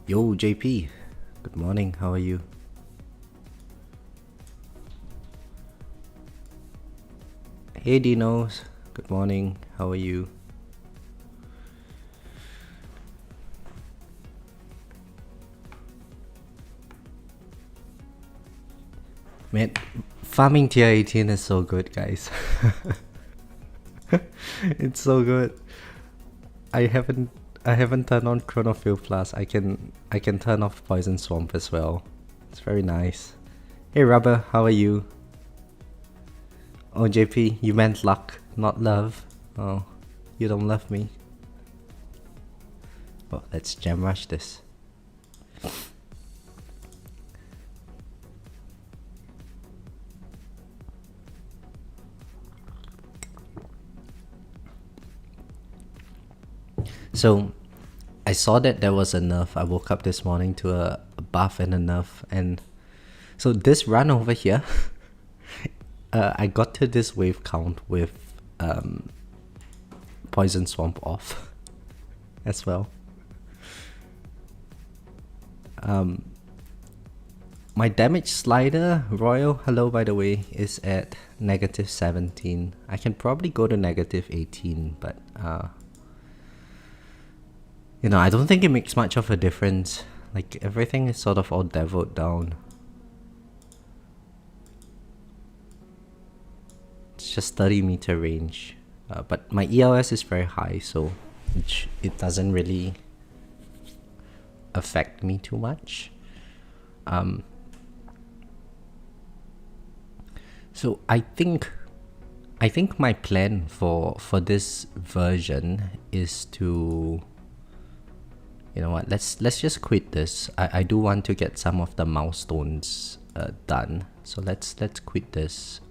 Yo, JP. Good morning. How are you? Hey, Dinos. Good morning. How are you? Man, farming tier 18 is so good, guys. It's so good. I haven't turned on Chronophil Plus. I can turn off Poison Swamp as well. It's very nice. Hey Rubber, how are you? Oh JP, you meant luck, not love. Oh, you don't love me. Oh, let's jam rush this. So, I saw that there was a nerf. I woke up this morning to a buff and a nerf, and so this run over here, I got to this wave count with Poison Swamp off as well. My damage slider, Royal, hello by the way, is at -17. I can probably go to -18, but you know, I don't think it makes much of a difference. Like, everything is sort of all deviled down. It's just 30-meter range. But my ELS is very high, so it doesn't really affect me too much. So I think my plan for this version is to, you know what, let's just quit this. I do want to get some of the milestones done, so let's quit this.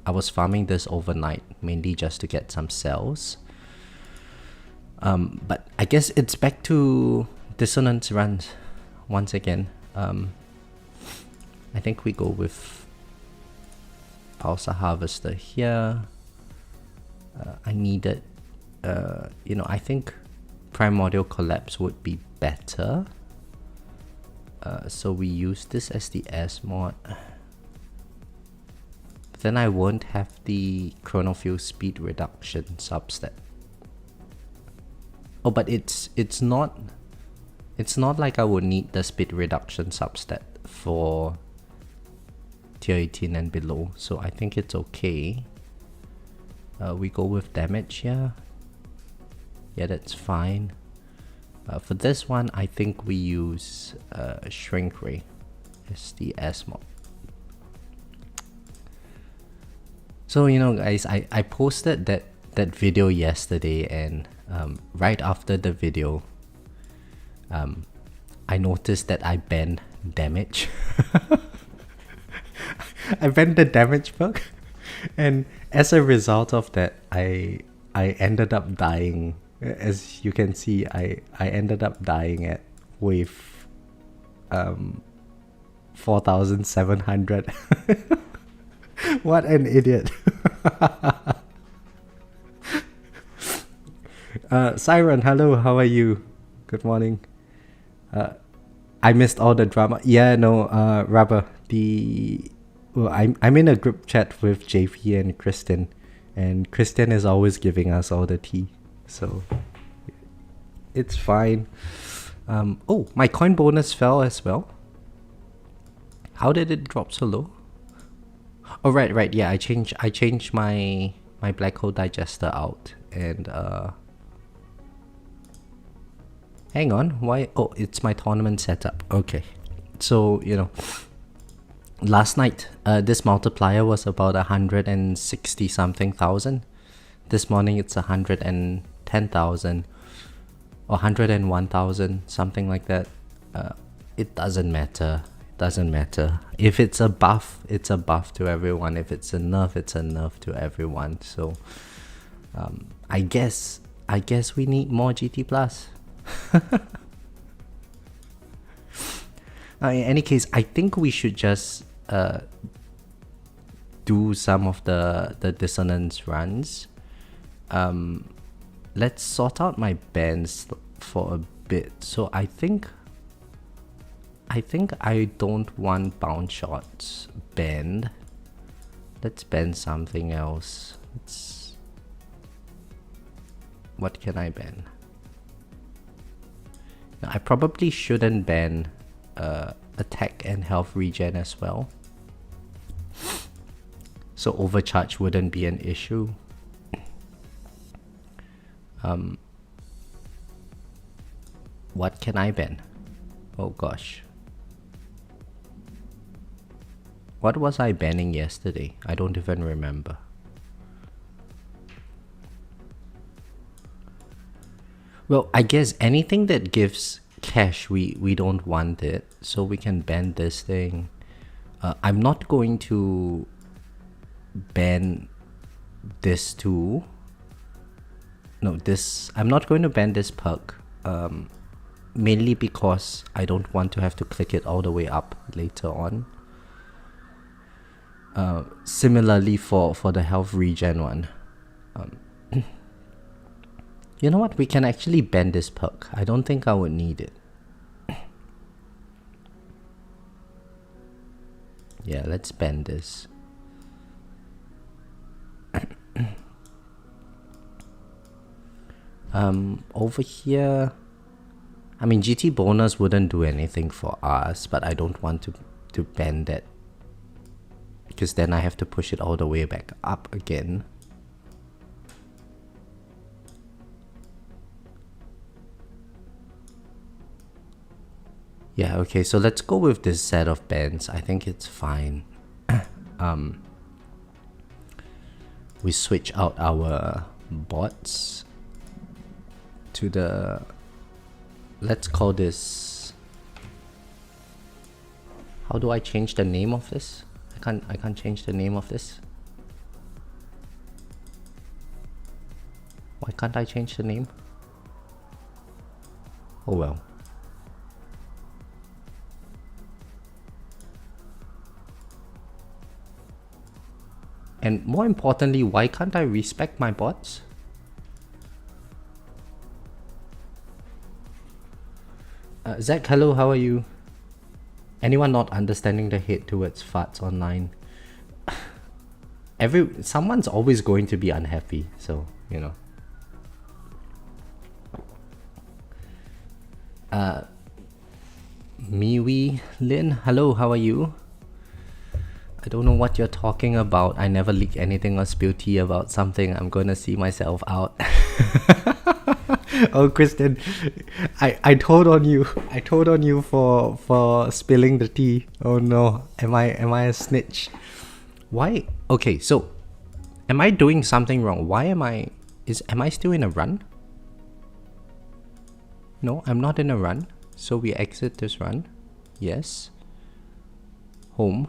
I was farming this overnight mainly just to get some cells, but I guess it's back to Dissonant runs once again. I think we go with Pulsar Harvester here. I needed, you know, I think Primordial Collapse would be better. So we use this as the S mod. But then I won't have the Chronophil speed reduction substat. Oh, but it's not like I would need the speed reduction substat for tier 18 and below, so I think it's okay. We go with damage here. Yeah, that's fine. For this one, I think we use Shrink Ray as the S mod. So, you know, guys, I posted that video yesterday, and right after the video, I noticed that I banned damage. I banned the damage bug, and as a result of that, I ended up dying. As you can see, I ended up dying at wave 4,700. What an idiot. Siren, hello, how are you? Good morning. I missed all the drama. Yeah, no, Rubber, well, I'm in a group chat with JP and Kristen, and Kristen is always giving us all the tea, so it's fine. Oh, my coin bonus fell as well. How did it drop so low? Oh, right, yeah, I changed my black hole digester out, and hang on, why? Oh, it's my tournament setup. Okay, so, you know, last night, this multiplier was about 160 something thousand. This morning it's 110,000 or 101,000, something like that. It doesn't matter. It doesn't matter. If it's a buff, it's a buff to everyone. If it's a nerf, it's a nerf to everyone. So, I guess we need more GT Plus. In any case, I think we should just do some of the dissonance runs. Let's sort out my bands for a bit. So I think I think I don't want bounce shots banned. Let's ban something else. What can I ban? Now, I probably shouldn't ban attack and health regen as well. So overcharge wouldn't be an issue. What can I ban? Oh gosh. What was I banning yesterday? I don't even remember. Well, I guess anything that gives cash, we don't want it. So we can ban this thing. I'm not going to ban this too. No, I'm not going to ban this perk. Mainly because I don't want to have to click it all the way up later on. Similarly for the health regen one. You know what? We can actually ban this perk. I don't think I would need it. Yeah, let's ban this. Over here, I mean, GT bonus wouldn't do anything for us, but I don't want to ban that, because then I have to push it all the way back up again. Yeah, okay, so let's go with this set of bans. I think it's fine. We switch out our bots to the, let's call this, how do I change the name of this? I can't change the name of this. Why can't I change the name? Oh well. And more importantly, why can't I respec my bots? Zach, hello, how are you? Anyone not understanding the hate towards farts online? Someone's always going to be unhappy, so, you know. Miwi Lin, hello, how are you? I don't know what you're talking about. I never leak anything or spill tea about something. I'm gonna see myself out. Oh, Kristen, I told on you. I told on you for spilling the tea. Oh no, am I a snitch? Why? Okay, so am I doing something wrong? Why am I still in a run? No, I'm not in a run. So we exit this run. Yes. Home.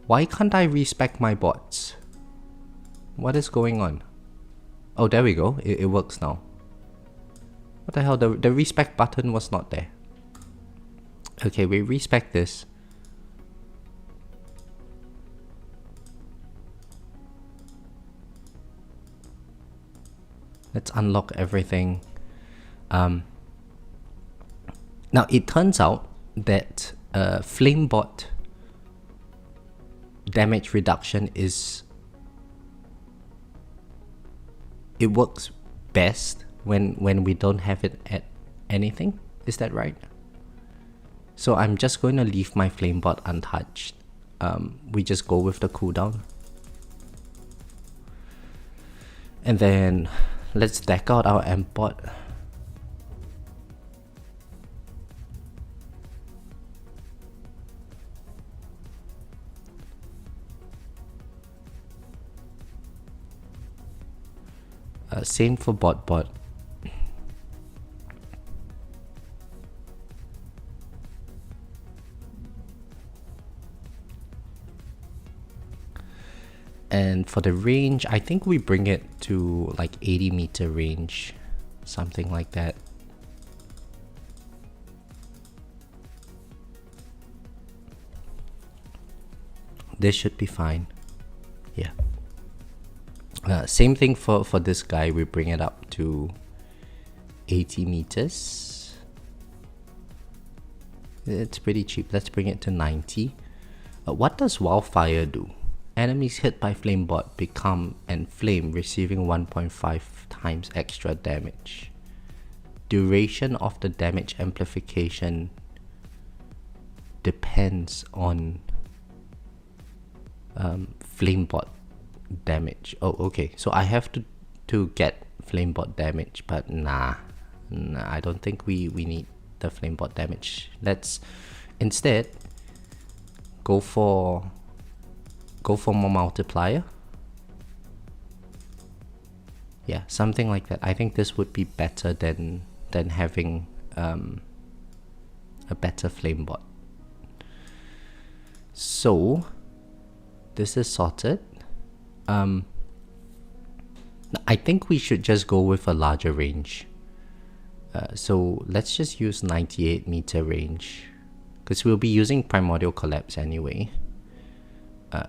Why can't I respec my bots? What is going on? Oh, there we go. It works now. What the hell? The respec button was not there. Okay, we respec this. Let's unlock everything. Now, it turns out that Flamebot damage reduction it works best when we don't have it at anything. Is that right? So I'm just going to leave my Flamebot untouched. We just go with the cooldown. And then let's deck out our Ampbot. Same for bot. And for the range, I think we bring it to like 80-meter range, something like that. This should be fine. Yeah. Same thing for this guy, we bring it up to 80 meters. It's pretty cheap. Let's bring it to 90. What does Wildfire do? Enemies hit by Flamebot become enflamed, receiving 1.5 times extra damage. Duration of the damage amplification depends on Flamebot damage. Oh, okay. So I have to get Flamebot damage, but nah, I don't think we need the Flamebot damage. Let's instead go for more multiplier. Yeah, something like that. I think this would be better than having a better Flamebot. So this is sorted. I think we should just go with a larger range. So let's just use 98 meter range, because we'll be using Primordial Collapse anyway.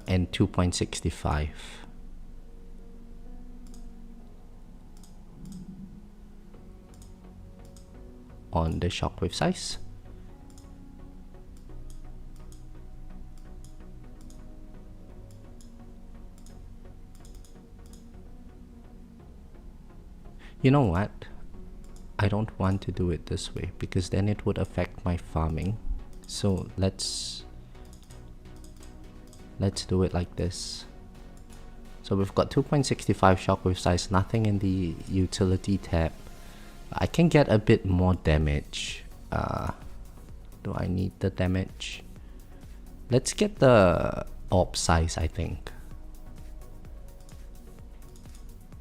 And 2.65. On the shockwave size. You know what? I don't want to do it this way because then it would affect my farming. So let's do it like this. So we've got 2.65 shockwave size, nothing in the utility tab. I can get a bit more damage. Do I need the damage? Let's get the orb size, I think.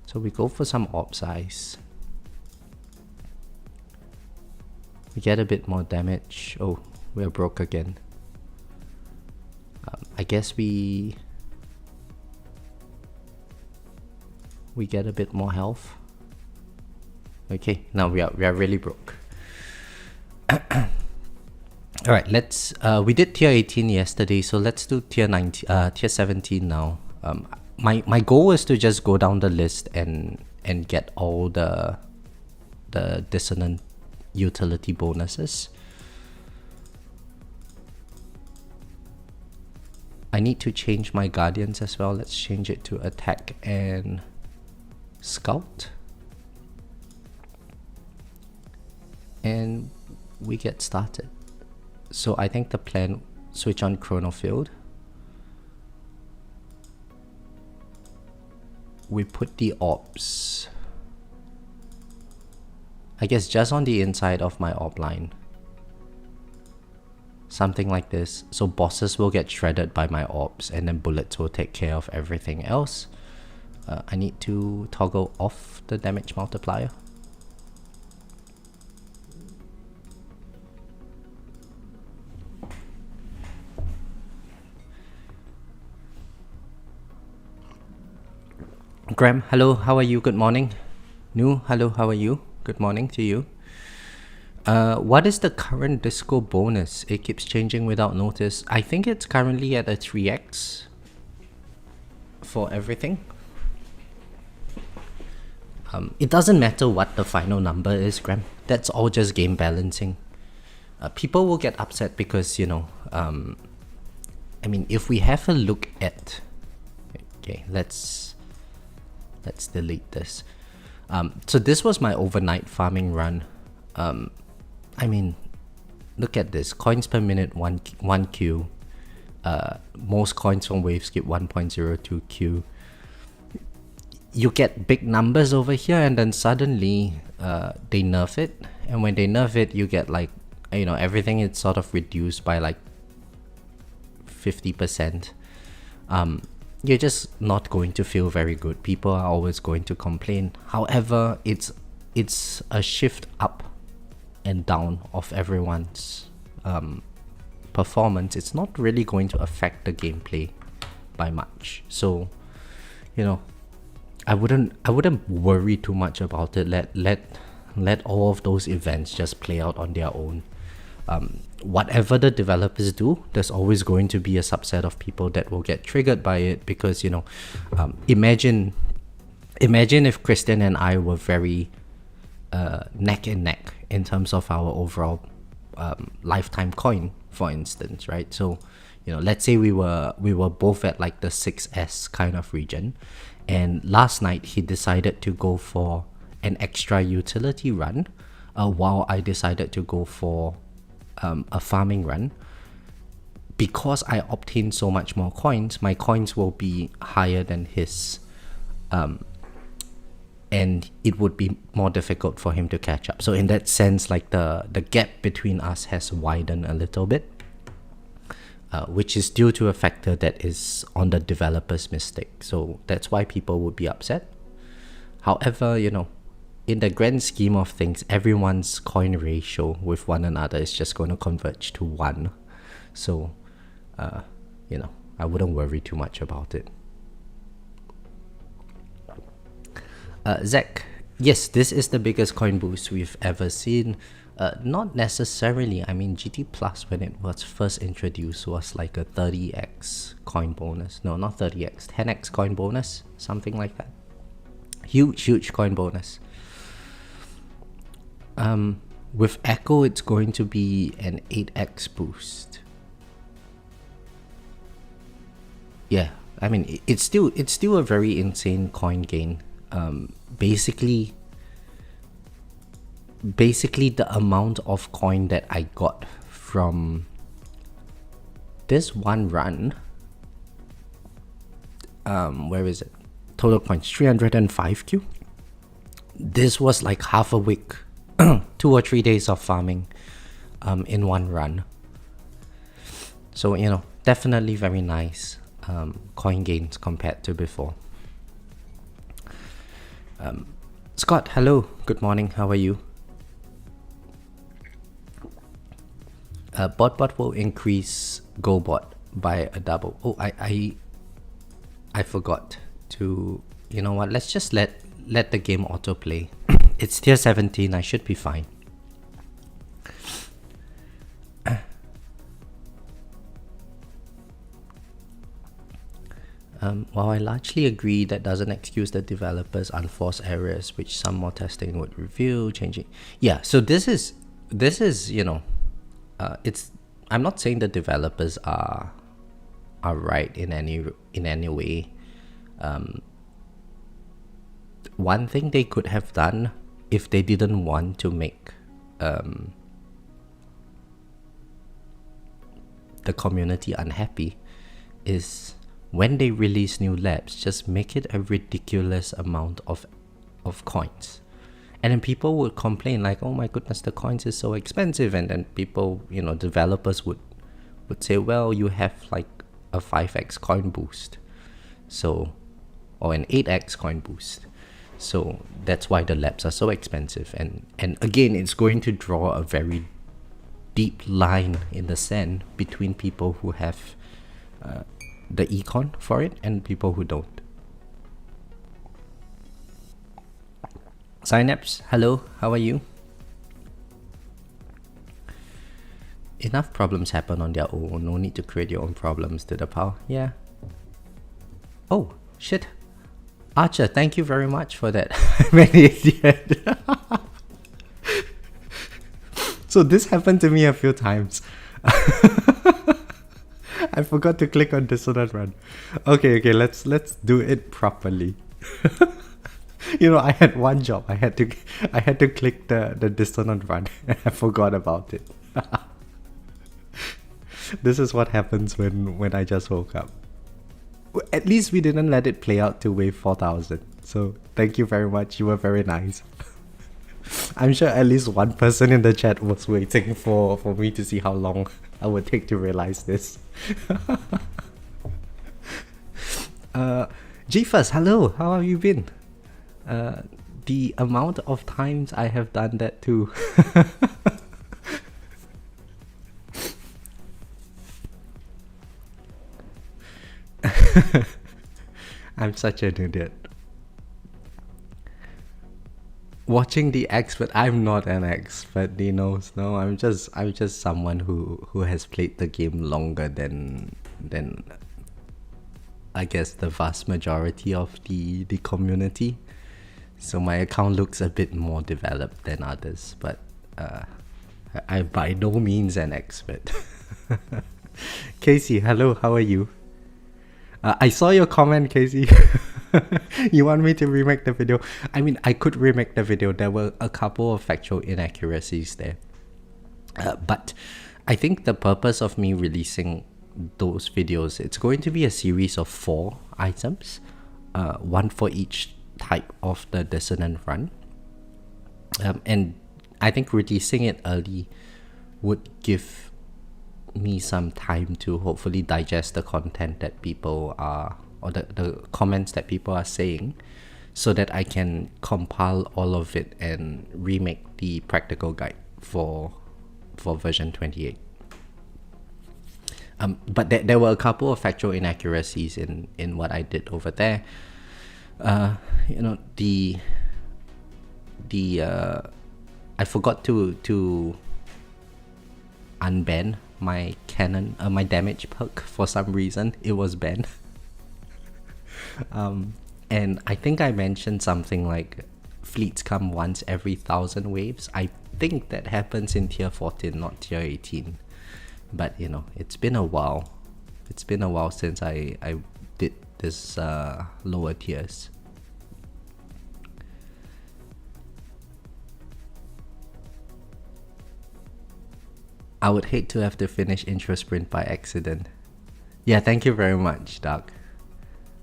So we go for some orb size. We get a bit more damage. Oh, we're broke again. I guess we get a bit more health. Okay, now we are really broke. Alright, let's we did tier 18 yesterday, so let's do tier 17 now. My goal is to just go down the list and get all the Dissonant utility bonuses. I need to change my guardians as well. Let's change it to attack and scout. And we get started. So I think the plan, switch on Chrono Field. We put the orbs, I guess, just on the inside of my orb line. Something like this. So bosses will get shredded by my orbs and then bullets will take care of everything else. I need to toggle off the damage multiplier. Graham, hello, how are you? Good morning. Nu, hello, how are you? Good morning to you. What is the current disco bonus? It keeps changing without notice. I think it's currently at a 3x for everything. It doesn't matter what the final number is, Graham. That's all just game balancing. People will get upset because, you know, I mean, if we have a look at... Okay, let's delete this. So this was my overnight farming run. I mean, look at this. Coins per minute, 1 Q. Most coins from Waveskip, 1.02 Q. You get big numbers over here and then suddenly they nerf it. And when they nerf it, you get like, you know, everything is sort of reduced by like 50%. You're just not going to feel very good. People are always going to complain. However, it's a shift up and down of everyone's performance. It's not really going to affect the gameplay by much. So, you know, I wouldn't worry too much about it. Let all of those events just play out on their own. Whatever the developers do, there's always going to be a subset of people that will get triggered by it because, you know, imagine if Christian and I were very neck and neck in terms of our overall lifetime coin, for instance, right? So, let's say we were both at like the 6S kind of region, and last night he decided to go for an extra utility run, while I decided to go for a farming run. Because I obtained so much more coins, my coins will be higher than his, and it would be more difficult for him to catch up. So in that sense, like the gap between us has widened a little bit, which is due to a factor that is on the developer's mistake. So that's why people would be upset. However, in the grand scheme of things, everyone's coin ratio with one another is just going to converge to 1. So, I wouldn't worry too much about it. Zach, yes, this is the biggest coin boost we've ever seen. Not necessarily. I mean, GT Plus, when it was first introduced, was like a 30x coin bonus. No, not 30x, 10x coin bonus, something like that. Huge coin bonus. With Echo, it's going to be an 8x boost. Yeah, I mean, it's still a very insane coin gain. Basically the amount of coin that I got from this one run, where is it? Total coins 305Q. This was like half a week, 2 or 3 days of farming, in one run. So definitely very nice coin gains compared to before. Scott, hello, good morning, how are you? Bot will increase GoBot by a double. Oh, I forgot to, let's just let the game autoplay. It's tier 17, I should be fine. While I largely agree, that doesn't excuse the developers' unforced errors, which some more testing would reveal, changing. Yeah, so this is it's. I'm not saying the developers are right in any way. One thing they could have done, if they didn't want to make the community unhappy, is when they release new labs, just make it a ridiculous amount of coins. And then people would complain like, oh my goodness, the coins is so expensive. And then people, developers would say, well, you have like a 5x coin boost. So, or an 8x coin boost. So that's why the labs are so expensive. And again, it's going to draw a very deep line in the sand between people who have the econ for it and people who don't. Synapse, hello, how are you? Enough problems happen on their own, no need to create your own problems to the power. Yeah. Oh, shit. Archer, thank you very much for that. I'm an idiot. So this happened to me a few times. I forgot to click on Dissonant Run. Okay, let's do it properly. I had one job. I had to click the Dissonant Run and I forgot about it. This is what happens when I just woke up. At least we didn't let it play out to wave 4000. So thank you very much. You were very nice. I'm sure at least one person in the chat was waiting for me to see how long I would take to realize this. G-First, hello, how have you been? The amount of times I have done that too. I'm such an idiot. Watching the expert, I'm not an expert, no. I'm just someone who has played the game longer than I guess the vast majority of the community. So my account looks a bit more developed than others, but I by no means an expert. Casey, hello, how are you? I saw your comment, Casey. You want me to remake the video? I mean, I could remake the video. There were a couple of factual inaccuracies there. But I think the purpose of me releasing those videos, it's going to be a series of 4 items, one for each type of the dissonant run. And I think releasing it early would give me some time to hopefully digest the content that people are, or the comments that people are saying, so that I can compile all of it and remake the practical guide for version 28. But there were a couple of factual inaccuracies in what I did over there. I forgot to unban my cannon, my damage perk for some reason. It was banned. And I think I mentioned something like fleets come once every 1,000 waves. I think that happens in tier 14, not tier 18. But it's been a while. It's been a while since I did this lower tiers. I would hate to have to finish intro sprint by accident. Yeah, thank you very much, Doug.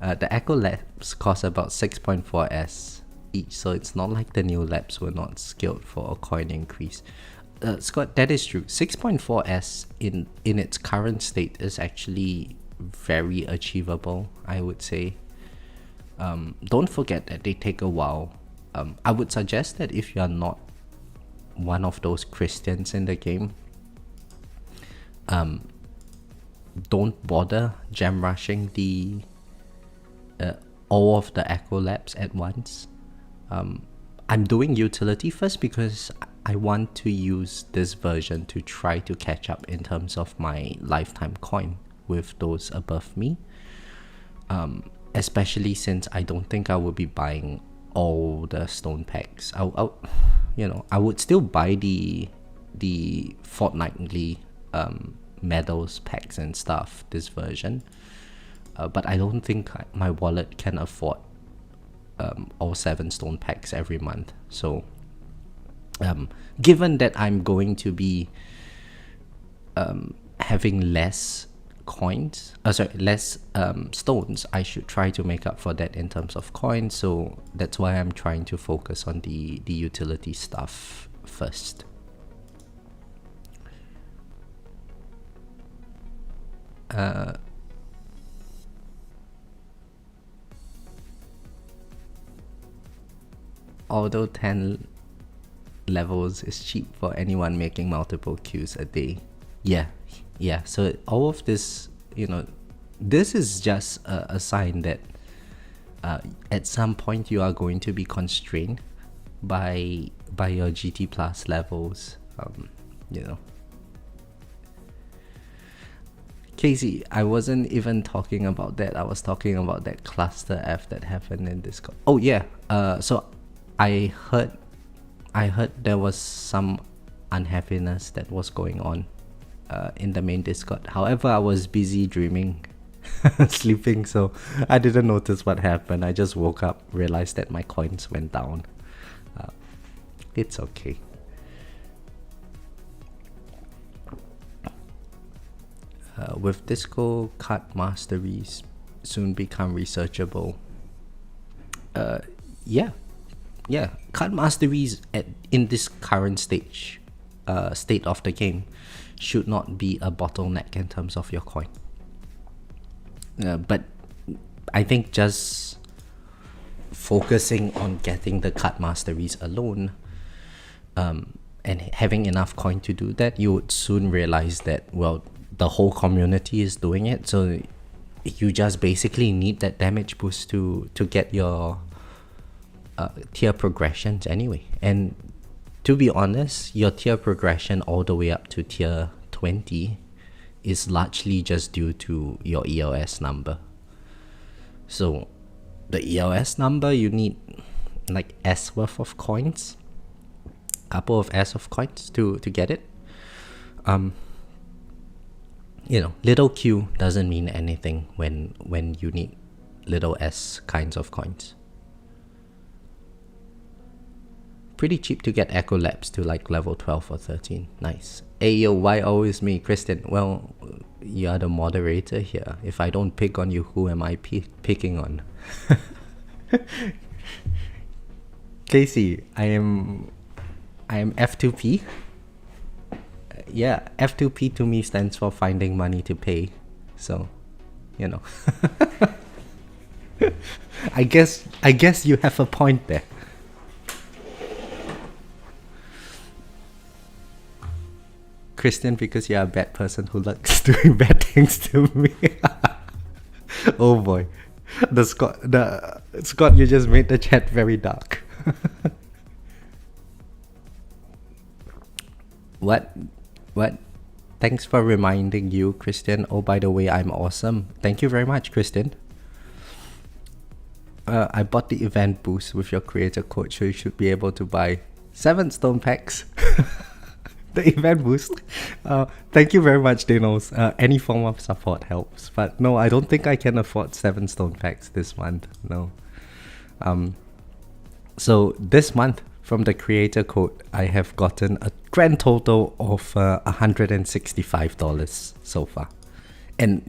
The Echo Labs cost about 6.4s each, so it's not like the new labs were not skilled for a coin increase. Scott, that is true. 6.4s in its current state is actually very achievable, I would say. Don't forget that they take a while. I would suggest that if you are not one of those Christians in the game, don't bother gem rushing the all of the Echo Labs at once. I'm doing utility first because I want to use this version to try to catch up in terms of my lifetime coin with those above me. Especially since I don't think I will be buying all the stone packs. I would still buy the fortnightly medals packs and stuff this version, but I don't think my wallet can afford all 7 stone packs every month. So given that I'm going to be having less coins, less stones, I should try to make up for that in terms of coins. So that's why I'm trying to focus on the utility stuff first. Although 10 levels is cheap for anyone making multiple queues a day. Yeah. So all of this, this is just a sign that at some point you are going to be constrained by your GT Plus levels. Casey, I wasn't even talking about that. I was talking about that cluster F that happened in Discord. Oh yeah. So I heard there was some unhappiness that was going on in the main Discord. However, I was busy dreaming, sleeping, so I didn't notice what happened. I just woke up, realized that my coins went down. It's okay. With Disco, card masteries soon become researchable. Yeah, card masteries in this current state of the game should not be a bottleneck in terms of your coin. But I think just focusing on getting the card masteries alone, and having enough coin to do that, you would soon realize that, well, the whole community is doing it, so you just basically need that damage boost to get your tier progressions anyway. And to be honest, your tier progression all the way up to tier 20 is largely just due to your ELS number. So the ELS number, you need like S worth of coins, couple of S of coins to get it. Little q doesn't mean anything when you need little s kinds of coins. Pretty cheap to get Echo Labs to like level 12 or 13. Nice. Ayo, why always me, Kristen? Well, you are the moderator here. If I don't pick on you, who am I picking on? Casey, I am F2P. Yeah, F2P to me stands for finding money to pay. So, I guess you have a point there. Christian, because you're a bad person who likes doing bad things to me. Oh boy. Scott, you just made the chat very dark. What? Thanks for reminding you, Christian. Oh, by the way, I'm awesome. Thank you very much, Christian. I bought the event boost with your creator code, so you should be able to buy 7 stone packs. The event boost. Thank you very much, Dinos. Any form of support helps. But no, I don't think I can afford 7 stone packs this month. No. So this month, from the creator code, I have gotten a grand total of $165 so far. And,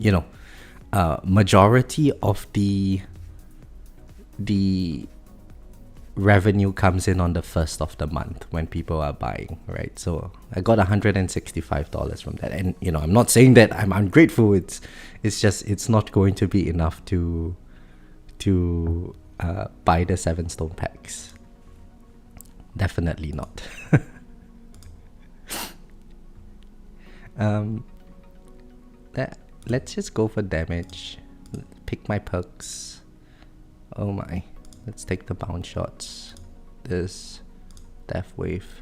majority of the revenue comes in on the first of the month when people are buying, right? So I got $165 from that, and I'm not saying that I'm ungrateful. It's just it's not going to be enough to buy the 7 stone packs. Definitely not. Let's just go for damage. Pick my perks. Oh my. Let's take the bounce shots. This death wave.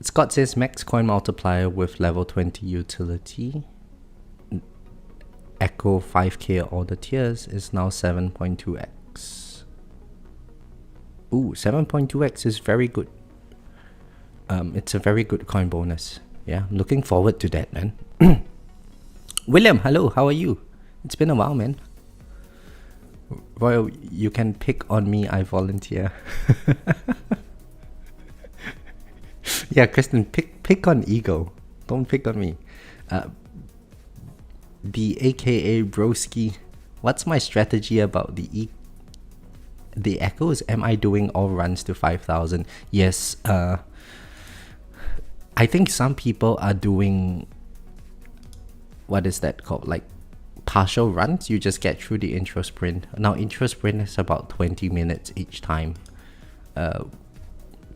Scott says max coin multiplier with level 20 utility. Echo 5k all the tiers is now 7.2x. Ooh, 7.2x is very good. It's a very good coin bonus. Yeah, I'm looking forward to that, man. William, hello, how are you? It's been a while, man. Royal, you can pick on me, I volunteer. Yeah, Kristen, pick on Ego. Don't pick on me. The AKA Broski. What's my strategy about the echoes? Am I doing all runs to 5,000? Yes. I think some people are doing, what is that called? Like partial runs. You just get through the intro sprint. Now intro sprint is about 20 minutes each time.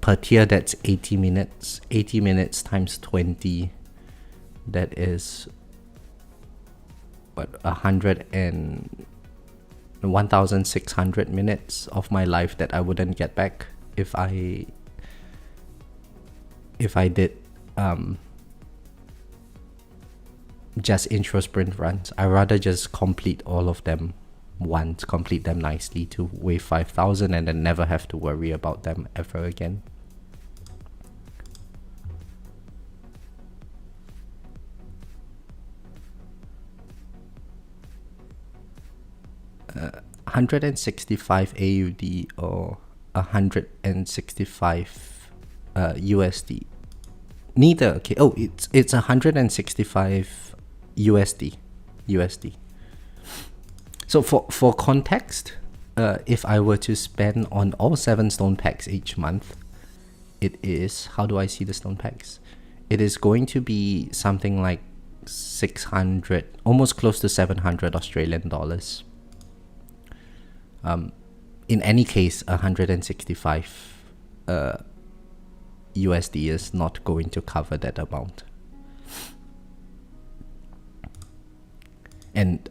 Per tier, that's 80 minutes. 80 minutes times 20. That is what, 1,600 minutes of my life that I wouldn't get back if I did just intro sprint runs. I rather just complete all of them once, complete them nicely to wave 5,000 and then never have to worry about them ever again. Uh, 165 AUD or 165 USD. Neither. Okay. Oh, it's 165 USD. So for context, if I were to spend on all 7 stone packs each month, it is, how do I see the stone packs? It is going to be something like 600, almost close to 700 Australian dollars. In any case, 165 USD is not going to cover that amount. And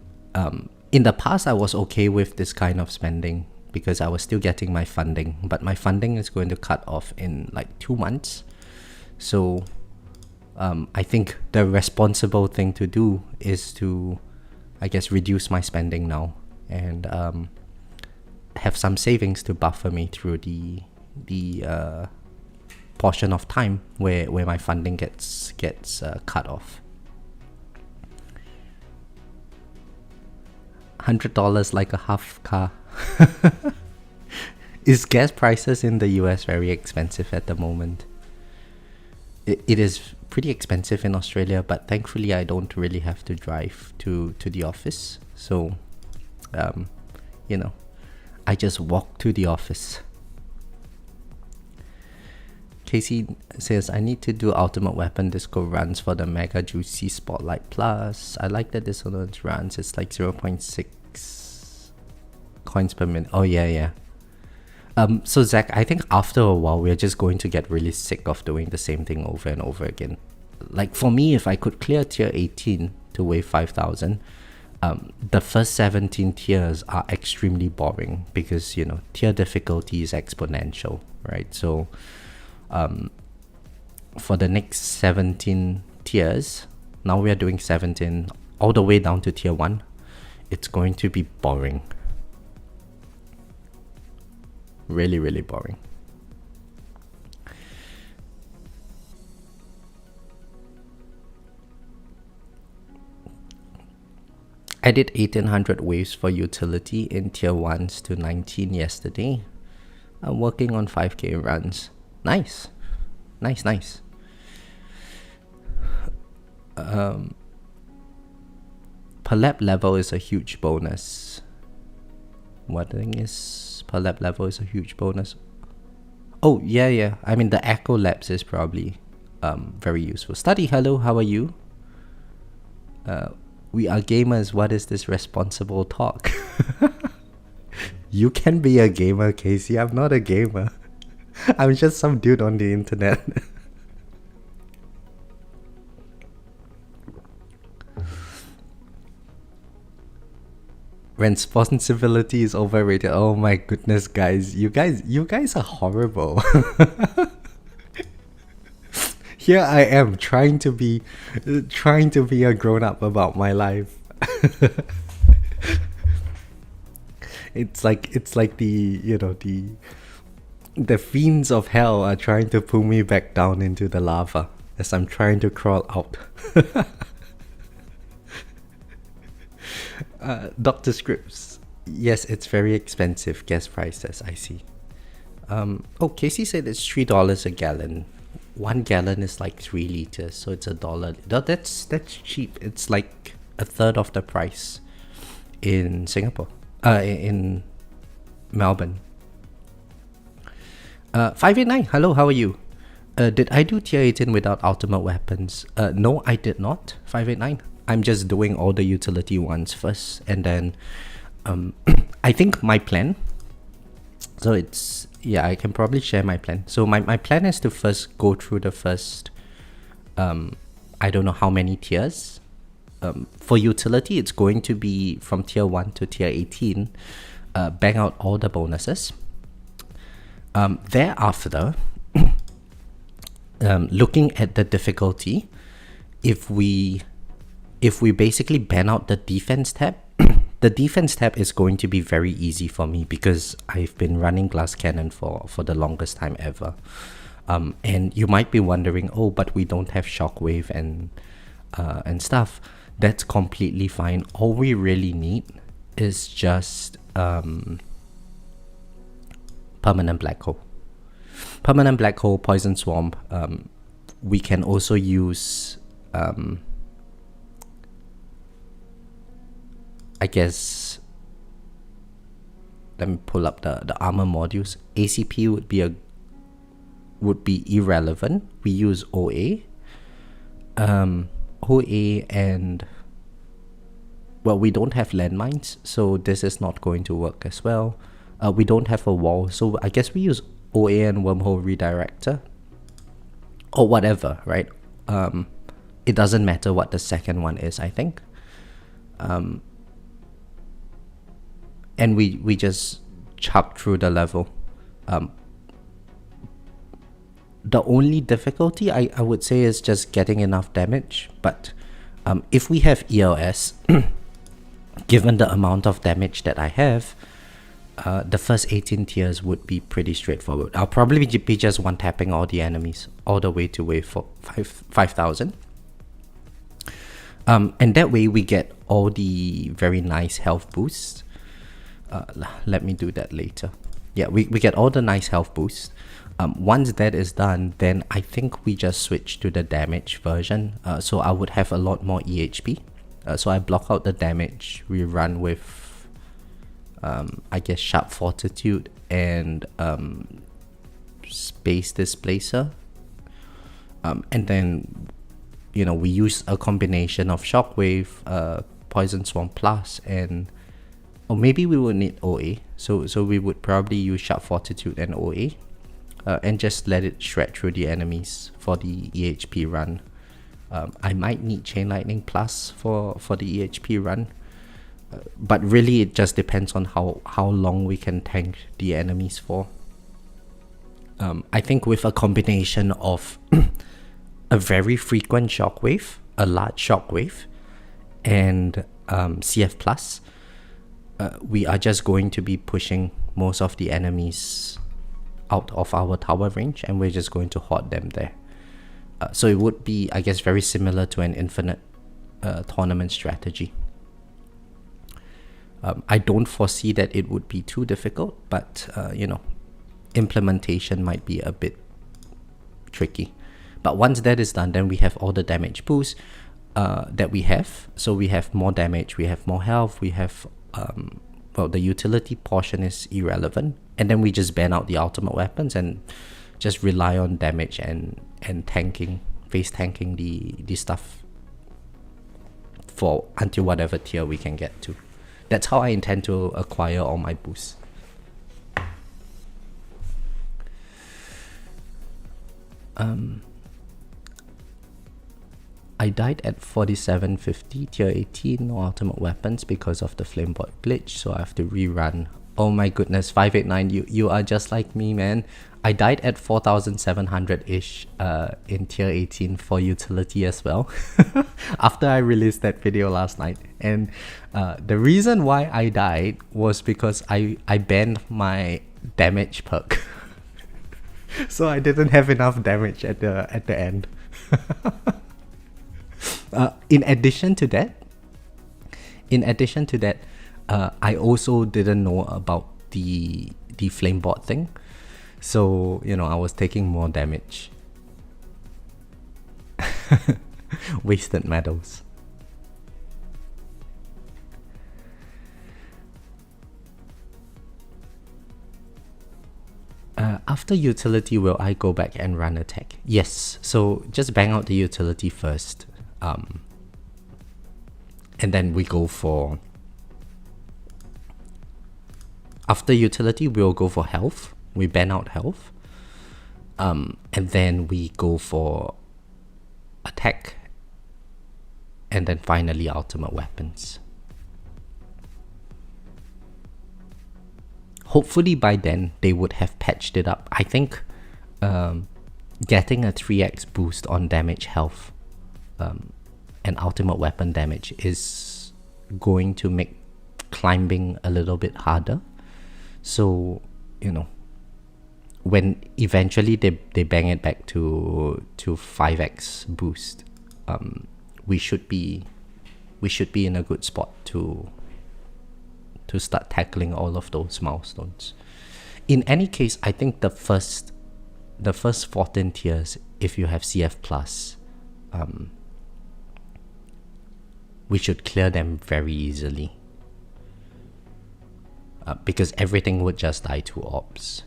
in the past, I was okay with this kind of spending because I was still getting my funding, but my funding is going to cut off in like 2 months. So I think the responsible thing to do is to, I guess, reduce my spending now and have some savings to buffer me through the portion of time where my funding gets cut off. $100 like a half car. Is gas prices in the US very expensive at the moment? It is pretty expensive in Australia, but thankfully I don't really have to drive to the office. So, I just walk to the office. Casey says, I need to do Ultimate Weapon Disco runs for the Mega Juicy Spotlight Plus. I like the Dissonant runs. It's like 0.6 coins per minute. Oh, yeah. So Zach, I think after a while, we're just going to get really sick of doing the same thing over and over again. Like for me, if I could clear tier 18 to weigh 5,000, the first 17 tiers are extremely boring because, tier difficulty is exponential, right? So for the next 17 tiers, now we are doing 17 all the way down to tier 1, it's going to be boring. Really, really boring. I did 1800 waves for utility in tier 1s to 19 yesterday. I'm working on 5k runs. Nice. Per lab level is a huge bonus. What thing is per lab level is a huge bonus? Oh, yeah. I mean, the Echo Labs is probably very useful. Study, hello, how are you? We are gamers. What is this responsible talk? You can be a gamer, Casey. I'm not a gamer. I'm just some dude on the internet. Responsibility is overrated. Oh my goodness, guys. You guys are horrible. Here I am trying to be a grown up about my life. It's like the fiends of hell are trying to pull me back down into the lava as I'm trying to crawl out. Dr. Scripps. Yes, it's very expensive. Gas prices, I see. Casey said it's $3 a gallon. 1 gallon is like 3 liters, so it's $1. No, that's cheap. It's like a third of the price in Singapore. In Melbourne. 589, hello, how are you? Did I do tier 18 without ultimate weapons? No, I did not. 589. I'm just doing all the utility ones first, and then I think my plan, so it's, I can probably share my plan. So my plan is to first go through the first I don't know how many tiers. For utility, it's going to be from tier 1 to tier 18, bang out all the bonuses. Thereafter, looking at the difficulty, if we basically ban out the defense tab, the defense tab is going to be very easy for me because I've been running glass cannon for the longest time ever. And you might be wondering, but we don't have shockwave and stuff. That's completely fine. All we really need is just permanent black hole. Permanent black hole, poison swarm. We can also use I guess, let me pull up the armor modules. ACP would be irrelevant. We use OA. OA and, well, we don't have landmines, so this is not going to work as well. We don't have a wall, so I guess we use OA and wormhole redirector or whatever, right? It doesn't matter what the second one is, I think. And we just chop through the level. The only difficulty I would say is just getting enough damage. But if we have ELS, given the amount of damage that I have, the first 18 tiers would be pretty straightforward. I'll probably be just one-tapping all the enemies all the way to wave 5,000. And that way we get all the very nice health boosts. Let me do that later. Yeah, we get all the nice health boosts. Once that is done, then I think we just switch to the damage version. So I would have a lot more EHP. So I block out the damage. We run with, I guess, Sharp Fortitude and Space Displacer. And then, you know, we use a combination of Shockwave, Poison Swarm Plus, and or maybe we would need OA. So we would probably use Sharp Fortitude and OA, and just let it shred through the enemies for the EHP run. I might need Chain Lightning Plus for the EHP run, but really it just depends on how long we can tank the enemies for. I think with a combination of a very frequent Shockwave, a large Shockwave, and CF Plus, we are just going to be pushing most of the enemies out of our tower range, and we're just going to hoard them there. So it would be, I guess, very similar to an infinite tournament strategy. I don't foresee that it would be too difficult, but you know, implementation might be a bit tricky. But once that is done, then we have all the damage boosts that we have. So we have more damage, we have more health, we have well, the utility portion is irrelevant, and then we just ban out the ultimate weapons and just rely on damage and tanking, face tanking the stuff for until whatever tier we can get to. That's how I intend to acquire all my boosts. I died at 4750 tier 18, no ultimate weapons because of the flamebolt glitch, so I have to rerun. Oh my goodness, 589, you are just like me, man. I died at 4,700-ish in tier 18 for utility as well after I released that video last night. And the reason why I died was because I banned my damage perk. So I didn't have enough damage at the end. In addition to that, I also didn't know about the flamebot thing. So, you know, I was taking more damage. Wasted medals. After utility, will I go back and run attack? Yes, so just bang out the utility first. And then we go for... After utility, we'll go for health. We ban out health. And then we go for attack. And then finally ultimate weapons. Hopefully by then they would have patched it up. I think getting a 3x boost on damage, health, and ultimate weapon damage is going to make climbing a little bit harder. So, you know, when eventually they bang it back to 5x boost, we should be in a good spot to start tackling all of those milestones. In any case, I think the first 14 tiers, if you have CF plus, we should clear them very easily. Because everything would just die to orbs.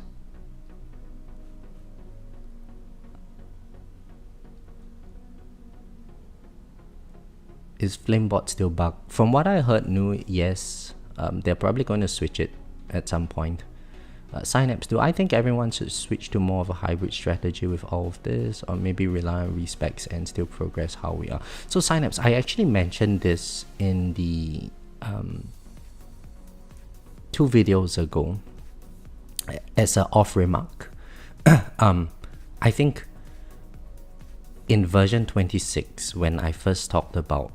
Is Flamebot still bugged? From what I heard, new, yes. They're probably going to switch it at some point. Synapse, do I think everyone should switch to more of a hybrid strategy with all of this, or maybe rely on respecs and still progress how we are? So Synapse, I actually mentioned this in the 2 videos ago as an off remark. I think in version 26, when I first talked about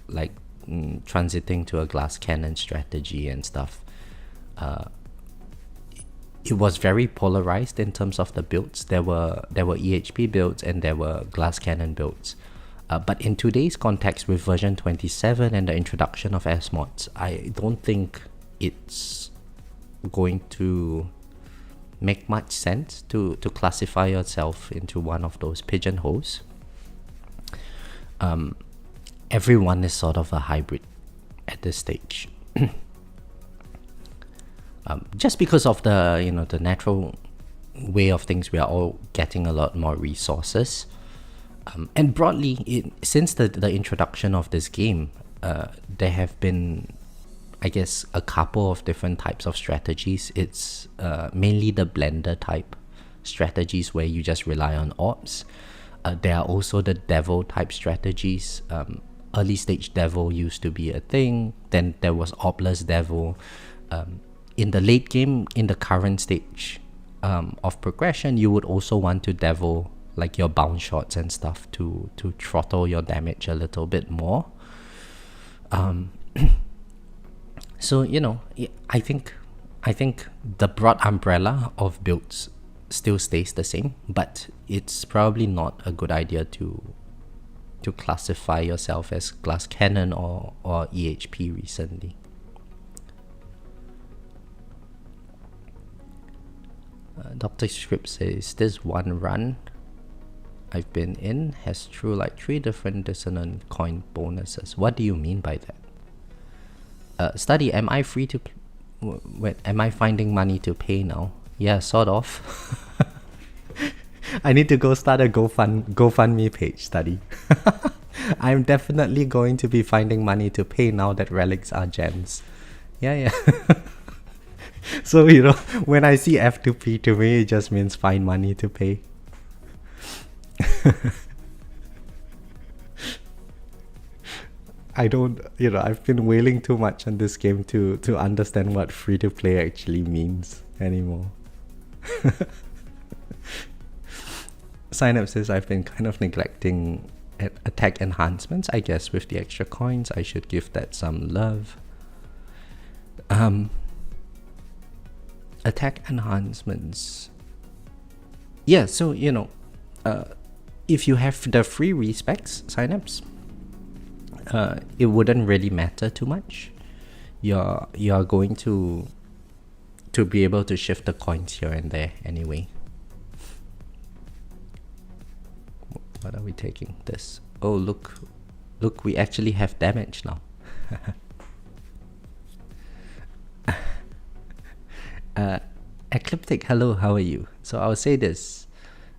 like transiting to a glass cannon strategy and stuff, it was very polarized in terms of the builds. There were EHP builds and there were glass cannon builds. But in today's context with version 27 and the introduction of S mods, I don't think it's going to make much sense to classify yourself into one of those pigeonholes. Everyone is sort of a hybrid at this stage. Just because of the the natural way of things, we are all getting a lot more resources. And broadly, since the introduction of this game, there have been, I guess, a couple of different types of strategies. It's mainly the blender type strategies where you just rely on orbs. There are also the devil type strategies. Early stage devil used to be a thing. Then there was orbless devil. In the late game, in the current stage of progression, you would also want to devil like your bounce shots and stuff to throttle your damage a little bit more. So I think the broad umbrella of builds still stays the same, but it's probably not a good idea to classify yourself as glass cannon or EHP recently. Dr. Script says this one run I've been in has through like 3 different Dissonant coin bonuses. What do you mean by that? Study, am I free to am I finding money to pay now? Yeah, sort of. I need to go start a GoFundMe page, Study. I'm definitely going to be finding money to pay now that relics are gems. Yeah. So when I see F2P, to me it just means find money to pay. I don't, I've been wailing too much on this game to understand what free to play actually means anymore. Synapse says I've been kind of neglecting attack enhancements. I guess with the extra coins, I should give that some love. Attack enhancements. Yeah, so if you have the free respecs, Synapse, it wouldn't really matter too much. You're going to be able to shift the coins here and there anyway. What are we taking? This. Oh, look, we actually have damage now. Ecliptic, hello, how are you? So I'll say this.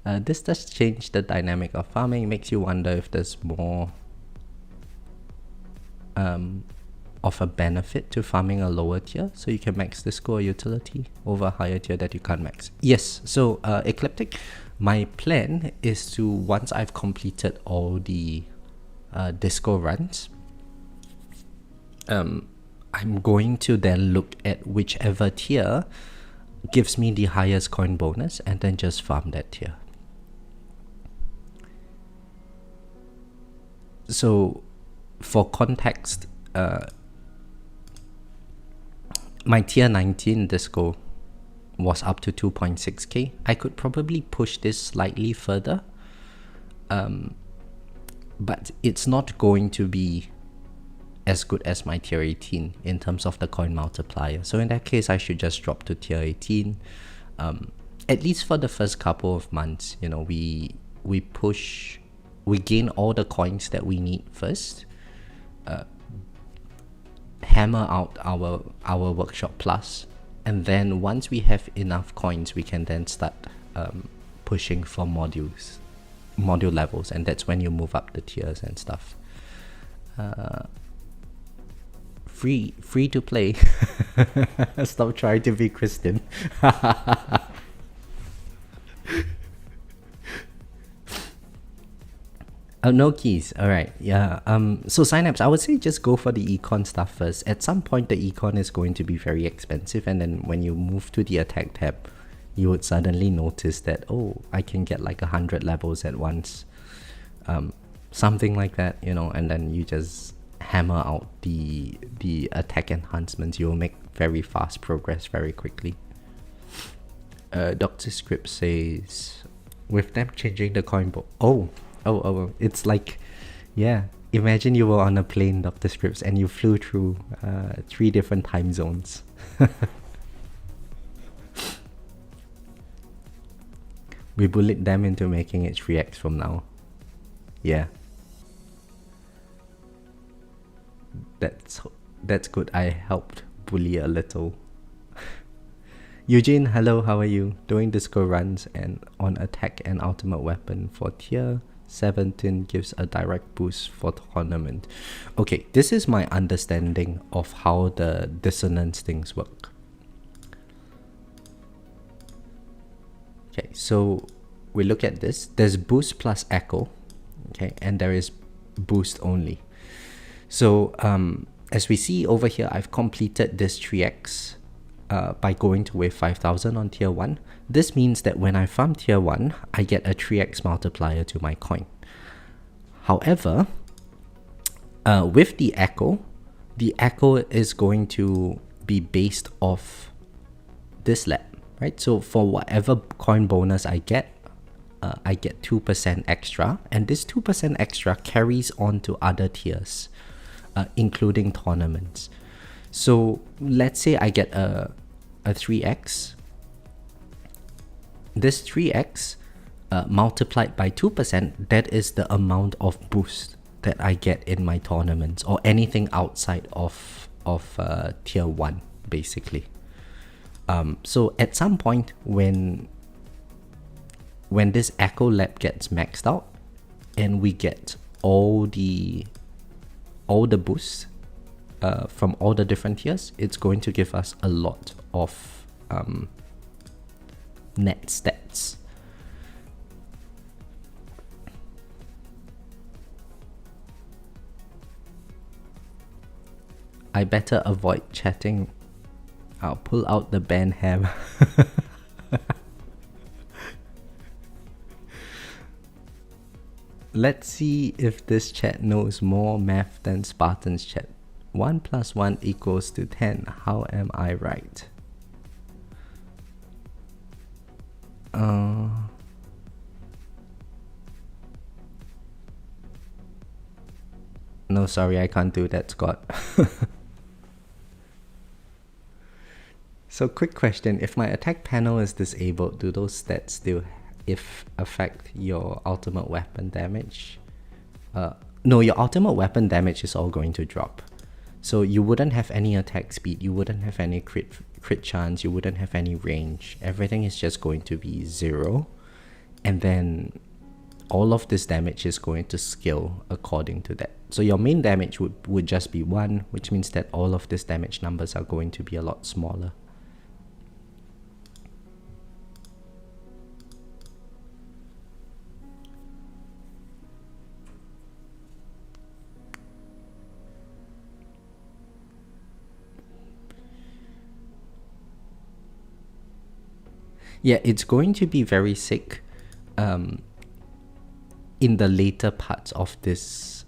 This does change the dynamic of farming. Makes you wonder if there's more of a benefit to farming a lower tier, so you can max disco or utility over a higher tier that you can't max. Yes, so Ecliptic, my plan is to, once I've completed all the disco runs, I'm going to then look at whichever tier gives me the highest coin bonus and then just farm that tier. So for context, my tier 19 disco was up to 2.6k. I could probably push this slightly further, but it's not going to be as good as my tier 18 in terms of the coin multiplier. So in that case, I should just drop to tier 18. At least for the first couple of months, we gain all the coins that we need first, hammer out our workshop plus, and then once we have enough coins, we can then start pushing for module levels, and that's when you move up the tiers and stuff. Free to play. Stop trying to be Christian. Oh, no keys. Alright, yeah. So Synapse, I would say just go for the econ stuff first. At some point, the econ is going to be very expensive, and then when you move to the attack tab, you would suddenly notice that, oh, I can get like 100 levels at once. something like that, you know, and then you just hammer out the attack enhancements. You'll make very fast progress very quickly. Dr. Script says, with them changing the coin it's like, yeah, imagine you were on a plane, Dr. Scripts, and you flew through 3 different time zones. We bullied them into making it 3x from now. Yeah. That's good. I helped bully a little. Eugene, hello, how are you? Doing disco runs and on attack and ultimate weapon for tier 17 gives a direct boost for tournament. Okay, this is my understanding of how the dissonance things work. Okay, so we look at this. There's boost plus echo, okay, and there is boost only. So as we see over here, I've completed this 3x by going to wave 5000 on tier 1. This means that when I farm tier 1, I get a 3x multiplier to my coin. However, with the echo is going to be based off this lap, right? So for whatever coin bonus I get 2% extra, and this 2% extra carries on to other tiers, including tournaments. So let's say I get a 3x. This 3x multiplied by 2%, that is the amount of boost that I get in my tournaments or anything outside of tier 1, basically. So at some point when this echo lab gets maxed out and we get all the boosts from all the different tiers, it's going to give us a lot of net stats. I better avoid chatting. I'll pull out the band hammer. Let's see if this chat knows more math than Spartan's chat. 1 + 1 = 10. How am I right? No, sorry, I can't do that, Scott. So quick question, if my attack panel is disabled, do those stats still affect your ultimate weapon damage? No, your ultimate weapon damage is all going to drop. So you wouldn't have any attack speed, you wouldn't have any crit chance, you wouldn't have any range. Everything is just going to be 0. And then all of this damage is going to scale according to that. So your main damage would just be 1, which means that all of these damage numbers are going to be a lot smaller. Yeah, it's going to be very sick in the later parts of this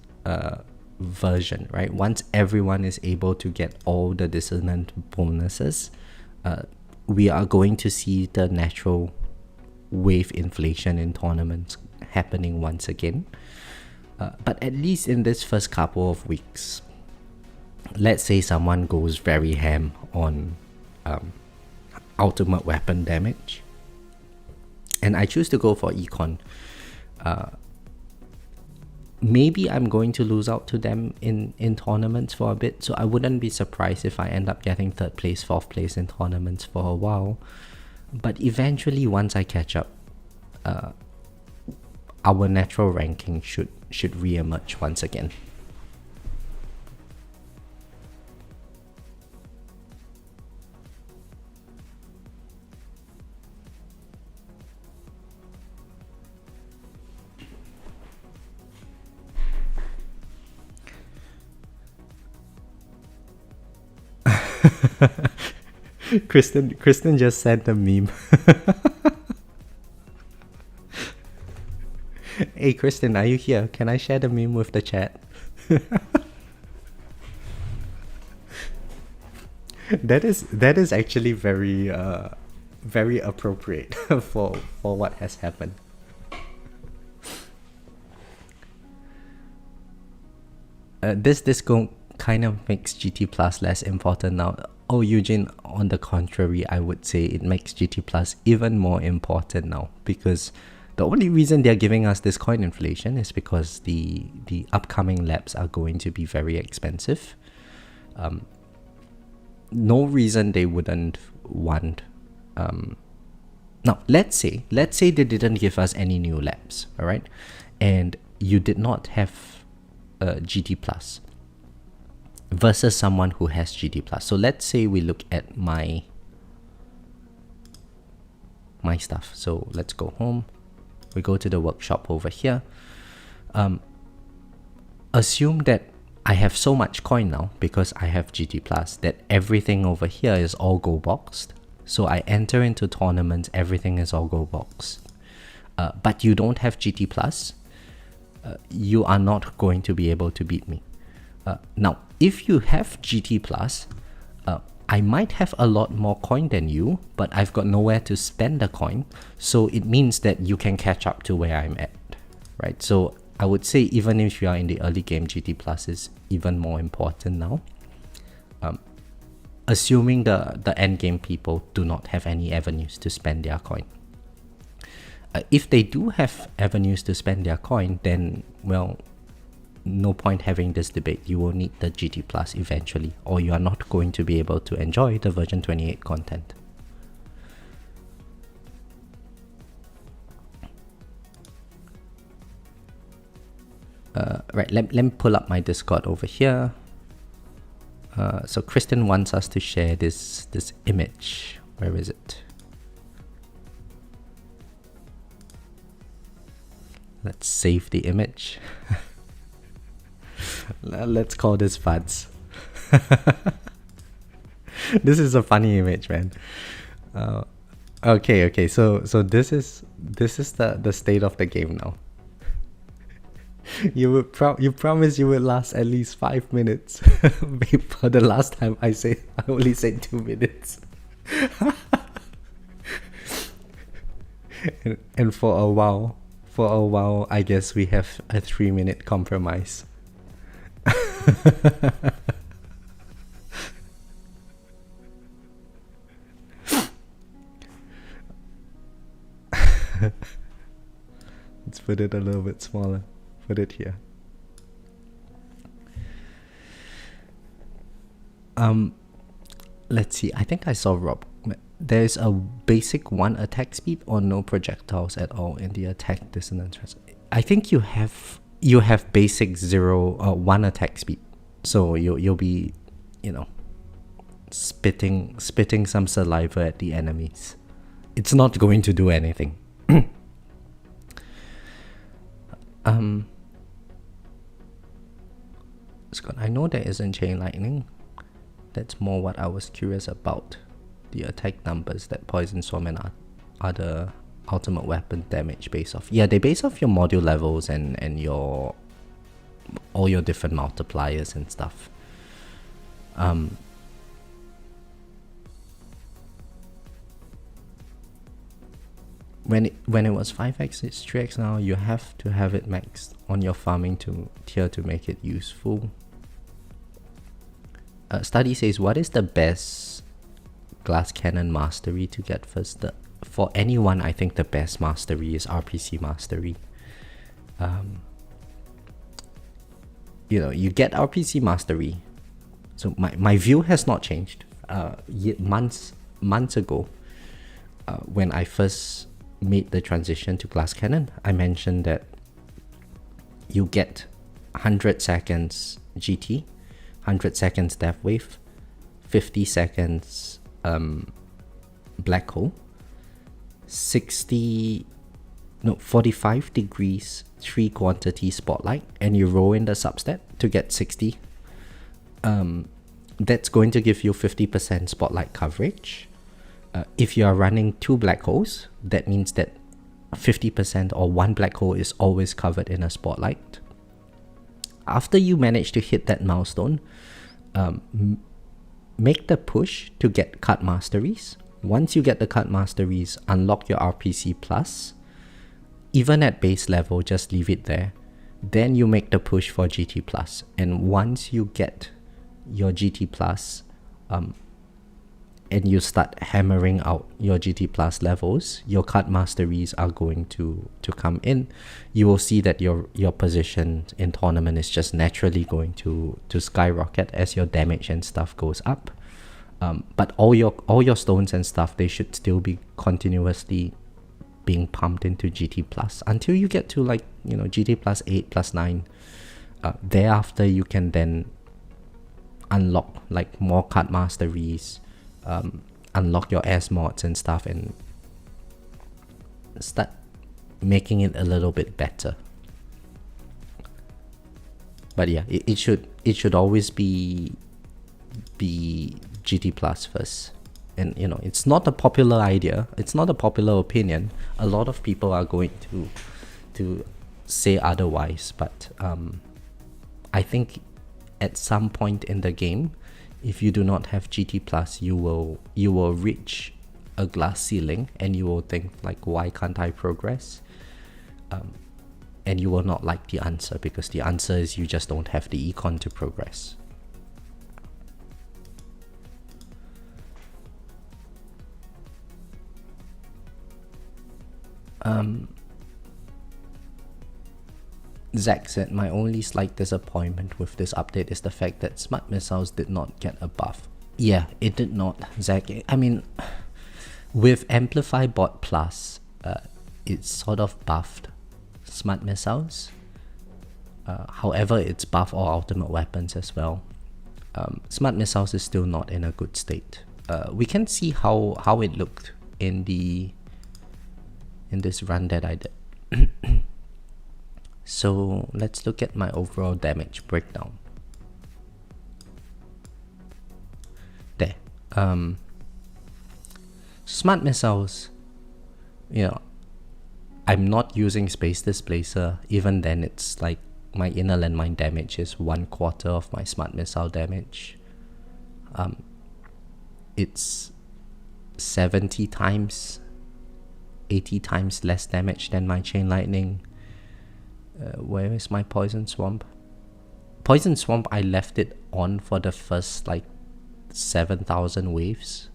version, right? Once everyone is able to get all the dissonant bonuses, we are going to see the natural wave inflation in tournaments happening once again. But at least in this first couple of weeks, let's say someone goes very ham on ultimate weapon damage, and I choose to go for econ. Maybe I'm going to lose out to them in tournaments for a bit, so I wouldn't be surprised if I end up getting 3rd place, 4th place in tournaments for a while. But eventually, once I catch up, our natural ranking should re-emerge once again. Kristen just sent a meme. Hey, Kristen, are you here? Can I share the meme with the chat? That is actually very very appropriate for what has happened. This kind of makes GT Plus less important now. Oh, Eugene, on the contrary, I would say it makes GT Plus even more important now, because the only reason they're giving us this coin inflation is because the upcoming labs are going to be very expensive. No reason they wouldn't want. Now, let's say they didn't give us any new labs, all right, and you did not have GT Plus versus someone who has GT Plus. So let's say we look at my stuff. So let's go home. We go to the workshop over here. Assume that I have so much coin now because I have GT Plus that everything over here is all gold boxed. So I enter into tournaments, everything is all gold boxed. But you don't have GT Plus, you are not going to be able to beat me. Now, if you have GT Plus, I might have a lot more coin than you, but I've got nowhere to spend the coin. So it means that you can catch up to where I'm at, right? So I would say even if you are in the early game, GT Plus is even more important now. Assuming the end game people do not have any avenues to spend their coin. If they do have avenues to spend their coin, then, well, no point having this debate. You will need the GT Plus eventually, or you are not going to be able to enjoy the version 28 content. Right, let me pull up my Discord over here. So Kristen wants us to share this image. Where is it? Let's save the image. Let's call this Fads. This is a funny image, man. Okay. So this is the state of the game now. You promise you would last at least 5 minutes. Before the last time I only said 2 minutes. and for a while, I guess we have a 3-minute compromise. Let's put it a little bit smaller. Put it here. Let's see. I think I saw Rob. There's a basic 1 attack speed or no projectiles at all in the attack dissonant. I think you have basic 0 or 1 attack speed. So you'll be, spitting some saliva at the enemies. It's not going to do anything. Scott, I know there isn't chain lightning. That's more what I was curious about. The attack numbers that Poison Storm and other ultimate weapon damage base off. Yeah, they base off your module levels and all your different multipliers and stuff. When it was 5x, it's 3x now. You have to have it maxed on your farming tier to make it useful. Study says, what is the best glass cannon mastery to get first? For anyone, I think the best mastery is RPC mastery. You get RPC mastery. So my view has not changed. Months ago, when I first made the transition to glass cannon, I mentioned that you get 100 seconds GT, 100 seconds death wave, 50 seconds black hole, 45 degrees 3 quantity spotlight, and you roll in the substat to get 60. That's going to give you 50% spotlight coverage. If you are running 2 black holes, that means that 50% or one black hole is always covered in a spotlight. After you manage to hit that milestone, make the push to get cut masteries. Once you get the cut masteries, unlock your RPC plus. Even at base level, just leave it there. Then you make the push for GT plus. And once you get your GT plus, and you start hammering out your GT plus levels, your cut masteries are going to come in. You will see that your position in tournament is just naturally going to skyrocket as your damage and stuff goes up. But all your stones and stuff, they should still be continuously being pumped into GT plus until you get to like, GT plus 8 plus 9. Thereafter you can then unlock like more cut masteries, unlock your S mods and stuff, and start making it a little bit better. But yeah, it should always be GT plus first. And it's not a popular idea, it's not a popular opinion. A lot of people are going to say otherwise, but I think at some point in the game, if you do not have GT plus, you will reach a glass ceiling and you will think like, why can't I progress? And you will not like the answer, because the answer is you just don't have the econ to progress. Zach said, my only slight disappointment with this update is the fact that smart missiles did not get a buff. Yeah, it did not, Zach. I mean, with Amplify Bot Plus, it's sort of buffed smart missiles. However, it's buffed all ultimate weapons as well. Smart missiles is still not in a good state. We can see how it looked in this run that I did. So let's look at my overall damage breakdown. There. Smart missiles, I'm not using Space Displacer. Even then, it's like my inner landmine damage is 1/4 of my smart missile damage. It's 70 times, 80 times less damage than my chain lightning. Where is my poison swamp? Poison swamp, I left it on for the first like 7,000 waves.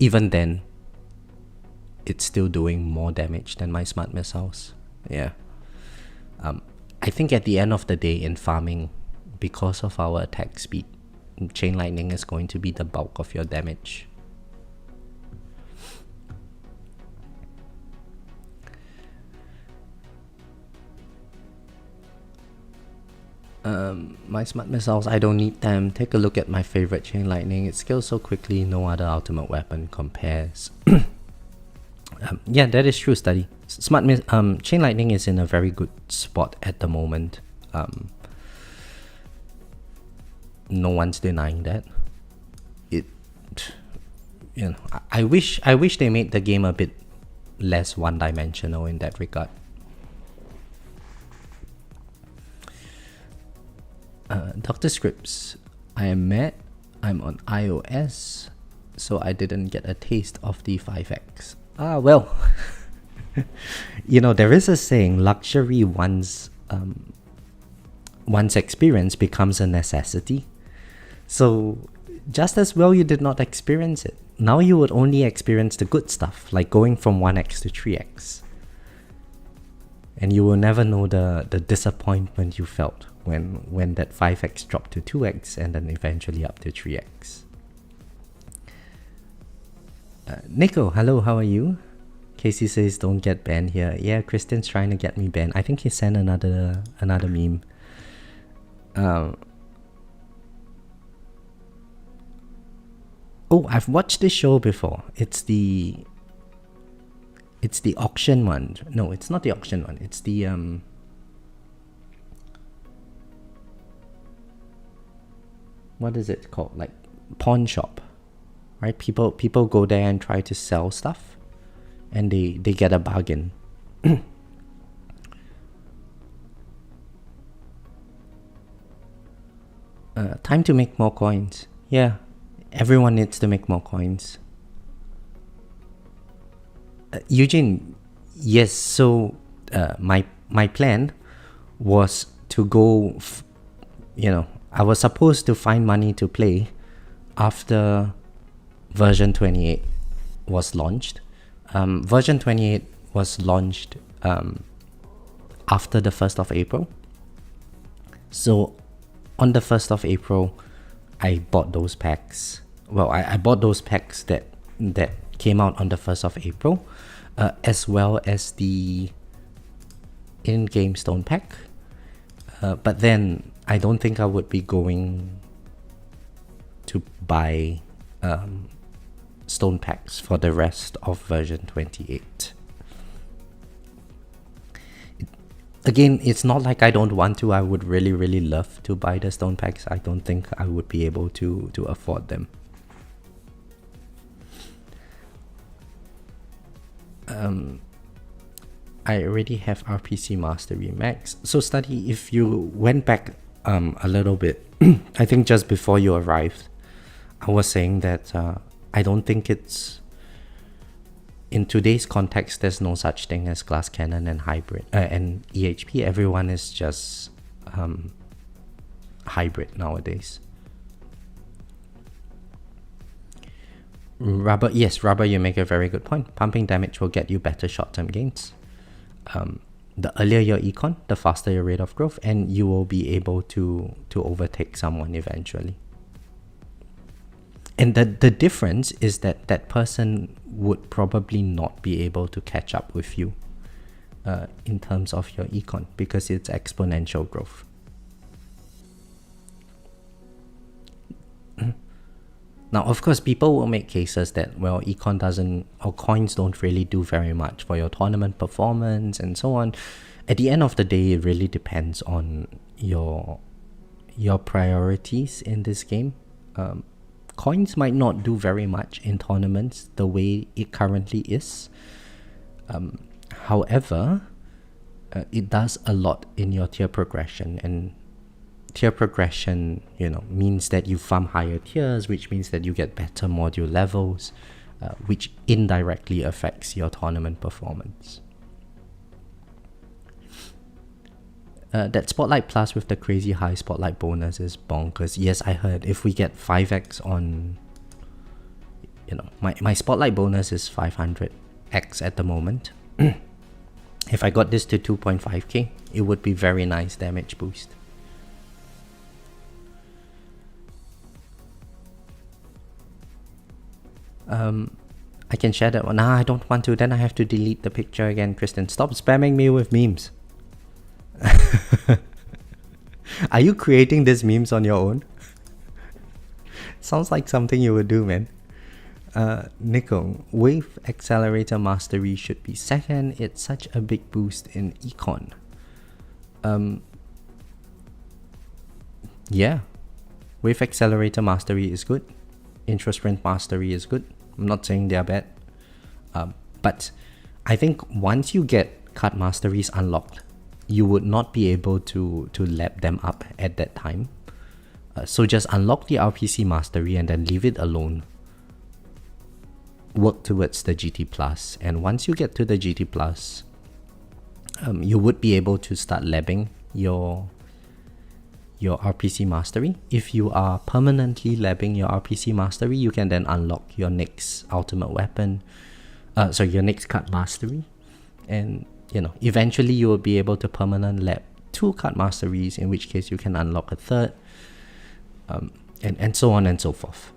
Even then, it's still doing more damage than my smart missiles. Yeah. I think at the end of the day in farming, because of our attack speed, chain lightning is going to be the bulk of your damage. My smart missiles, I don't need them. Take a look at my favorite chain lightning. It scales so quickly, no other ultimate weapon compares. Yeah, that is true, Study. Chain lightning is in a very good spot at the moment. No one's denying that. I wish they made the game a bit less one-dimensional in that regard. Dr. Scripps, I am mad. I'm on iOS, so I didn't get a taste of the 5X. Well, there is a saying, luxury one's experience becomes a necessity. So just as well you did not experience it. Now you would only experience the good stuff, like going from 1x to 3x. And you will never know the disappointment you felt when that 5x dropped to 2x and then eventually up to 3x. Nico, hello, how are you? Casey says don't get banned here. Yeah, Christian's trying to get me banned. I think he sent another meme. Oh, I've watched this show before. It's the auction one. No, it's not the auction one. It's the what is it called? Like pawn shop, right? People go there and try to sell stuff. and they get a bargain. Time to make more coins. Yeah, everyone needs to make more coins. Eugene, yes. So my plan was to go. I was supposed to find money to play after version 28 was launched. Version 28 was launched after the 1st of April. So on the 1st of April, I bought those packs. Well, I bought those packs that came out on the 1st of April, as well as the in-game stone pack. But then I don't think I would be going to buy stone packs for the rest of version 28. Again, it's not like I don't want to. I would really, really love to buy the stone packs. I don't think I would be able to afford them. I already have RPC Mastery Max. So Study, if you went back a little bit, I think just before you arrived, I was saying that I don't think it's... In today's context, there's no such thing as glass cannon and hybrid and EHP. Everyone is just hybrid nowadays. Rubber, yes, Rubber, you make a very good point. Pumping damage will get you better short-term gains. The earlier your econ, the faster your rate of growth, and you will be able to overtake someone eventually. And the difference is that that person would probably not be able to catch up with you in terms of your econ, because it's exponential growth. Now, of course, people will make cases that, well, econ doesn't, or coins don't really do very much for your tournament performance and so on. At the end of the day, it really depends on your priorities in this game. Coins might not do very much in tournaments the way it currently is. However, it does a lot in your tier progression, and tier progression, means that you farm higher tiers, which means that you get better module levels, which indirectly affects your tournament performance. That Spotlight Plus with the crazy high Spotlight bonus is bonkers. Yes, I heard if we get 5x on... my Spotlight bonus is 500x at the moment. If I got this to 2.5k, it would be very nice damage boost. I can share that one. Nah, I don't want to. Then I have to delete the picture again. Kristen, stop spamming me with memes. Are you creating these memes on your own? Sounds like something you would do, man. Nico, Wave Accelerator Mastery should be second. It's such a big boost in econ. Yeah. Wave Accelerator Mastery is good. Intro Sprint Mastery is good. I'm not saying they're bad. But I think once you get card masteries unlocked, you would not be able to lap them up at that time. So just unlock the RPC Mastery and then leave it alone. Work towards the GT Plus, and once you get to the GT Plus, you would be able to start labbing your RPC Mastery. If you are permanently labbing your RPC Mastery, you can then unlock your next ultimate weapon, your next card mastery, and eventually you will be able to permanent lab 2 card masteries, in which case you can unlock a third, and so on and so forth.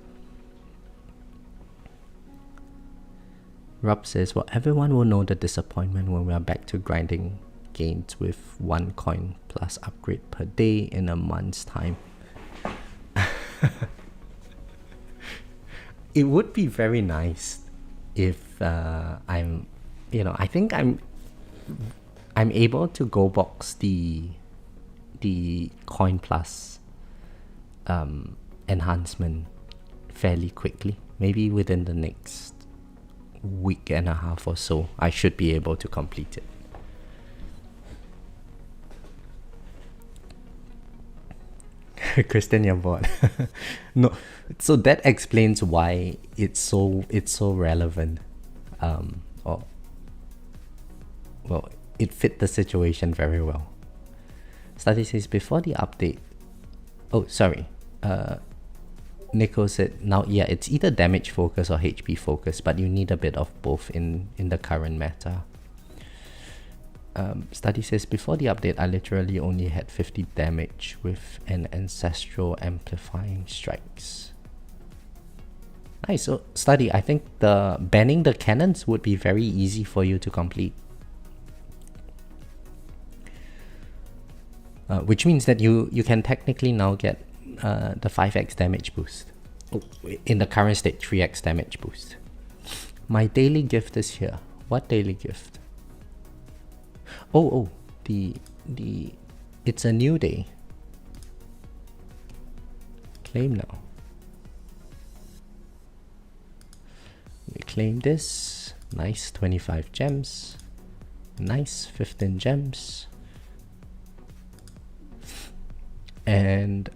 Rob says, well, everyone will know the disappointment when we are back to grinding gains with 1 coin plus upgrade per day in a month's time. It would be very nice if I think I'm able to go box the coin plus enhancement fairly quickly, maybe within the next week and a half or so, I should be able to complete it. Christian, you're bored. No, so that explains why it's so relevant. Or well, it fit the situation very well. Study says before the update. Oh, sorry. Nico said now, yeah, it's either damage focus or HP focus, but you need a bit of both in the current meta. Study says before the update, I literally only had 50 damage with an ancestral amplifying strikes. Nice. So Study, I think the banning the cannons would be very easy for you to complete. Which means that you can technically now get the 5x damage boost. In the current state, 3x damage boost. My daily gift is here. What daily gift? Oh, it's a new day. Claim now. We claim this. Nice, 25 gems. Nice, 15 gems. And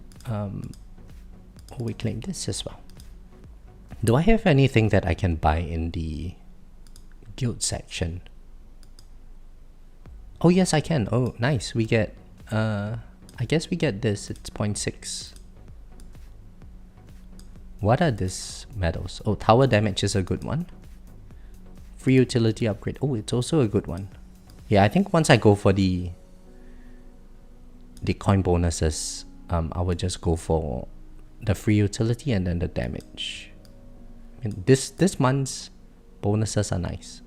we claim this as well. Do I have anything that I can buy in the guild section? Oh yes, I can. Oh nice, we get I guess we get this. It's 0.6. What are these medals? Oh, tower damage is a good one. Free utility upgrade. Oh, it's also a good one. Yeah, I think once I go for the coin bonuses, I will just go for the free utility and then the damage. I mean, this month's bonuses are nice.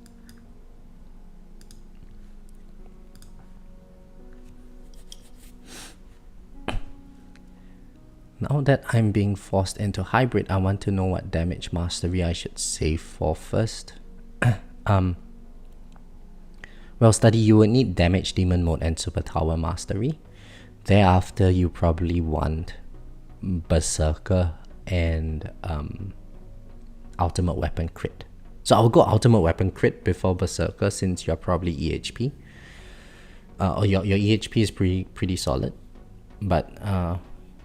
Now that I'm being forced into hybrid, I want to know what damage mastery I should save for first. Well, Study, you would need damage demon mode and super tower mastery. Thereafter, you probably want berserker and ultimate weapon crit. So I'll go ultimate weapon crit before berserker, since you're probably EHP. Or your EHP is pretty solid. But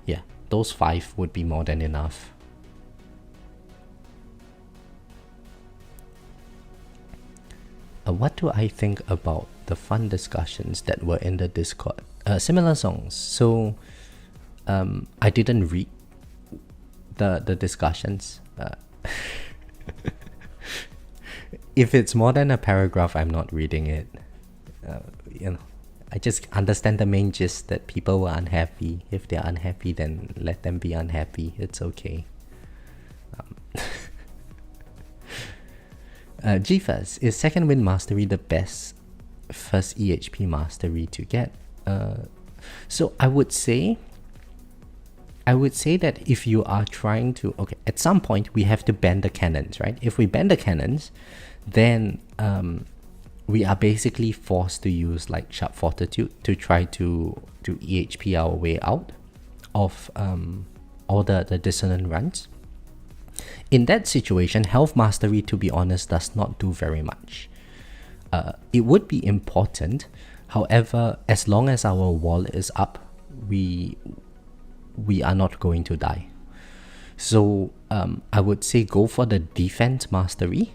yeah, those 5 would be more than enough. What do I think about the fun discussions that were in the Discord? Similar songs. So I didn't read the discussions. If it's more than a paragraph, I'm not reading it. You know, I just understand the main gist that people were unhappy. If they're unhappy, then let them be unhappy. It's okay. GFAS, is second wind mastery the best first EHP mastery to get? So I would say that if you are trying to, okay, at some point we have to ban the cannons, right? If we ban the cannons, then we are basically forced to use like sharp fortitude to try to EHP our way out of all the dissonant runs. In that situation, health mastery, to be honest, does not do very much. It would be important, however, as long as our wall is up, we are not going to die. So I would say go for the defense mastery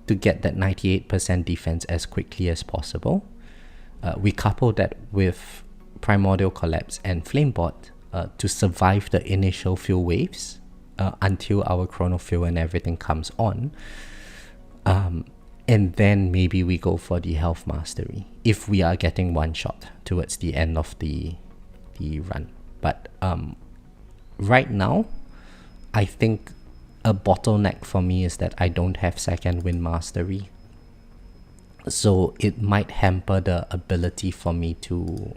to get that 98% defense as quickly as possible. We couple that with Primordial Collapse and Flamebot to survive the initial few waves until our Chronofill and everything comes on. And then maybe we go for the health mastery if we are getting one shot towards the end of the run. But right now, I think a bottleneck for me is that I don't have second wind mastery. So it might hamper the ability for me to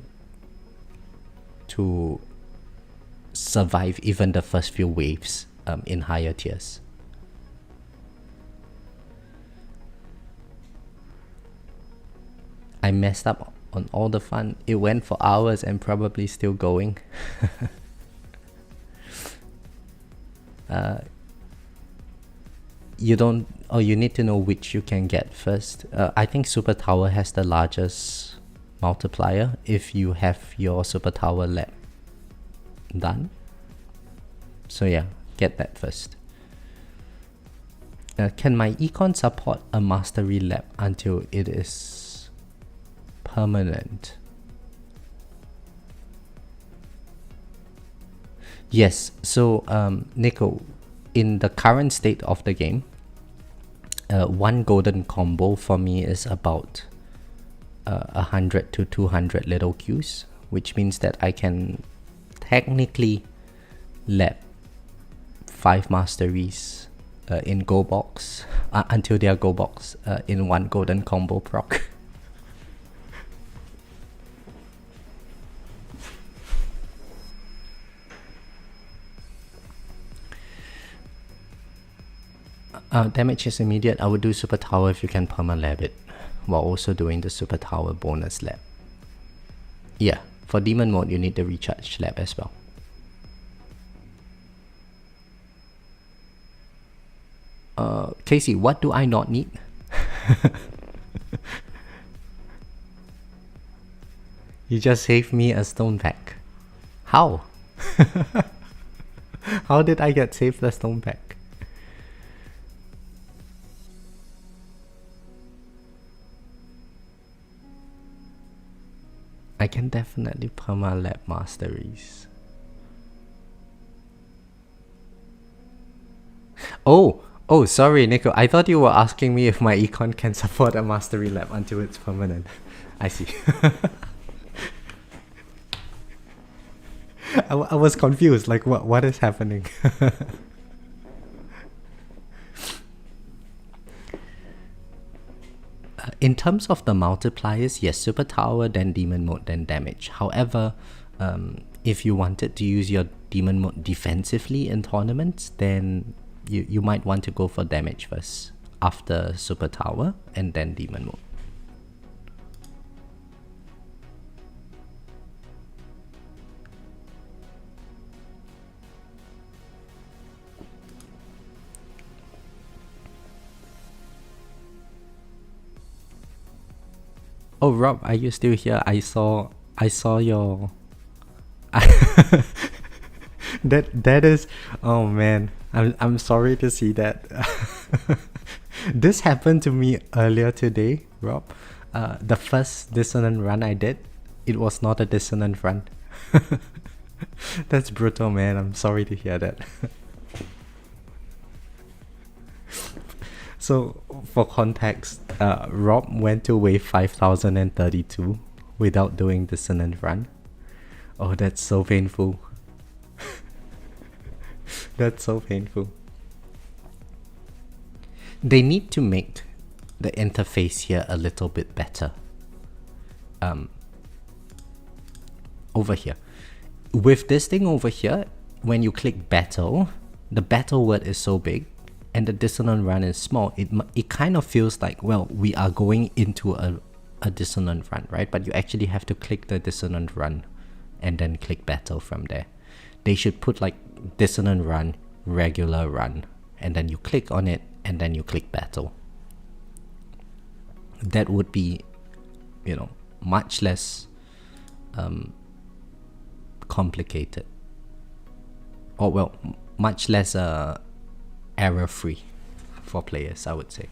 survive even the first few waves in higher tiers. I messed up on all the fun. It went for hours and probably still going. You don't Oh, you need to know which you can get first. I think Super Tower has the largest multiplier if you have your Super Tower lab done. So yeah, get that first. Can my econ support a mastery lab until it is permanent? Yes, so Nico, in the current state of the game, one golden combo for me is about 100 to 200 little Qs, which means that I can technically lab 5 masteries in Go Box until they are Go Box in one golden combo proc. Damage is immediate. I would do Super Tower if you can perma-lab it, while also doing the Super Tower bonus lab. Yeah, for Demon Mode you need the recharge lab as well. Casey, what do I not need? You just saved me a stone pack. How? How did I get saved the stone pack? I can definitely perma-lab masteries. Oh, sorry, Nico. I thought you were asking me if my econ can support a mastery lab until it's permanent. I see. I was confused, like what is happening? In terms of the multipliers, yes, Super Tower, then Demon Mode, then damage. However, if you wanted to use your Demon Mode defensively in tournaments, then you might want to go for damage first, after Super Tower, and then Demon Mode. Oh, Rob, are you still here? I saw your that is, oh man, I'm sorry to see that. This happened to me earlier today, Rob. The first Dissonant run I did, it was not a Dissonant run. That's brutal, man. I'm sorry to hear that. So, for context, Rob went to wave 5032 without doing Dissonant run. Oh, that's so painful. That's so painful. They need to make the interface here a little bit better. Over here. With this thing over here, when you click battle, the battle word is so big and the Dissonant run is small. It kind of feels like, well, we are going into a Dissonant run, right? But you actually have to click the Dissonant run and then click battle from there. They should put like Dissonant run, regular run, and then you click on it and then you click battle. That would be, much less complicated, or well, much less error free for players, I would say.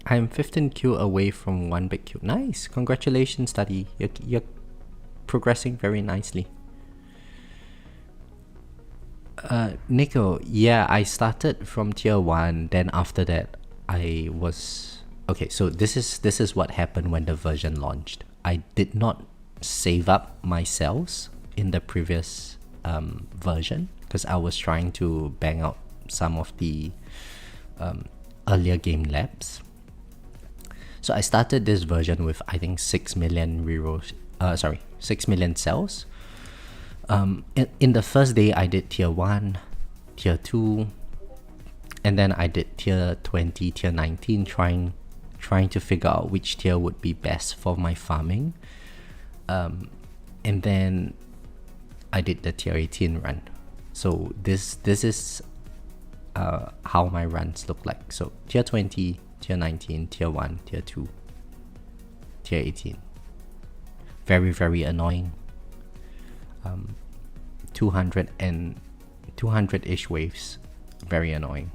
I'm 15Q away from 1 big Q. Nice, congratulations, Study. You're progressing very nicely. Nico, yeah, I started from tier 1, then after that I was... Okay, so this is what happened when the version launched. I did not save up my cells in the previous version because I was trying to bang out some of the earlier game labs. So I started this version with, I think, 6 million rerolls, 6 million cells. In the first day, I did tier 1, tier 2, and then I did tier 20, tier 19, trying trying to figure out which tier would be best for my farming. And then I did the tier 18 run. So this is how my runs look like. So tier 20, tier 19, tier 1, tier 2, tier 18. Very, very annoying. 200-ish waves. Very annoying.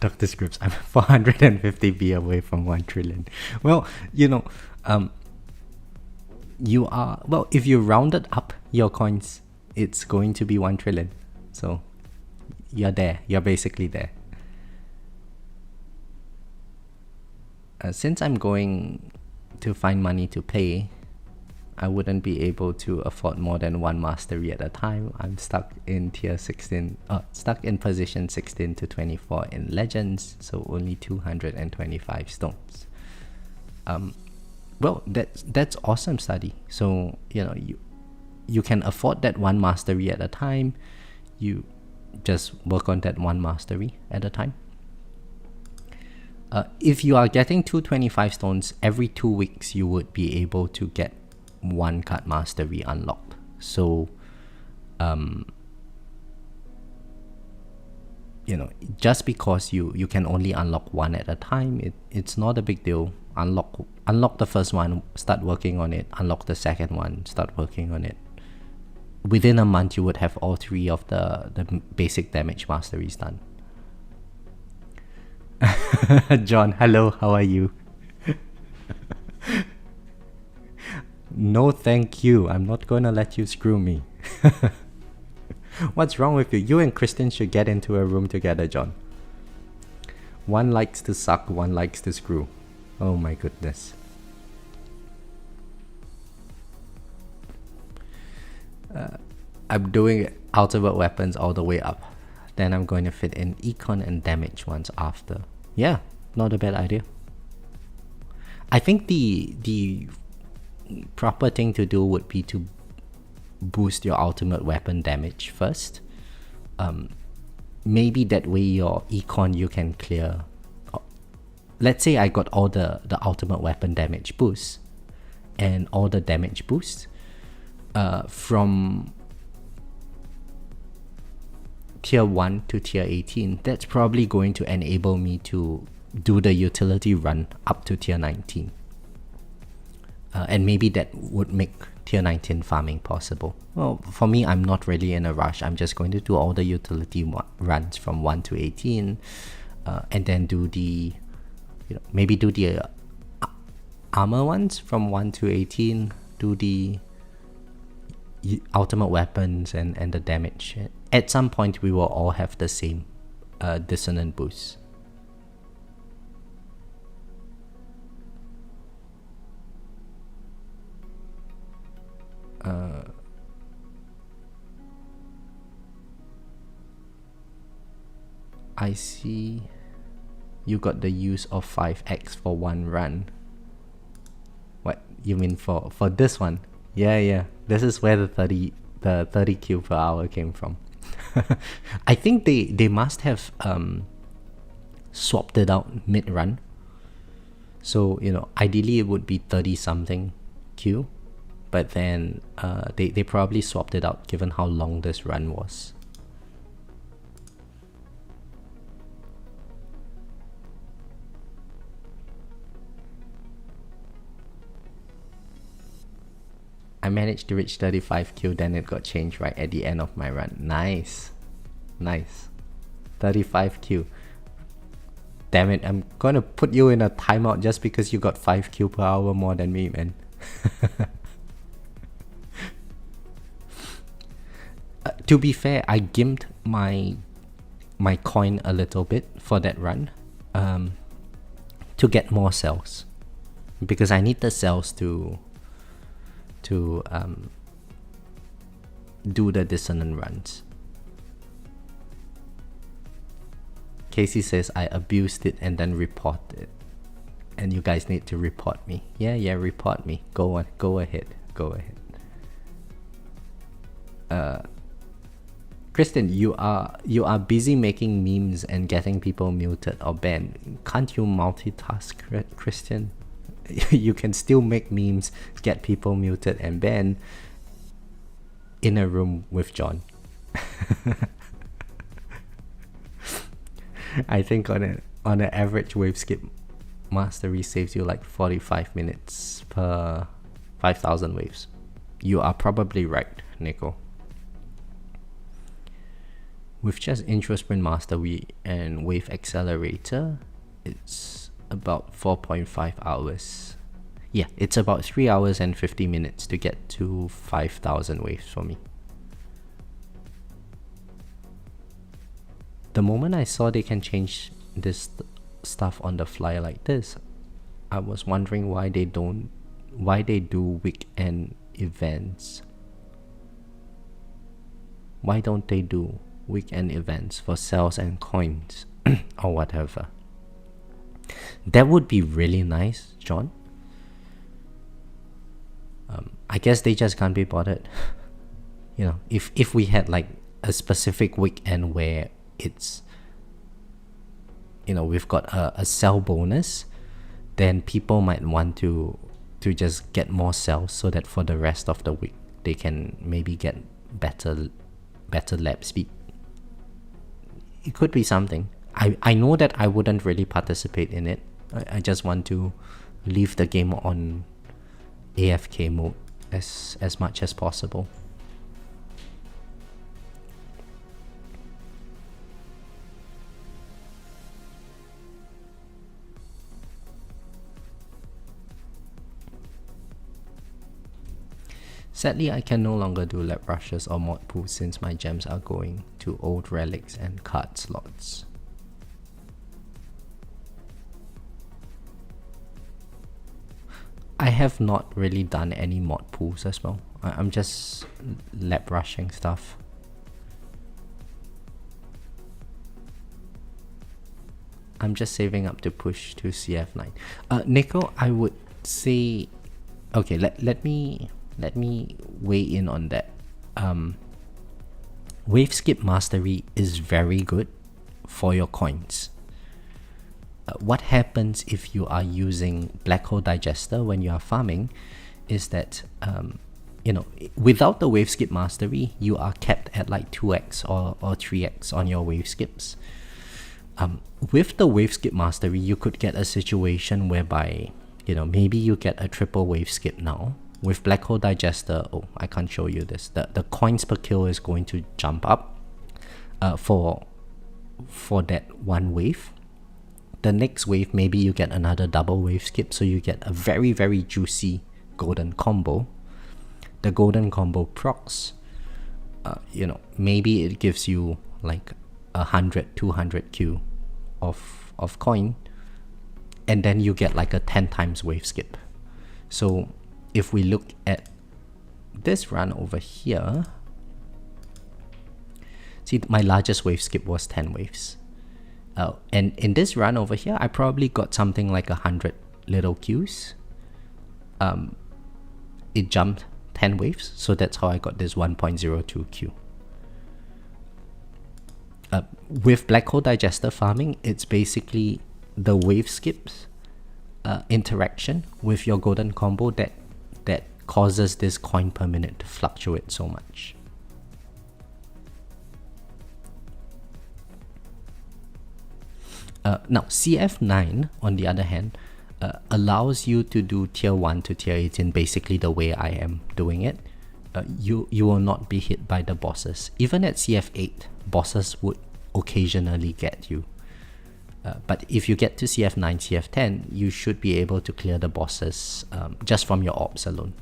Dr. Scripps, I'm 450 B away from 1 trillion. Well, you are, well, if you rounded up your coins, it's going to be 1 trillion. So you're there. You're basically there. Since I'm going to find money to play, I wouldn't be able to afford more than 1 mastery at a time. I'm stuck in tier 16, stuck in position 16 to 24 in Legends, so only 225 stones. Well, that's awesome, Study. So, you can afford that 1 mastery at a time. You just work on that 1 mastery at a time. If you are getting 225 stones, every 2 weeks you would be able to get 1 card mastery unlocked. So just because you can only unlock 1 at a time, it's not a big deal. Unlock the first one, start working on it. Unlock the second one, start working on it. Within a month you would have all 3 of the basic damage masteries done. John, hello, how are you? No, thank you. I'm not gonna let you screw me. What's wrong with you? You and Kristen should get into a room together, John. One likes to suck, one likes to screw. Oh my goodness. I'm doing ultimate weapons all the way up. Then I'm going to fit in econ and damage ones after. Yeah, not a bad idea. I think the proper thing to do would be to boost your ultimate weapon damage first. Maybe that way your econ you can clear. Let's say I got all the ultimate weapon damage boosts and all the damage boosts from tier 1 to tier 18. That's probably going to enable me to do the utility run up to tier 19. And maybe that would make tier 19 farming possible. Well, for me, I'm not really in a rush. I'm just going to do all the utility runs from 1 to 18, and then do the, maybe do the armor ones from 1 to 18, do the ultimate weapons and the damage. At some point, we will all have the same dissonant boost. I see you got the use of 5x for 1 run. What you mean for this one? Yeah. This is where the 30 Q per hour came from. I think they must have swapped it out mid run. So ideally it would be 30 something Q, but then they probably swapped it out given how long this run was. I managed to reach 35 Q, then it got changed right at the end of my run. Nice. 35 Q. Damn it, I'm gonna put you in a timeout just because you got 5 Q per hour more than me, man. To be fair, I gimped my coin a little bit for that run to get more cells, because I need the cells to do the dissonant runs. Casey says I abused it and then reported it, and you guys need to report me. Yeah, report me. Go ahead. Kristen, you are busy making memes and getting people muted or banned. Can't you multitask, Christian? You can still make memes, get people muted and banned in a room with John. I think on an average wave skip mastery saves you like 45 minutes per 5,000 waves. You are probably right, Nico. With just intro sprint mastery and wave accelerator, it's about 4.5 hours. Yeah, it's about 3 hours and 50 minutes to get to 5,000 waves for me. The moment I saw they can change this stuff on the fly like this, I was wondering why they do weekend events. Why don't they do weekend events for sales and coins or whatever? That would be really nice, John. I guess they just can't be bothered. You know, if we had like a specific weekend where it's, you know, we've got a sell bonus, then people might want to just get more sales so that for the rest of the week they can maybe get better lap speed. It could be something. I know that I wouldn't really participate in it. I just want to leave the game on AFK mode as much as possible. Sadly, I can no longer do lap rushes or mod pools since my gems are going to old relics and card slots. I have not really done any mod pools as well. I'm just lap rushing stuff. I'm just saving up to push to CF9. Nico, I would say, okay, let me weigh in on that. Wave skip mastery is very good for your coins. What happens if you are using black hole digester when you are farming is that you know, without the wave skip mastery, you are capped at like 2x or 3x on your wave skips. With the wave skip mastery, you could get a situation whereby, you know, maybe you get a triple wave skip now. With black hole digester, oh, I can't show you this. The coins per kill is going to jump up for that one wave. The next wave, maybe you get another double wave skip, so you get a very, very juicy golden combo. The golden combo procs, you know, maybe it gives you like 100, 200 Q of coin, and then you get like a 10 times wave skip. So if we look at this run over here, see, my largest wave skip was 10 waves. And in this run over here, I probably got something like 100 little Qs. It jumped 10 waves, so that's how I got this 1.02 Q. With black hole digester farming, it's basically the wave skips interaction with your golden combo that causes this coin per minute to fluctuate so much. Now CF9 on the other hand allows you to do tier 1 to tier 18 basically the way I am doing it. You will not be hit by the bosses. Even at CF8, bosses would occasionally get you. But if you get to CF9, CF10, you should be able to clear the bosses just from your orbs alone.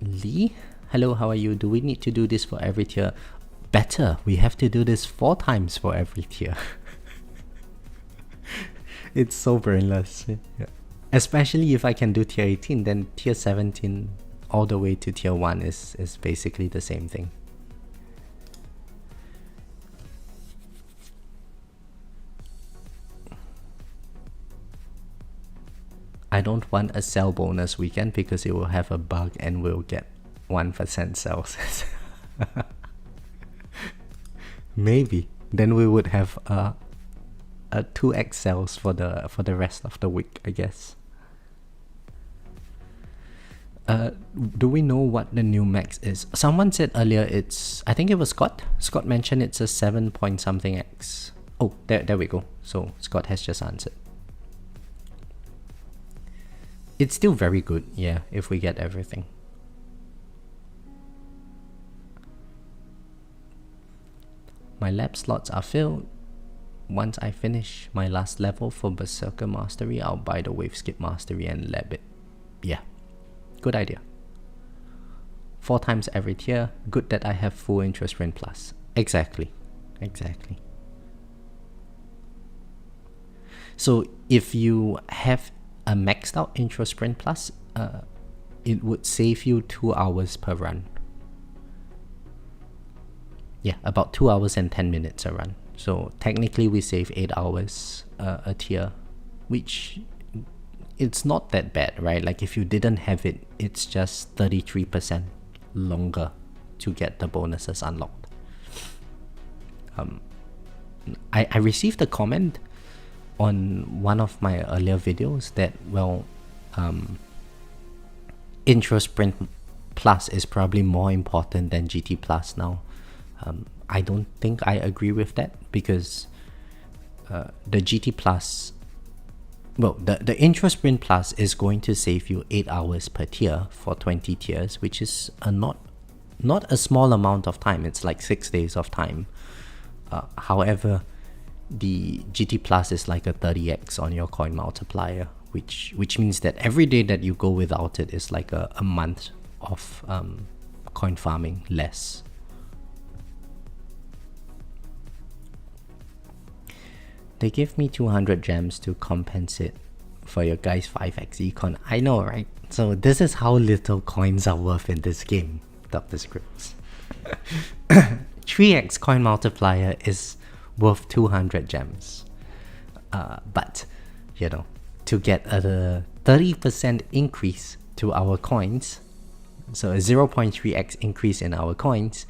Lee, hello, how are you? Do we need to do this for every tier? Better, we have to do this 4 times for every tier. It's so brainless. Yeah. Especially if I can do tier 18, then tier 17 all the way to tier 1 is basically the same thing. I don't want a sell bonus weekend because it will have a bug and we'll get 1% sales. Maybe then we would have a 2x sales for the rest of the week, I guess. Do we know what the new max is? Someone said earlier I think it was Scott. Scott mentioned it's a 7 point something x. Oh, there we go. So Scott has just answered. It's still very good, yeah, if we get everything. My lab slots are filled. Once I finish my last level for Berserker Mastery, I'll buy the Wave Skip Mastery and lab it. Yeah, good idea. 4 times every tier. Good that I have full interest sprint plus. Exactly. So if you have a maxed out intro sprint plus, it would save you 2 hours per run. Yeah, about 2 hours and 10 minutes a run. So technically we save 8 hours a tier, which it's not that bad, right? Like if you didn't have it, it's just 33% longer to get the bonuses unlocked. I received a comment on one of my earlier videos that, well, intro sprint plus is probably more important than GT plus now. I don't think I agree with that, because the GT plus, well, the intro sprint plus is going to save you 8 hours per tier for 20 tiers, which is not a small amount of time. It's like 6 days of time. However, the GT plus is like a 30x on your coin multiplier, which means that every day that you go without it is like a month of coin farming less. They give me 200 gems to compensate for your guys' 5x econ. I know, right? So this is how little coins are worth in this game, Dr. Scripts. 3x coin multiplier is worth 200 gems. But, you know, to get a 30% increase to our coins, so a 0.3x increase in our coins,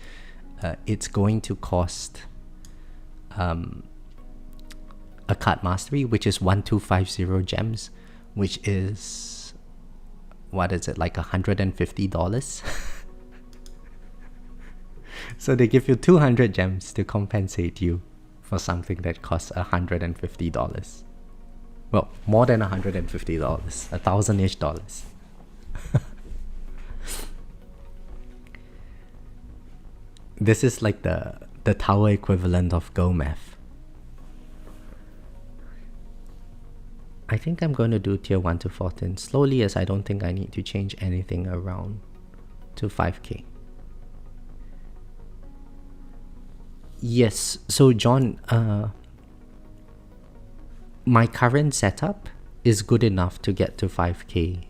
it's going to cost a card mastery, which is 1250 gems, which is, what is it, like $150? So they give you 200 gems to compensate you for something that costs $150. Well, more than $150, $1,000-ish. This is like the tower equivalent of Go Math. I think I'm going to do tier 1 to 14 slowly, as I don't think I need to change anything around to 5k. Yes, so John, my current setup is good enough to get to 5k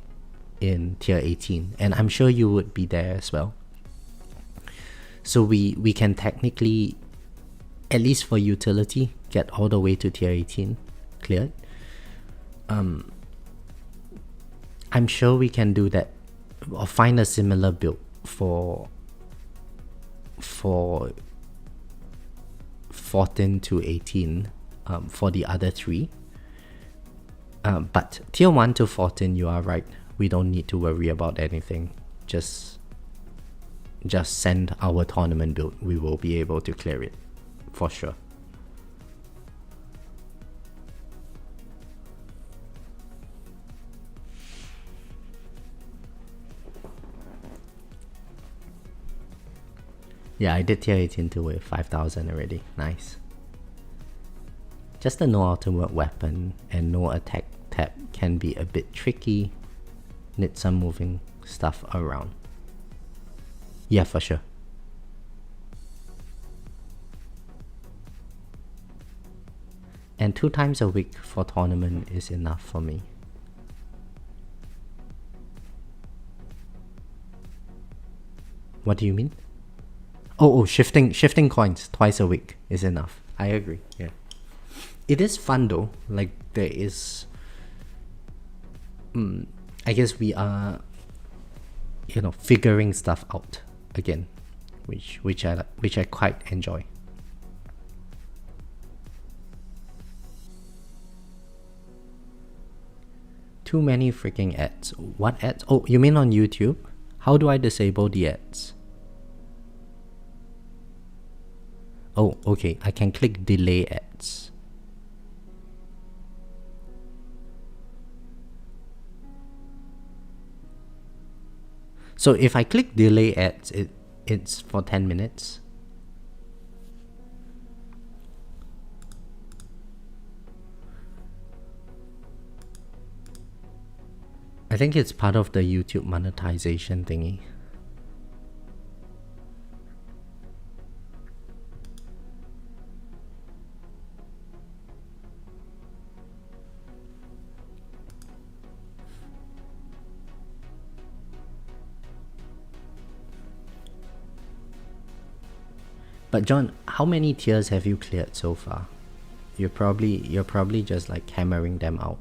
in tier 18, and I'm sure you would be there as well. So we can technically, at least for utility, get all the way to tier 18 cleared. I'm sure we can do that, or find a similar build for 14 to 18 for the other 3. But tier 1 to 14, you are right, we don't need to worry about anything. Just send our tournament build, we will be able to clear it for sure. Yeah, I did tier 18 to with 5,000 already. Nice. Just a no ultimate weapon and no attack tab can be a bit tricky. Need some moving stuff around. Yeah, for sure. And 2 times a week for tournament is enough for me. What do you mean? Oh, shifting coins twice a week is enough. I agree, yeah. It is fun though, like there is I guess we are, figuring stuff out again, which I quite enjoy. Too many freaking ads. What ads? Oh, you mean on YouTube? How do I disable the ads? Oh, okay. I can click delay ads. So if I click delay ads, it's for 10 minutes. I think it's part of the YouTube monetization thingy. But John, how many tiers have you cleared so far? You're probably just like hammering them out.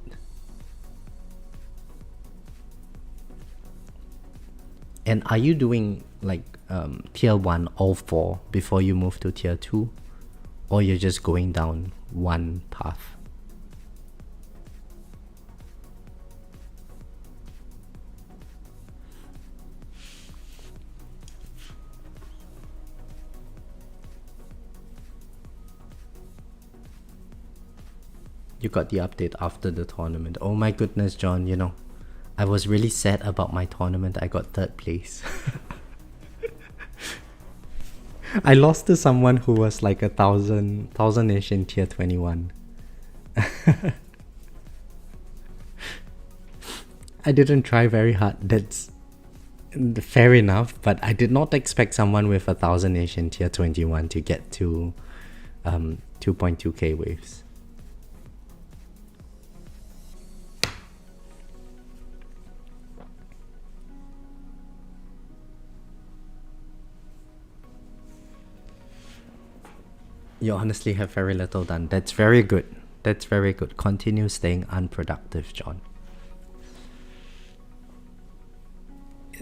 And are you doing like tier 1 all 4 before you move to tier 2? Or you're just going down one path? You got the update after the tournament. Oh my goodness, John, I was really sad about my tournament. I got 3rd place. I lost to someone who was like 1,000-ish in tier 21. I didn't try very hard. That's fair enough, but I did not expect someone with 1,000-ish in tier 21 to get to 2.2k waves. You honestly have very little done. That's very good. That's very good. Continue staying unproductive, John.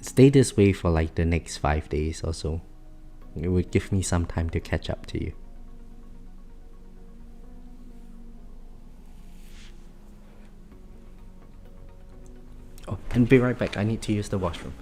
Stay this way for like the next 5 days or so. It would give me some time to catch up to you. Oh, and be right back. I need to use the washroom.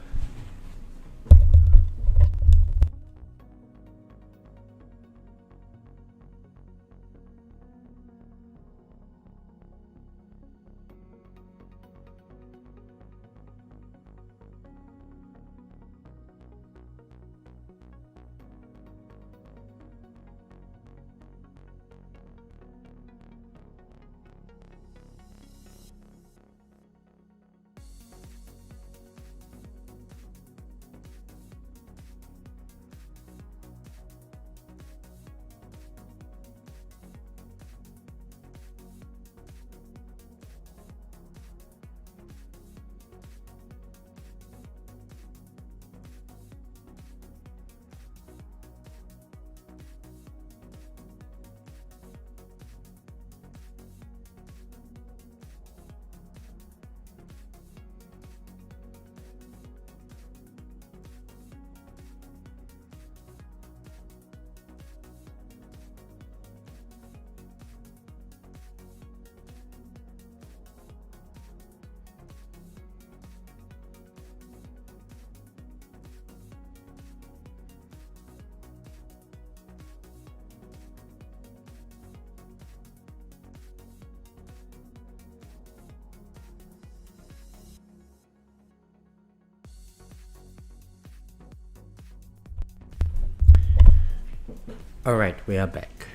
Alright, we are back.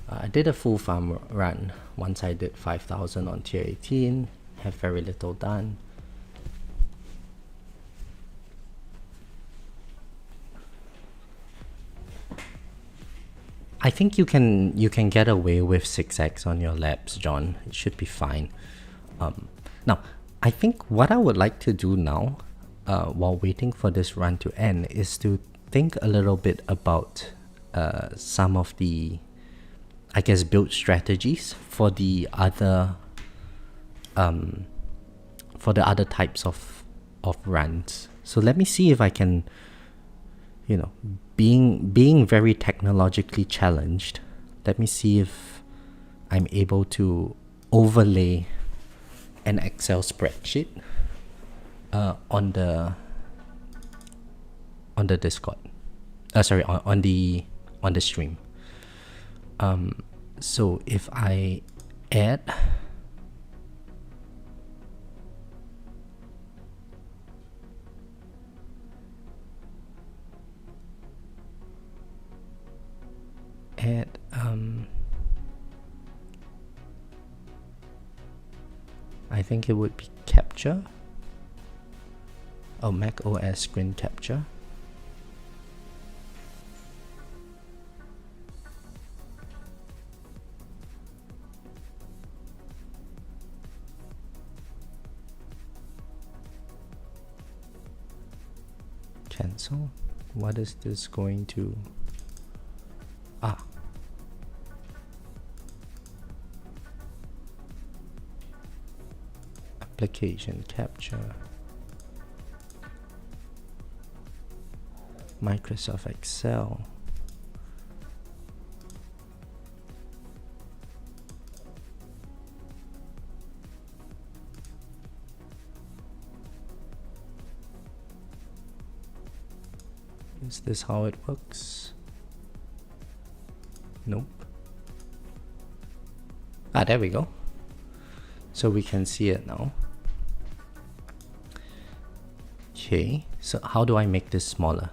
I did a full farm run. Once I did 5,000 on tier 18, have very little done. I think you can get away with 6x on your labs, John. It should be fine. Now, I think what I would like to do now, while waiting for this run to end, is to think a little bit about some of the, I guess, build strategies for the other for the other types of runs. So let me see if I can, you know, being very technologically challenged, let me see if I'm able to overlay an Excel spreadsheet on the Discord. Sorry, on the stream. So if I add I think it would be capture. Oh, Mac OS screen capture. Cancel. What is this going to? Application capture. Microsoft Excel. Is this how it works? Nope. There we go. So we can see it now. Okay, so how do I make this smaller?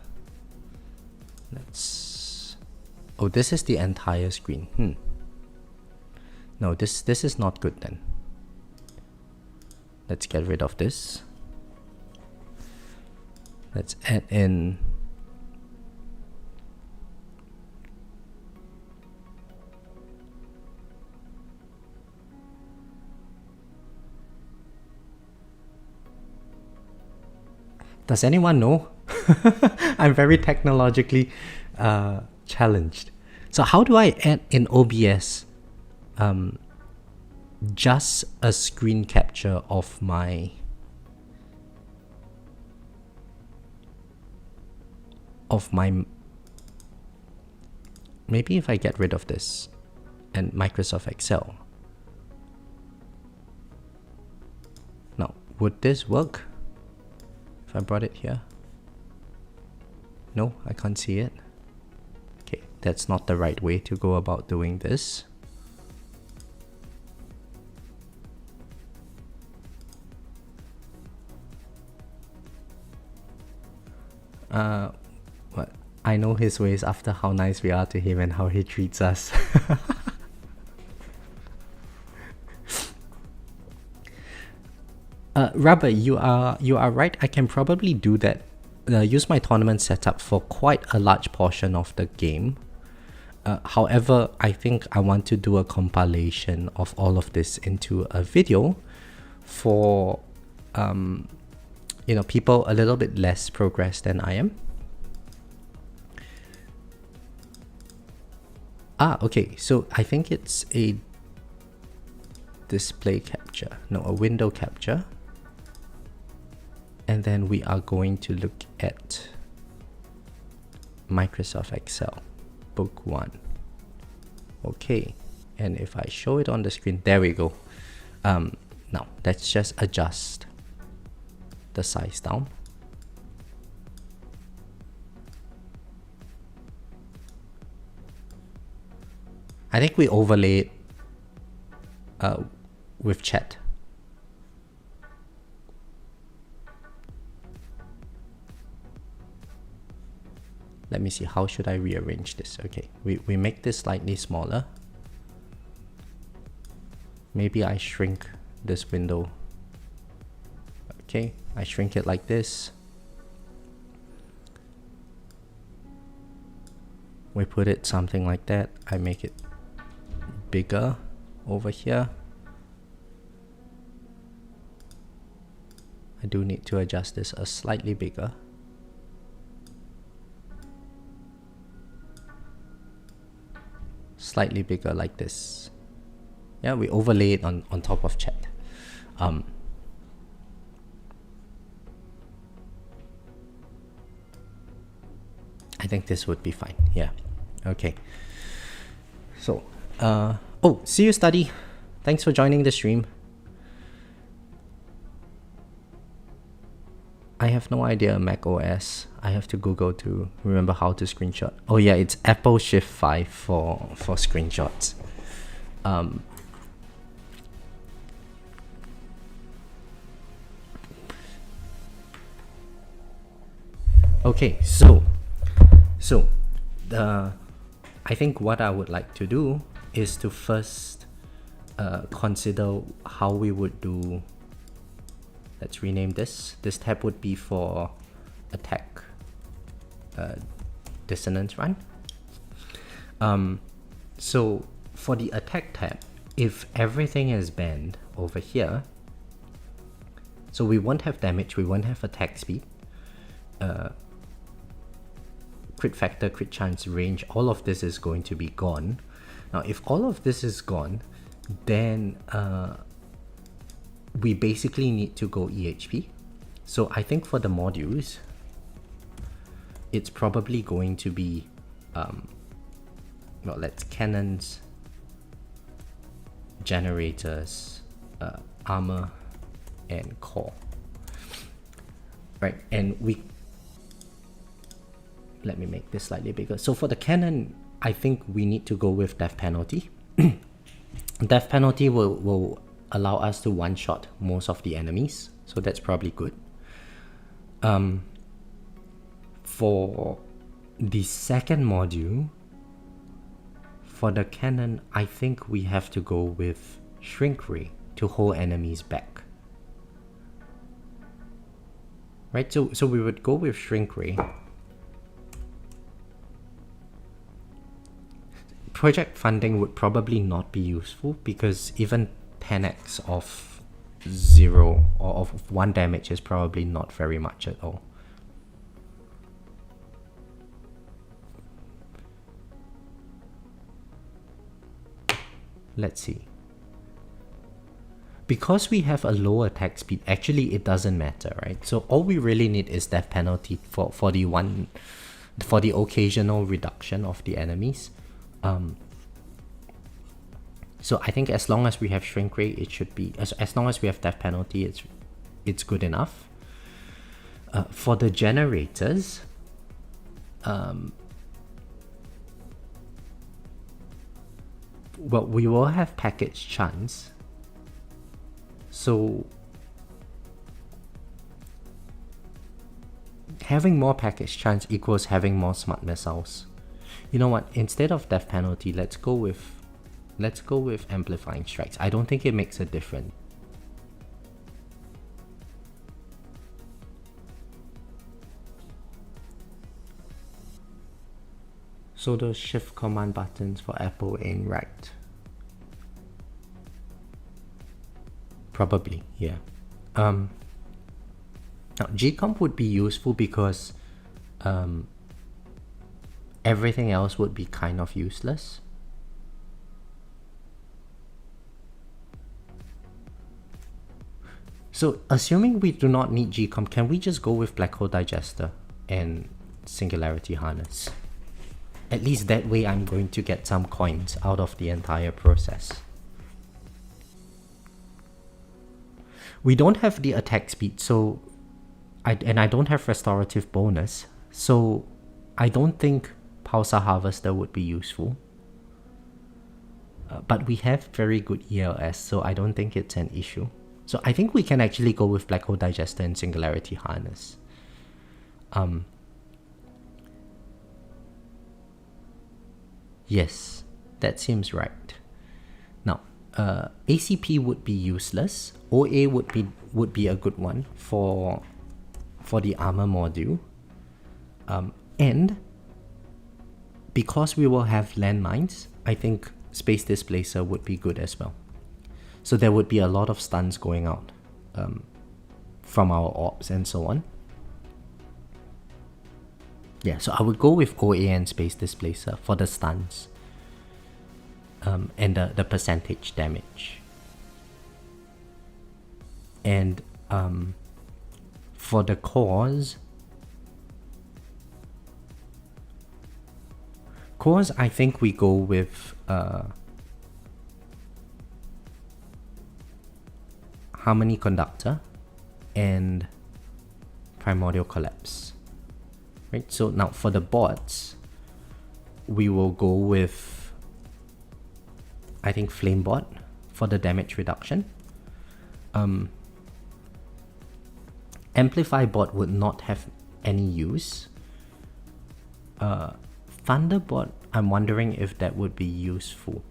Oh, this is the entire screen. No, this is not good then. Let's get rid of this. Let's add in Does anyone know? I'm very technologically challenged. So how do I add in OBS just a screen capture of my maybe if I get rid of this and Microsoft Excel. Now, would this work? If I brought it here? No, I can't see it. Okay, that's not the right way to go about doing this. What? I know his ways after how nice we are to him and how he treats us. Rubber, you are right. I can probably do that. Use my tournament setup for quite a large portion of the game. However, I think I want to do a compilation of all of this into a video for people a little bit less progressed than I am. Okay, so I think it's a display capture, no, a window capture. And then we are going to look at Microsoft Excel, book 1. Okay, and if I show it on the screen, there we go. Now, let's just adjust the size down. I think we overlay it with chat. Let me see, how should I rearrange this? Okay, we make this slightly smaller. Maybe I shrink this window. Okay, I shrink it like this. We put it something like that. I make it bigger over here. I do need to adjust this a slightly bigger. Slightly bigger like this. Yeah, we overlay it on top of chat. I think this would be fine. Yeah. Okay. So, oh, see you, study. Thanks for joining the stream. I have no idea Mac OS. I have to Google to remember how to screenshot. Oh yeah, it's Apple Shift 5 for screenshots. Okay, so I think what I would like to do is to first consider how we would do. Let's rename this. This tab would be for attack dissonance run. So for the attack tab, if everything is banned over here, so we won't have damage, we won't have attack speed, crit factor, crit chance, range, all of this is going to be gone. Now if all of this is gone, then we basically need to go EHP. So I think for the modules, it's probably going to be, well, let's cannons, generators, armor, and core. Right, and let me make this slightly bigger. So for the cannon, I think we need to go with death penalty. Death penalty will allow us to one-shot most of the enemies, so that's probably good. For the second module, for the cannon, I think we have to go with shrink ray to hold enemies back. Right, so we would go with shrink ray. Project funding would probably not be useful because even 10x of 0 or of 1 damage is probably not very much at all. Let's see. Because we have a low attack speed, actually it doesn't matter, right? So all we really need is death penalty for the occasional reduction of the enemies. So I think as long as we have shrink ray, it should be, as long as we have death penalty, it's good enough. For the generators, well, we will have package chance. So having more package chance equals having more smart missiles. You know what? Instead of death penalty, let's go with amplifying strikes. I don't think it makes a difference. So the shift command buttons for Apple ain't right. Probably, yeah. Now Gcomp would be useful because everything else would be kind of useless. So assuming we do not need Gcomp, can we just go with Black Hole Digester and Singularity Harness? At least that way I'm going to get some coins out of the entire process. We don't have the attack speed, so I don't have restorative bonus, so I don't think Pulsar Harvester would be useful. But we have very good ELS, so I don't think it's an issue. So I think we can actually go with Black Hole Digester and Singularity Harness. Yes, that seems right. Now, ACP would be useless. OA would be a good one for the armor module. And because we will have landmines, I think Space Displacer would be good as well. So there would be a lot of stuns going out from our orbs and so on. Yeah, so I would go with OA and Space Displacer for the stuns and the percentage damage. And for the cores, cores, I think we go with Harmony Conductor and Primordial Collapse. Right, so now for the bots, we will go with, I think, Flame Bot for the damage reduction. Amplify Bot would not have any use. Thunderbot, I'm wondering if that would be useful.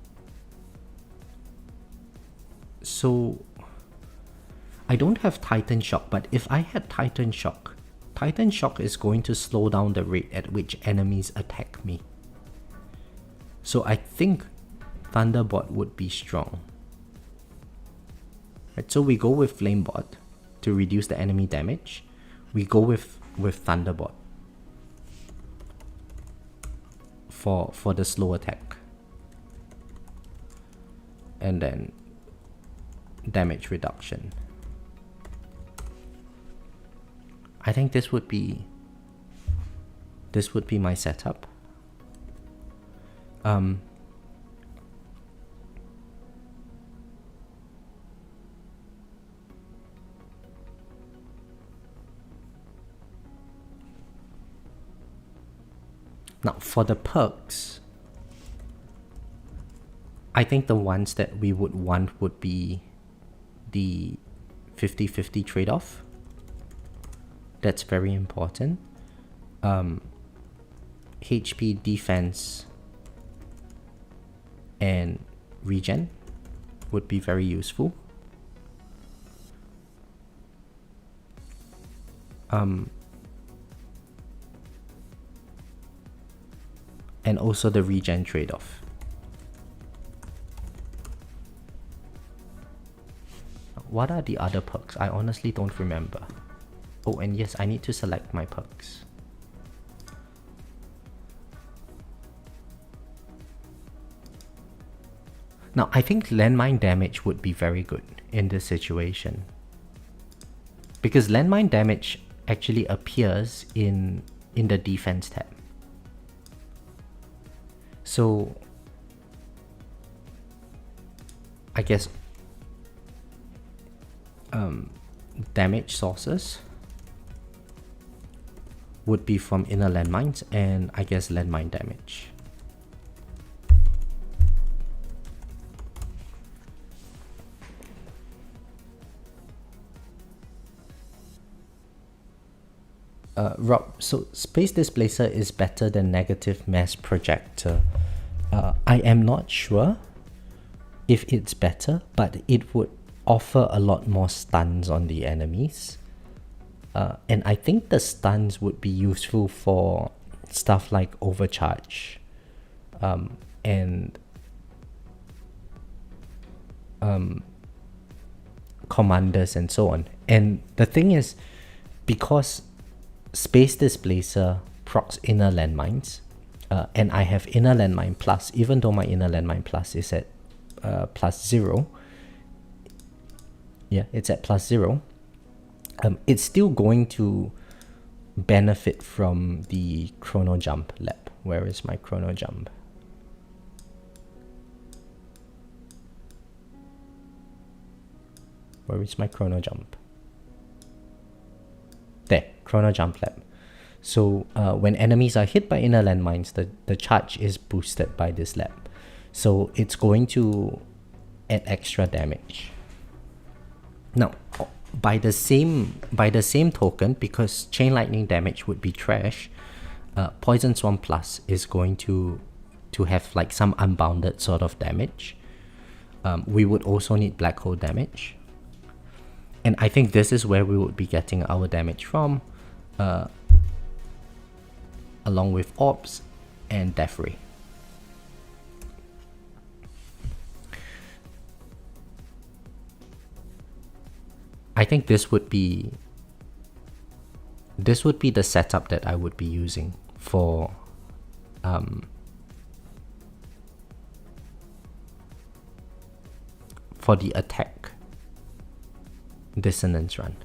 So I don't have Titan Shock, but if I had Titan Shock is going to slow down the rate at which enemies attack me. So I think Thunderbot would be strong. Right, so we go with Flamebot to reduce the enemy damage. We go with Thunderbot for the slow attack. And then damage reduction. I think this would be my setup. Now for the perks, I think the ones that we would want would be the 50-50 trade-off. That's very important. HP, defense, and regen would be very useful. And also the regen trade-off. What are the other perks? I honestly don't remember. Oh, and yes, I need to select my perks. Now, I think landmine damage would be very good in this situation, because landmine damage actually appears in the defense tab. So I guess damage sources would be from inner landmines, and I guess landmine damage. Rob, so Space Displacer is better than Negative Mass Projector. I am not sure if it's better, but it would offer a lot more stuns on the enemies. And I think the stuns would be useful for stuff like Overcharge and Commanders and so on. And the thing is, because Space Displacer procs inner landmines, and I have inner landmine plus, even though my inner landmine plus is at +0. Yeah, it's at +0. It's still going to benefit from the Chrono Jump lab. Where is my Chrono Jump? Where is my Chrono Jump? There, Chrono Jump lab. So when enemies are hit by inner landmines, the charge is boosted by this lab. So it's going to add extra damage. Now, by the same token, because Chain Lightning damage would be trash, Poison Swarm Plus is going to have like some unbounded sort of damage. We would also need Black Hole damage. And I think this is where we would be getting our damage from, along with Orbs and Death Ray. I think this would be the setup that I would be using for the attack Dissonance run.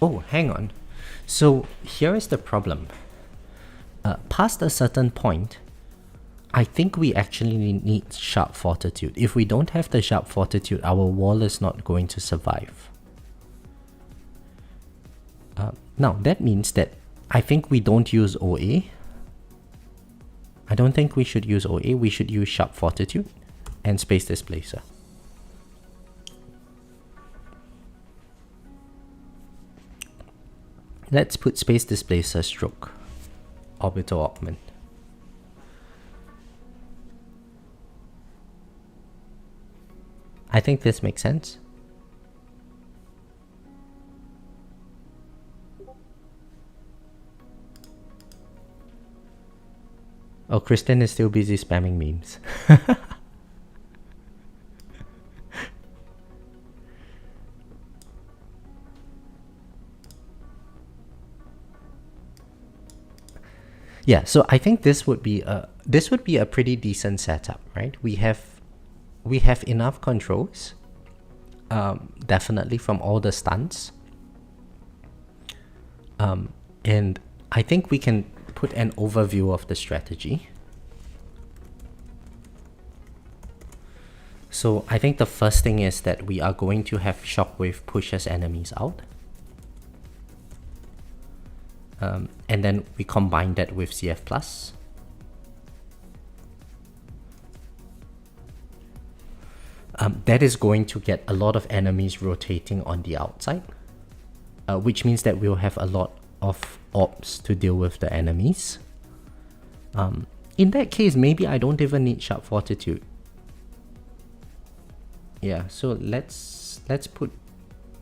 Oh, hang on. So here is the problem. Past a certain point, I think we actually need sharp fortitude. If we don't have the sharp fortitude, our wall is not going to survive. Now, that means that I think we don't use OA. I don't think we should use OA. We should use sharp fortitude and space displacer. Let's put space displacer stroke orbital augment. I think this makes sense. Oh, Kristen is still busy spamming memes. Yeah, so I think this would be a pretty decent setup, right? We have enough controls, definitely from all the stunts, and I think we can put an overview of the strategy. So I think the first thing is that we are going to have Shockwave push as enemies out. And then we combine that with CF+. That is going to get a lot of enemies rotating on the outside, which means that we'll have a lot of orbs to deal with the enemies. In that case, maybe I don't even need sharp fortitude. Yeah, so let's put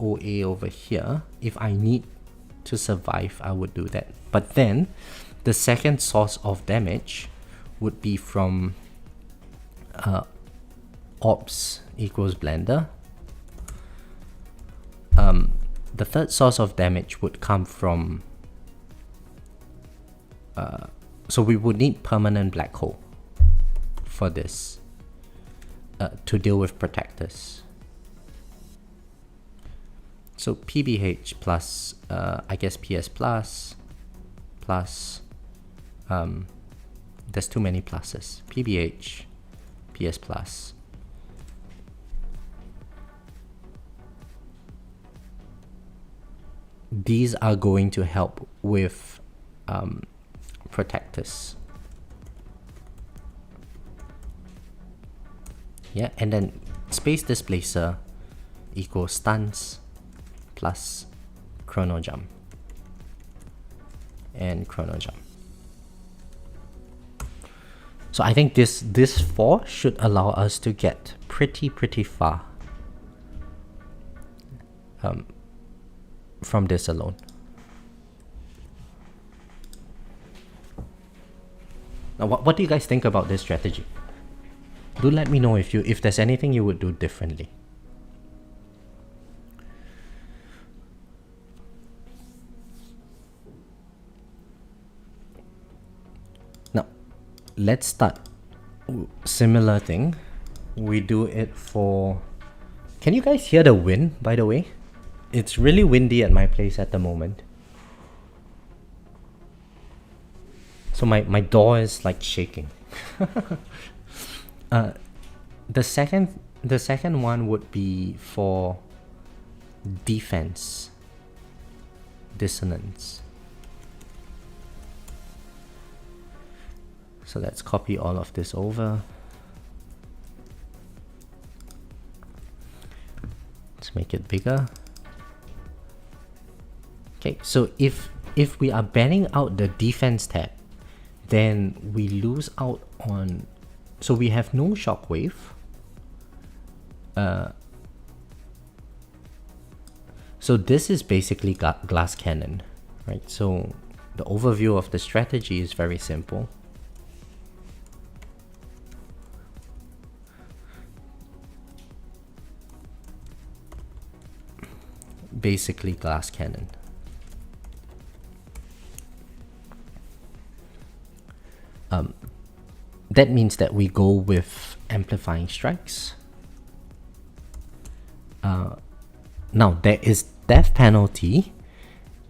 OA over here. If I need to survive, I would do that. But then the second source of damage would be from orbs equals blender. The third source of damage would come from so we would need permanent black hole for this to deal with protectors. So PBH plus, I guess PS plus there's too many pluses. PBH, PS plus. These are going to help with protectors. Yeah, and then space displacer equals stuns plus chrono jump and chrono jump. So I think this 4 should allow us to get pretty far from this alone. Now, what do you guys think about this strategy? Do let me know if there's anything you would do differently. Now, let's start. Similar thing. We do it for... Can you guys hear the wind, by the way? It's really windy at my place at the moment. So my door is like shaking. The second one would be for defense dissonance. So let's copy all of this over. Let's make it bigger. Okay, so if we are banning out the defense tab, then we lose out on... So we have no shockwave. So this is basically glass cannon, right? So the overview of the strategy is very simple. Basically glass cannon. that means that we go with amplifying strikes. Now there is death penalty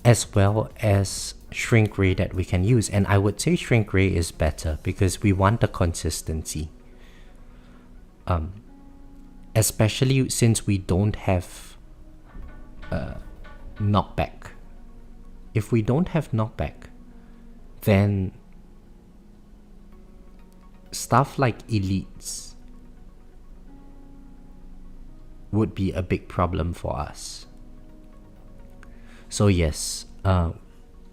as well as shrink ray that we can use, and I would say shrink ray is better because we want the consistency, especially since we don't have knockback. If we don't have knockback, then stuff like elites would be a big problem for us. So yes,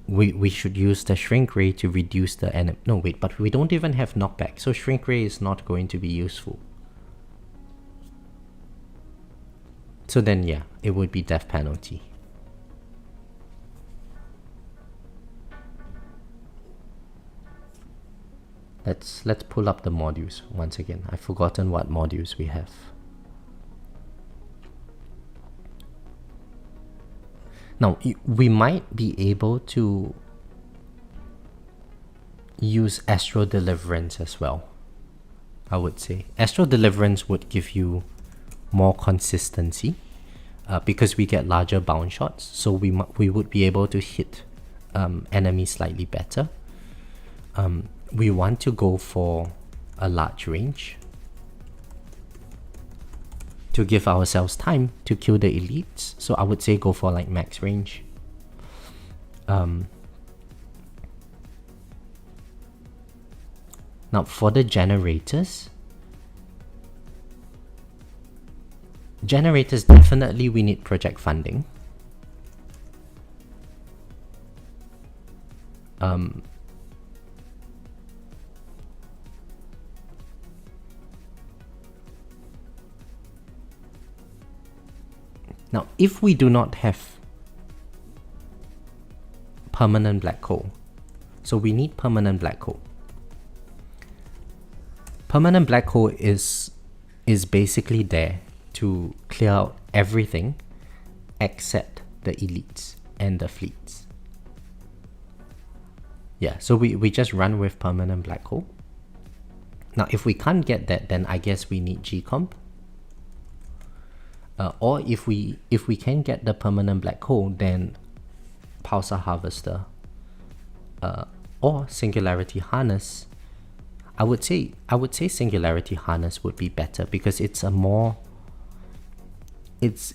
we should use the shrink ray to reduce the enemy. No wait, but we don't even have knockback, so shrink ray is not going to be useful. So then yeah, it would be death penalty. Let's pull up the modules once again. I've forgotten what modules we have. Now, we might be able to use Astral Deliverance as well, I would say. Astral Deliverance would give you more consistency because we get larger bound shots, so we would be able to hit enemies slightly better. We want to go for a large range to give ourselves time to kill the elites, so I would say go for like max range. Now for the generators definitely we need project funding. Now, if we do not have permanent black hole, so we need permanent black hole. Permanent black hole is basically there to clear out everything except the elites and the fleets. Yeah, so we just run with permanent black hole. Now, if we can't get that, then I guess we need G-Comp. Or if we can get the permanent black hole, then Pulsar Harvester or Singularity Harness. I would say Singularity Harness would be better because it's more of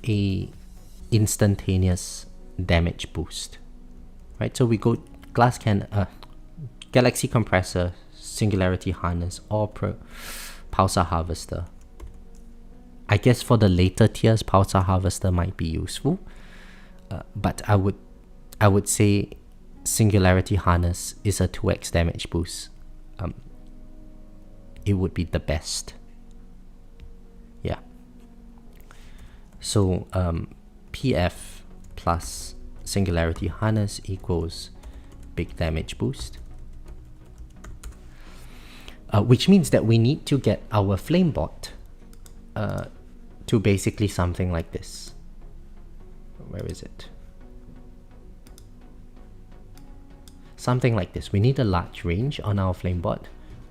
a instantaneous damage boost, right? So we go Galaxy Compressor, Singularity Harness, or Pulsar Harvester. I guess for the later tiers, Pulsar Harvester might be useful, but I would say Singularity Harness is a 2x damage boost. It would be the best. Yeah. So PF plus Singularity Harness equals big damage boost. Which means that we need to get our Flamebot to basically something like this. Where is it? Something like this. We need a large range on our Flamebot,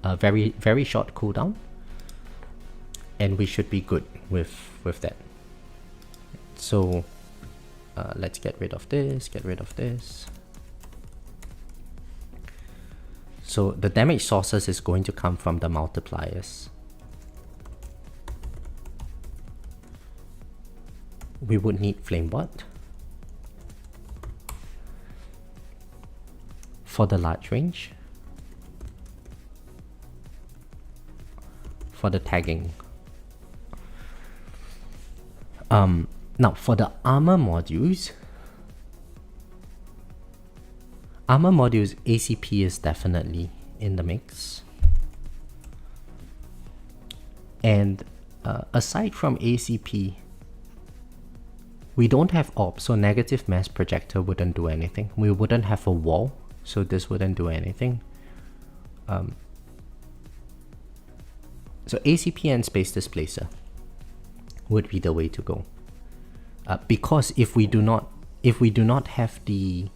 a very short cooldown, and we should be good with that. So let's get rid of this. So the damage sources is going to come from the multipliers. We would need Flamebot for the large range, for the tagging. Now for the armor modules, ACP is definitely in the mix. And aside from ACP, we don't have AWP, so negative mass projector wouldn't do anything. We wouldn't have a wall, so this wouldn't do anything. So ACP and Space Displacer would be the way to go. Because if we do not have the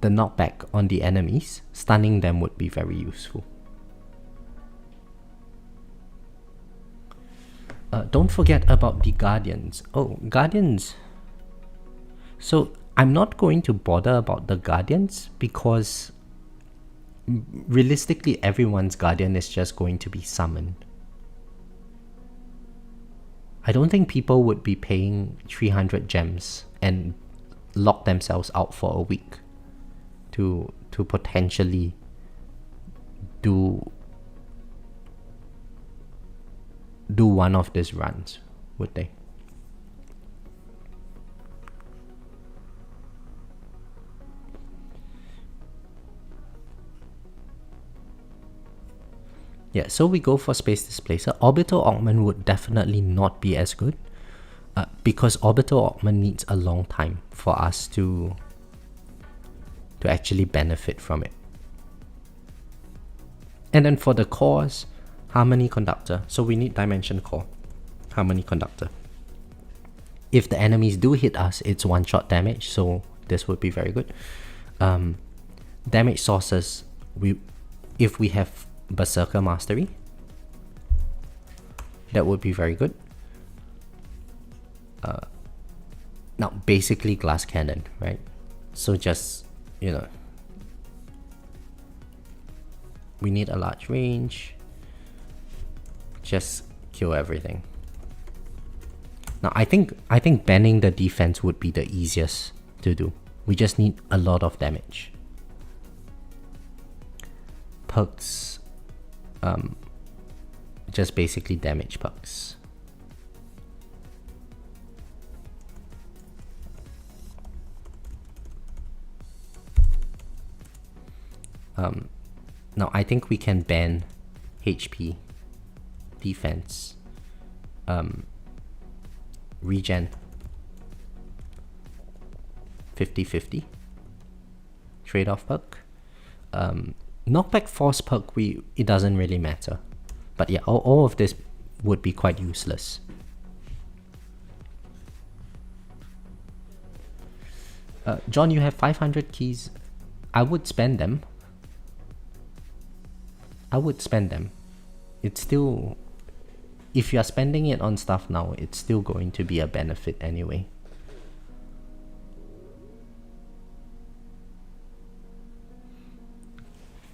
the knockback on the enemies, stunning them would be very useful. Don't forget about the Guardians. Oh, Guardians. So I'm not going to bother about the Guardians because realistically everyone's Guardian is just going to be summoned. I don't think people would be paying 300 gems and lock themselves out for a week to potentially do one of these runs, would they? Yeah, so we go for Space Displacer. Orbital Augment would definitely not be as good because Orbital Augment needs a long time for us to actually benefit from it. And then for the cores, Harmony Conductor. So we need Dimension Core, Harmony Conductor. If the enemies do hit us, it's one-shot damage, so this would be very good. Damage sources, if we have Berserker Mastery, that would be very good. Now basically Glass Cannon, right? So just, you know, we need a large range, just kill everything. Now I think banning the defense would be the easiest to do. We just need a lot of damage. Perks, just basically damage perks. Now I think we can ban HP, defense, regen, 50-50, trade-off perk. Knockback force perk, it doesn't really matter. But yeah, all of this would be quite useless. John, you have 500 keys. I would spend them. It's still, if you are spending it on stuff now, it's still going to be a benefit anyway.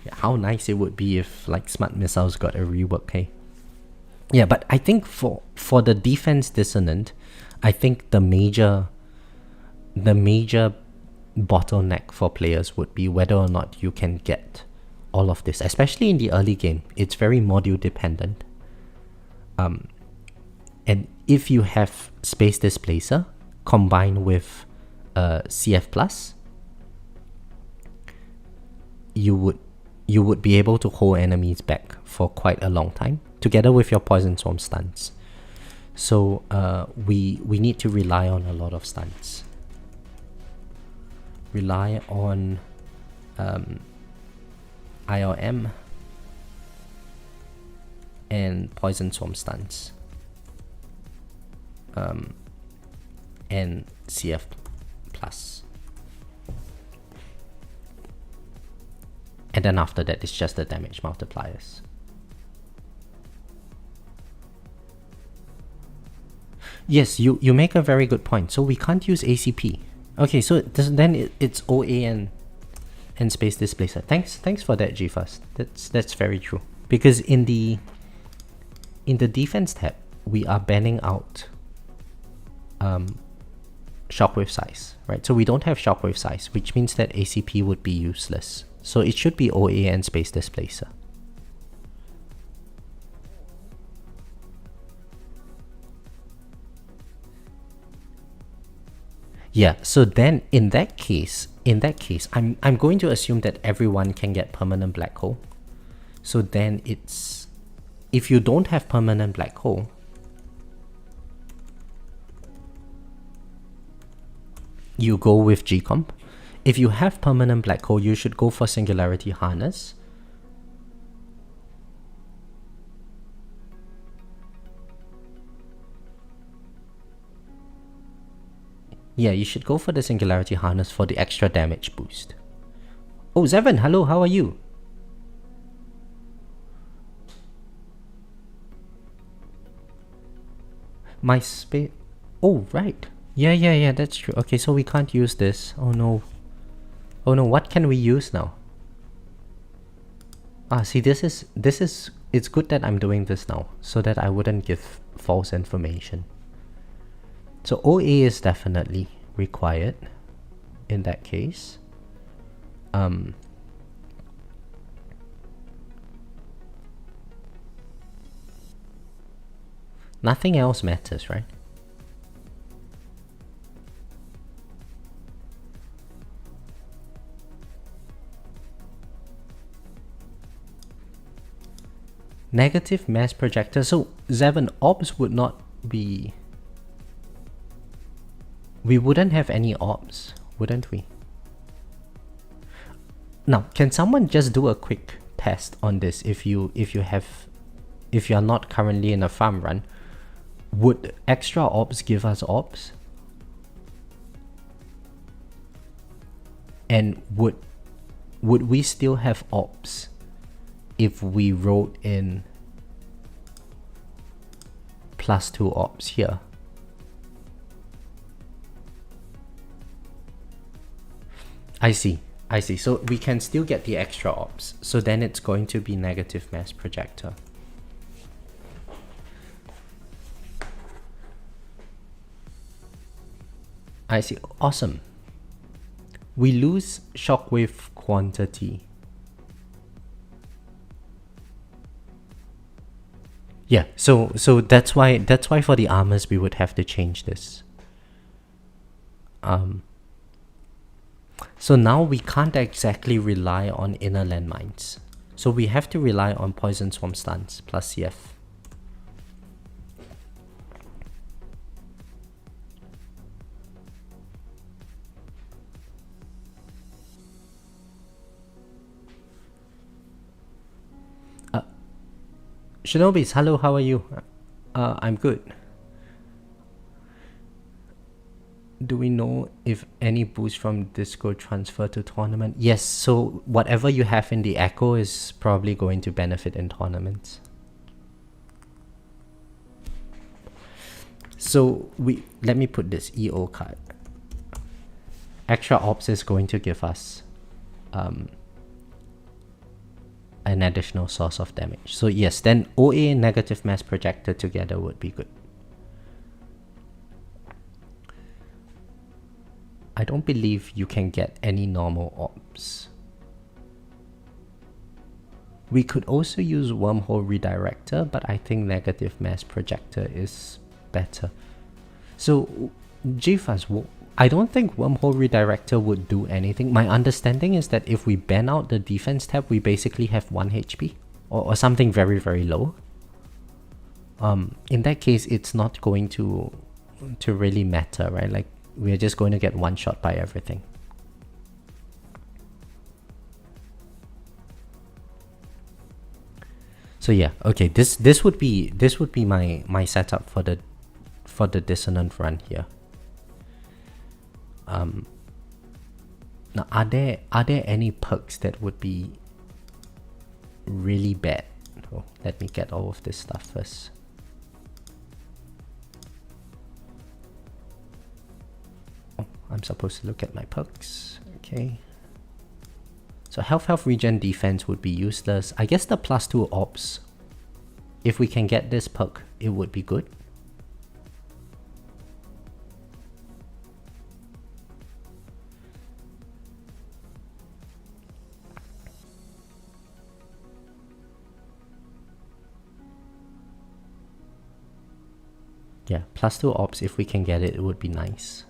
Yeah, how nice it would be if like Smart Missiles got a rework, hey? Yeah, but I think for the defense Dissonant, I think the major bottleneck for players would be whether or not you can get all of this, especially in the early game. It's very module dependent. And if you have Space Displacer combined with CF Plus, you would be able to hold enemies back for quite a long time, together with your Poison Swarm stuns. So we need to rely on a lot of stuns. Rely on IRM and Poison Swarm stuns, and CF Plus. And then after that, it's just the damage multipliers. Yes, you make a very good point. So we can't use ACP. Okay, so then it's OA and Space Displacer. Thanks for that, GFast. That's very true. Because in the defense tab, we are banning out shockwave size, right? So we don't have shockwave size, which means that ACP would be useless. So it should be OA and Space Displacer. Yeah, so then in that case, I'm going to assume that everyone can get permanent black hole. So then it's, if you don't have permanent black hole, you go with G-Comp. If you have permanent black hole, you should go for Singularity Harness. Yeah, you should go for the Singularity Harness for the extra damage boost. Oh, Zevon, hello, how are you? My space... Oh, right. Yeah, that's true. Okay, so we can't use this. Oh no. Oh no, what can we use now? Ah, see, this is... It's good that I'm doing this now, so that I wouldn't give false information. So OA is definitely required in that case. Nothing else matters, right? Negative mass projector. So Zevon, orbs would not be... We wouldn't have any orbs, wouldn't we? Now, can someone just do a quick test on this? If you're not currently in a farm run, would extra orbs give us orbs? And would we still have orbs if we wrote in +2 orbs here? I see. So we can still get the extra orbs. So then it's going to be negative mass projector. I see. Awesome. We lose shockwave quantity. Yeah, so that's why for the armors we would have to change this. So now we can't exactly rely on inner landmines. So we have to rely on poison swarm stuns plus CF. Shinobis, hello, how are you? I'm good. Do we know if any boost from Disco transfer to tournament? Yes, so whatever you have in the Echo is probably going to benefit in tournaments. So let me put this EO card. Extra ops is going to give us an additional source of damage. So yes, then OA and negative mass projector together would be good. I don't believe you can get any normal orbs. We could also use wormhole redirector, but I think negative mass projector is better. So GFAS, I don't think wormhole redirector would do anything. My understanding is that if we ban out the defense tab, we basically have 1 HP or something very, very low. In that case, it's not going to really matter, right? Like, we're just going to get one shot by everything. So yeah, okay, this would be my setup for the Dissonant run here. Now, are there any perks that would be really bad? Oh, let me get all of this stuff first. Oh, I'm supposed to look at my perks. Okay. So health regen defense would be useless. I guess the +2 ops, if we can get this perk, it would be good. Yeah, +2 ops, if we can get it, it would be nice.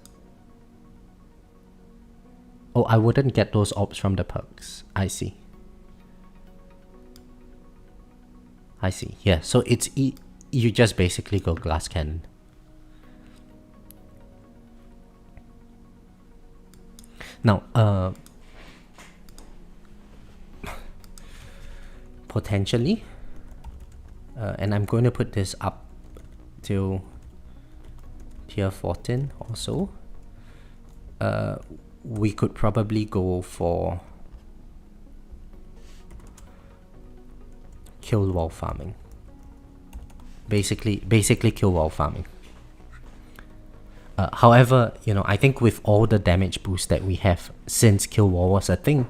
Oh, I wouldn't get those ops from the perks. I see. Yeah, so it's you just basically go glass cannon. Now, potentially, and I'm going to put this up till tier 14 also. We could probably go for kill while farming. Basically kill while farming. However, you know, I think with all the damage boost that we have since kill wall was a thing,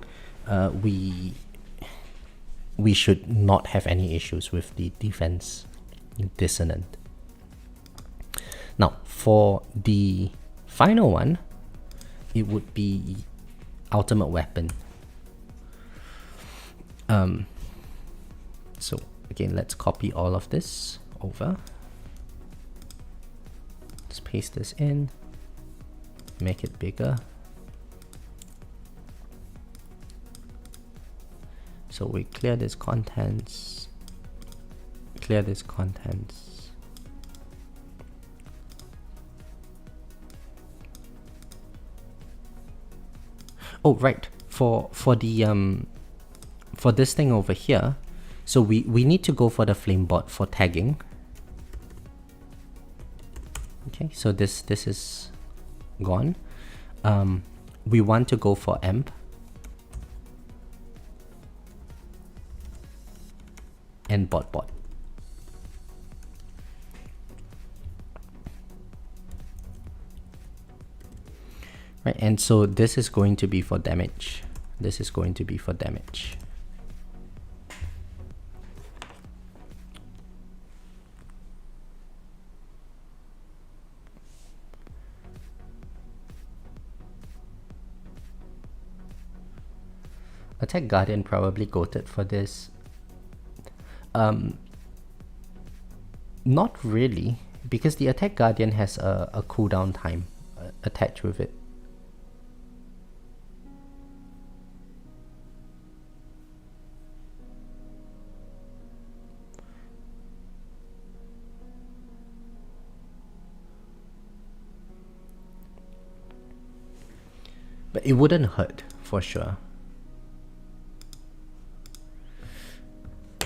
we should not have any issues with the defense Dissonant. Now, for the final one, it would be ultimate weapon. So again, let's copy all of this over. Let's paste this in, make it bigger. So we clear this contents, clear this contents. Oh, right. For the for this thing over here, so we need to go for the flame bot for tagging. Okay, so this is gone. We want to go for amp and bot. Right, and so this is going to be for damage. This is going to be for damage. Attack Guardian probably goated for this. Not really, because the Attack Guardian has a cooldown time attached with it. But it wouldn't hurt for sure.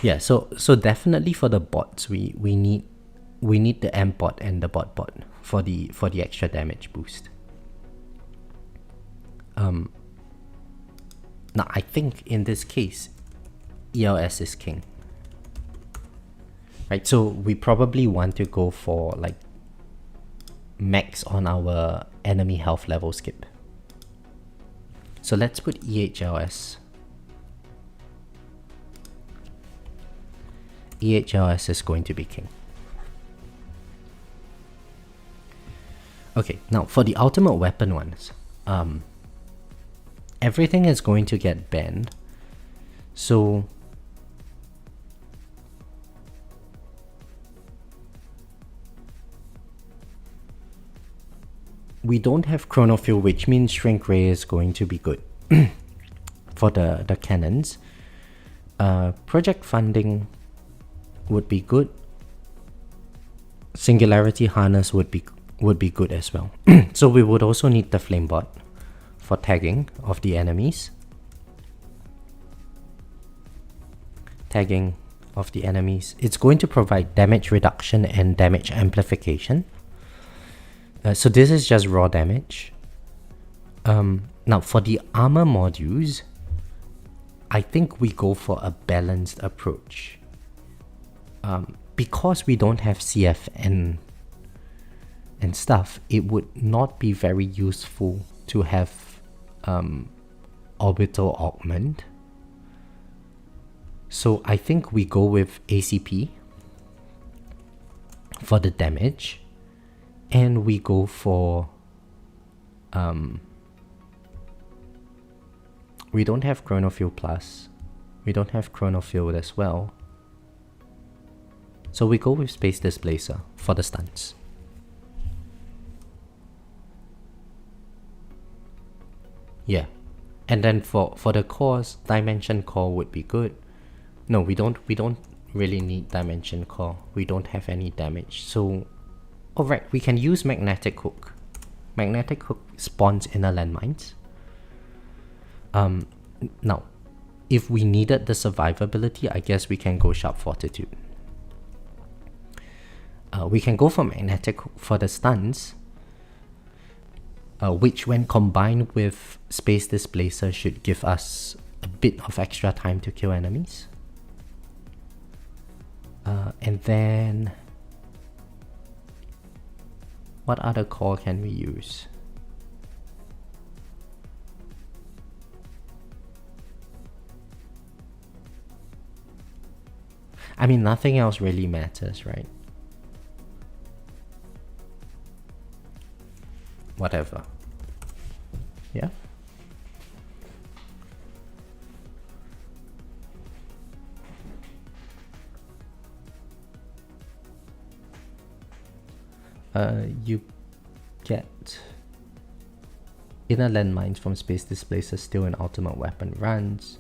Yeah, so definitely for the bots, we need the amp bot and the bot for the extra damage boost. Now I think in this case, ELS is king. Right, so we probably want to go for like max on our enemy health level skip. So let's put EHLS. EHLS is going to be king. Okay, now for the ultimate weapon ones, everything is going to get banned. So we don't have Chronofuel, which means Shrink Ray is going to be good for the cannons. Project funding would be good. Singularity Harness would be good as well. So we would also need the Flame Bot for tagging of the enemies. Tagging of the enemies. It's going to provide damage reduction and damage amplification. So this is just raw damage. Now for the armor modules, I think we go for a balanced approach. Because we don't have CF and stuff, it would not be very useful to have orbital augment. So I think we go with ACP for the damage, and we go for we don't have Chronofuel Plus, we don't have Chronofuel as well, so we go with Space Displacer for the stuns. Yeah, and then for the cores, Dimension Core would be good. No, we don't really need Dimension Core. We don't have any damage. So, alright, we can use Magnetic Hook. Magnetic Hook spawns inner landmines. Now, if we needed the survivability, I guess we can go Sharp Fortitude. We can go for Magnetic Hook for the stuns, which when combined with Space Displacer should give us a bit of extra time to kill enemies. And then what other core can we use? I mean, nothing else really matters, right? Whatever. Yeah. You get inner landmines from space displacers still in ultimate weapon runs.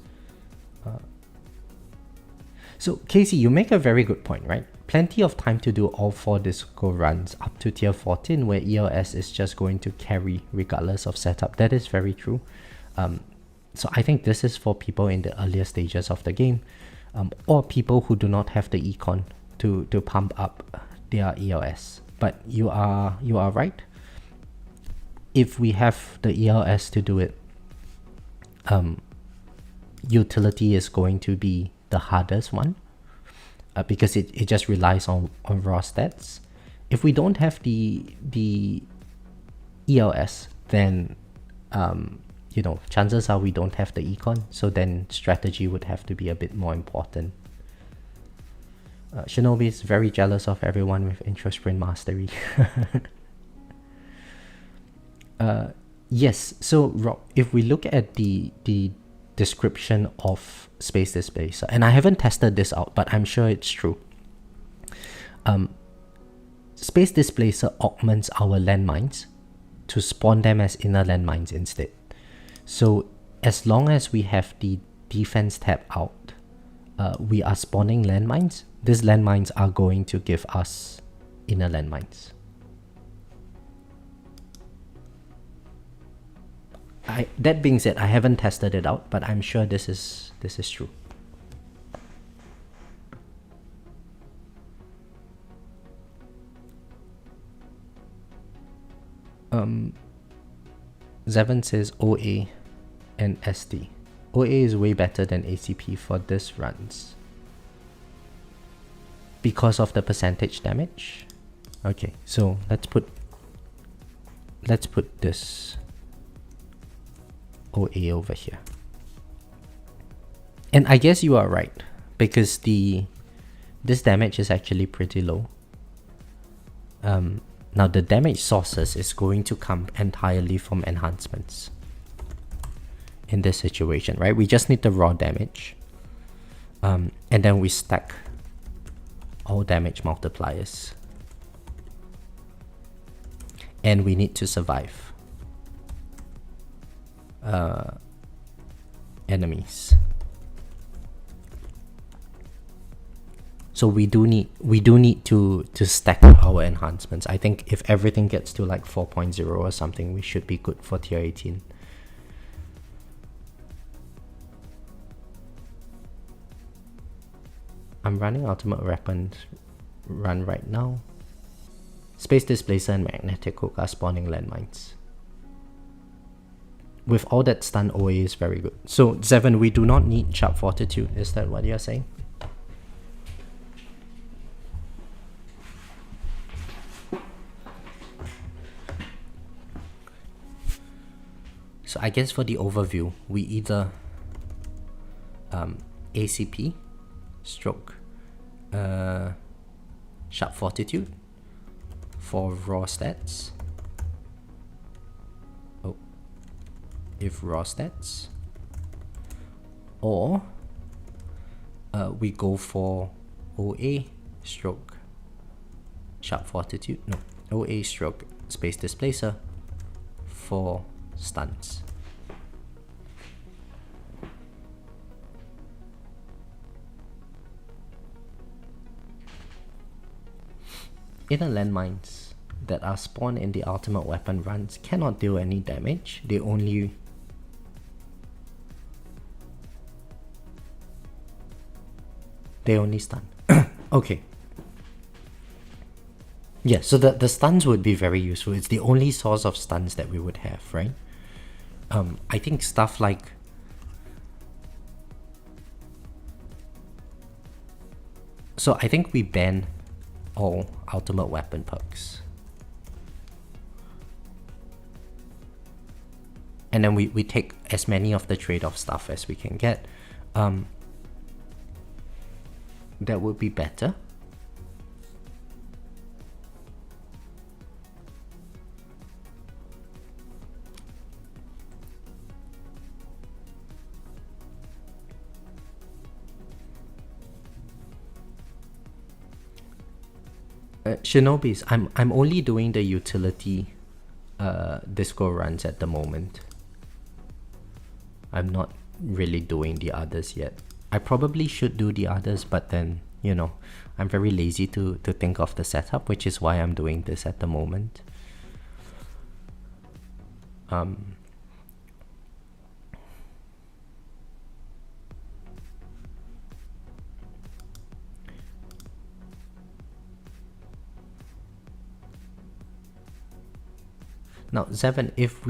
So Casey, you make a very good point, right? Plenty of time to do all 4 disco runs up to tier 14 where ELS is just going to carry regardless of setup. That is very true. So I think this is for people in the earlier stages of the game, or people who do not have the econ to pump up their ELS. But you are right. If we have the ELS to do it, utility is going to be the hardest one, because it just relies on raw stats. If we don't have the ELS, then you know, chances are we don't have the econ, so then strategy would have to be a bit more important. Shinobi is very jealous of everyone with intro sprint mastery. Yes, so Rob, if we look at the description of Space Displacer, and I haven't tested this out, but I'm sure it's true. Space Displacer augments our landmines to spawn them as inner landmines instead. So as long as we have the defense tab out, we are spawning landmines. These landmines are going to give us inner landmines. That being said, I haven't tested it out, but I'm sure this is true. Zevon says OA and SD. OA is way better than ACP for this runs because of the percentage damage. Okay, so let's put this OA over here. And I guess you are right, because this damage is actually pretty low. Now the damage sources is going to come entirely from enhancements in this situation, right? We just need the raw damage, and then we stack all damage multipliers, and we need to survive enemies. So we do need to stack up our enhancements. I think if everything gets to like 4.0 or something, we should be good for tier 18. I'm running ultimate weapons run right now. Space Displacer and Magnetic Hook are spawning landmines. With all that stun, OA is very good. So Zevon, we do not need Sharp Fortitude. Is that what you're saying? So I guess for the overview, we either ACP stroke Sharp Fortitude for raw stats. Oh, if raw stats, or we go for OA stroke Sharp Fortitude. No, OA stroke Space Displacer for stuns. Inner landmines that are spawned in the ultimate weapon runs cannot deal any damage. They only stun. Okay. Yeah, so the stuns would be very useful. It's the only source of stuns that we would have, right? I think stuff like So I think we ban all ultimate weapon perks. And then we take as many of the trade-off stuff as we can get. That would be better. Shinobis, I'm only doing the utility disco runs at the moment. I'm not really doing the others yet. I probably should do the others, but then, you know, I'm very lazy to think of the setup, which is why I'm doing this at the moment. Now, Zevon, if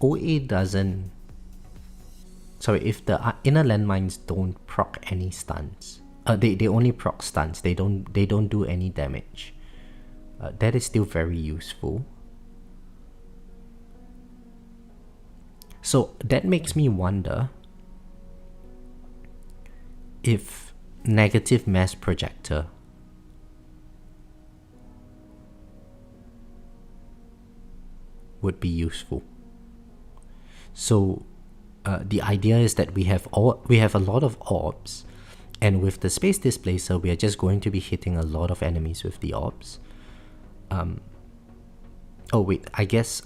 OA doesn't, sorry, if the inner landmines don't proc any stuns, they only proc stuns, they don't do any damage. That is still very useful. So that makes me wonder if negative mass projector would be useful. So the idea is that we have a lot of orbs, and with the space displacer we are just going to be hitting a lot of enemies with the orbs. Oh wait, I guess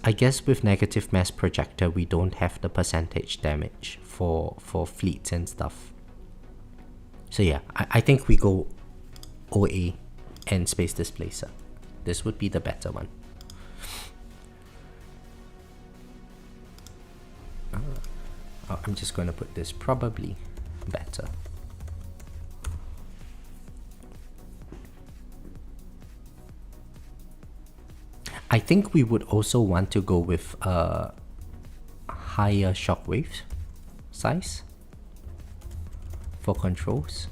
with negative mass projector we don't have the percentage damage for fleets and stuff. So yeah, I think we go OA and space displacer. This would be the better one. I'm just going to put this probably better. I think we would also want to go with a higher shockwave size for controls.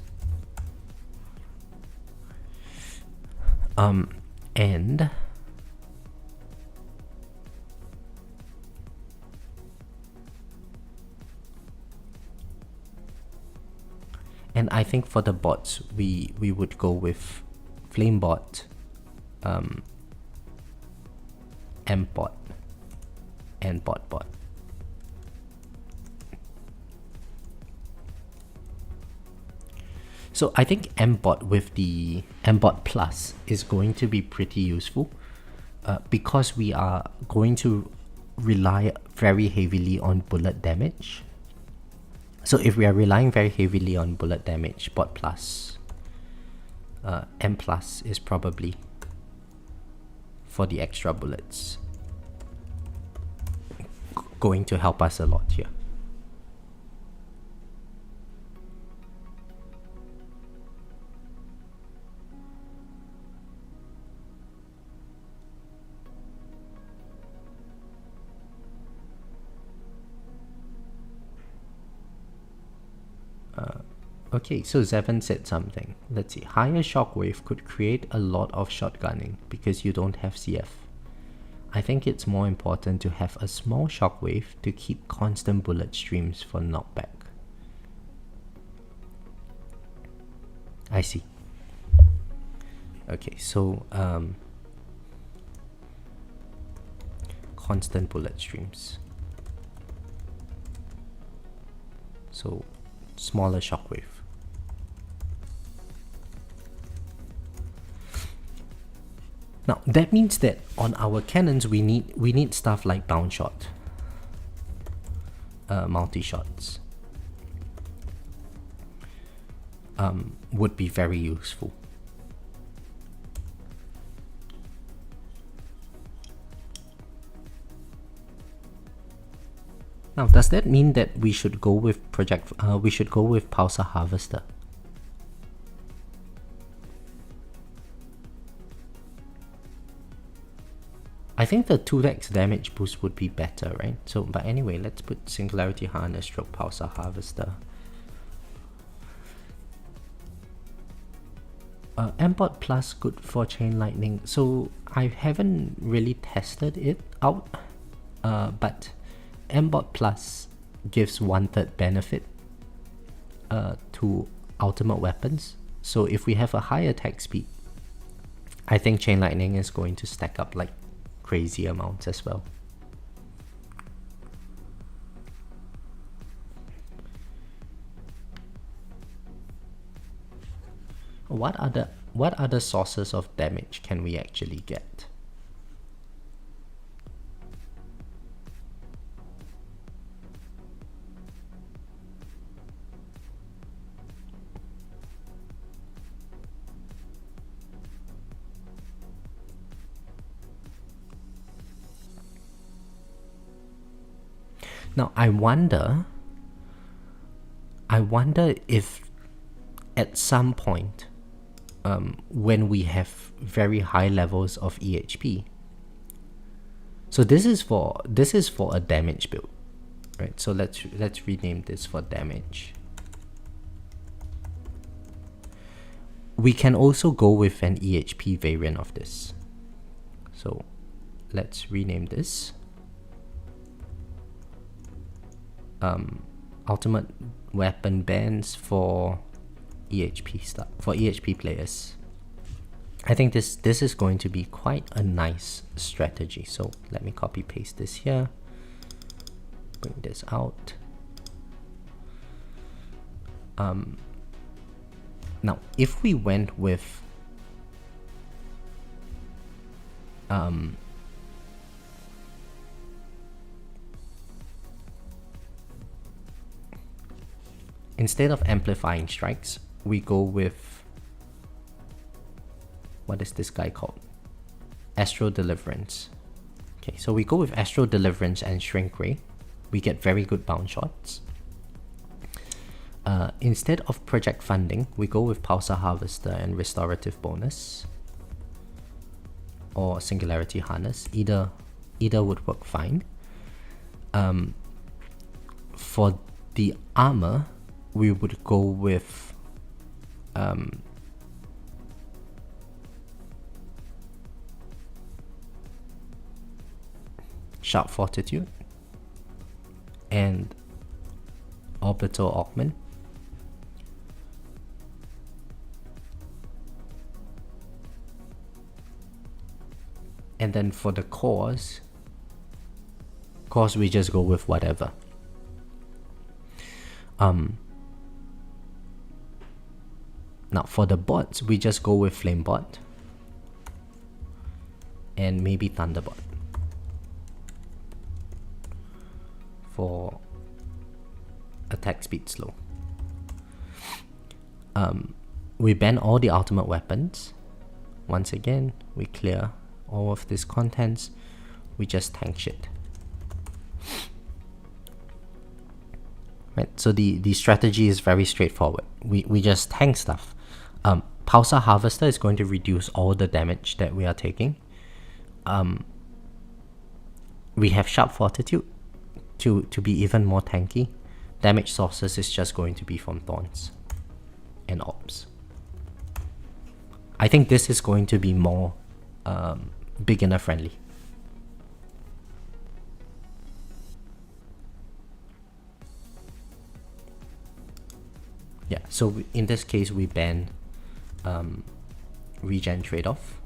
And I think for the bots we would go with Flamebot, Mbot, and Botbot. So I think Mbot with the Mbot Plus is going to be pretty useful because we are going to rely very heavily on bullet damage. So if we are relying very heavily on bullet damage, Bot Plus, M Plus is probably for the extra bullets going to help us a lot here. Okay, so Zevon said something. Let's see. Higher shockwave could create a lot of shotgunning because you don't have CF. I think it's more important to have a small shockwave to keep constant bullet streams for knockback. I see. Okay, so constant bullet streams. So smaller shockwave. Now that means that on our cannons we need stuff like bound shot, multi shots. Would be very useful. Now, does that mean that we should go with Pulsar Harvester? I think the 2x damage boost would be better, right? So, but anyway, let's put Singularity Harness stroke Pulsar Harvester. Mbot Plus good for chain lightning. So I haven't really tested it out, but Mbot Plus gives 1/3 benefit to ultimate weapons. So if we have a high attack speed, I think chain lightning is going to stack up like crazy amounts as well. What other sources of damage can we actually get? Now I wonder if at some point when we have very high levels of EHP. So this is for a damage build, right? So let's rename this for damage. We can also go with an EHP variant of this. So let's rename this ultimate weapon bans for EHP stuff, for EHP players. I think this is going to be quite a nice strategy. So let me copy paste this here, bring this out. Now if we went with instead of amplifying strikes, we go with, what is this guy called? Astral Deliverance. Okay, so we go with Astral Deliverance and Shrink Ray. We get very good bounce shots. Instead of Project Funding, we go with Pulsar Harvester and Restorative Bonus, or Singularity Harness. Either would work fine. For the armor, we would go with Sharp Fortitude and Orbital Augment. And then for the cores we just go with whatever. Now for the bots, we just go with Flame Bot and maybe Thunderbot for attack speed slow. We ban all the ultimate weapons. Once again, we clear all of this contents. We just tank shit. Right, so the strategy is very straightforward. We just tank stuff. Pulsar Harvester is going to reduce all the damage that we are taking. We have Sharp Fortitude to be even more tanky. Damage sources is just going to be from Thorns and Orbs. I think this is going to be more beginner friendly. Yeah, so in this case we ban regen trade-off.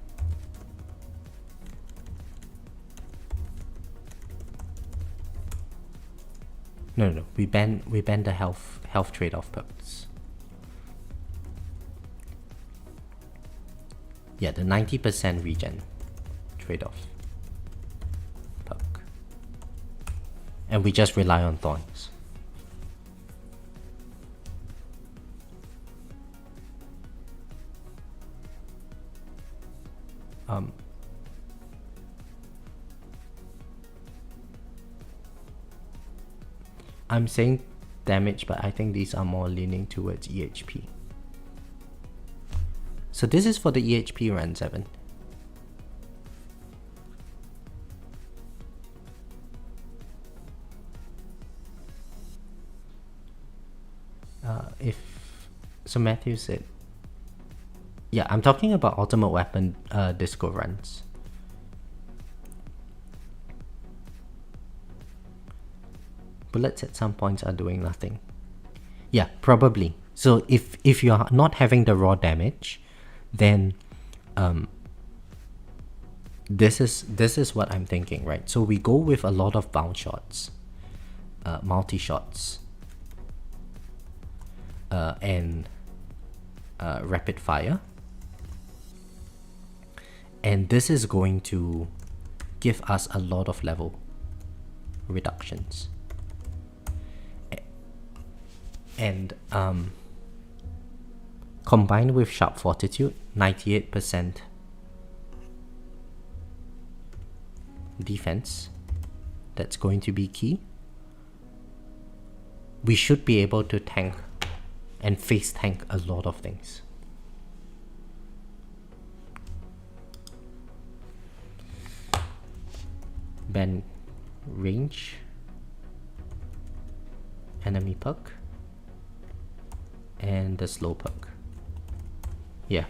No, we ban the health trade-off perks. Yeah, the 90% regen trade-off perk. And we just rely on Thorns. I'm saying damage, but I think these are more leaning towards EHP. So this is for the EHP run 7. So Matthew said Yeah, I'm talking about ultimate weapon disco runs. Bullets at some points are doing nothing. Yeah, probably. So if you're not having the raw damage, then this is what I'm thinking, right? So we go with a lot of bounce shots, multi shots, and rapid fire, and this is going to give us a lot of level reductions. And combined with sharp fortitude, 98% defense, that's going to be key. We should be able to tank and face tank a lot of things. Ban range, enemy perk, and the slow perk. Yeah.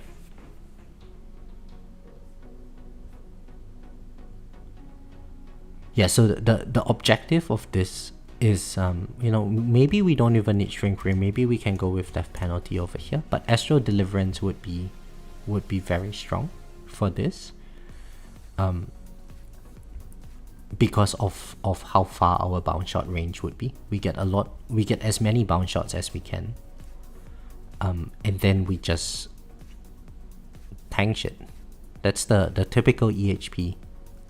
Yeah, so the objective of this is, you know, maybe we don't even need shrink ray, maybe we can go with death penalty over here, but astral deliverance would be very strong for this, because of how far our bounce shot range would be. We get as many bounce shots as we can, and then we just tank shit. That's the typical EHP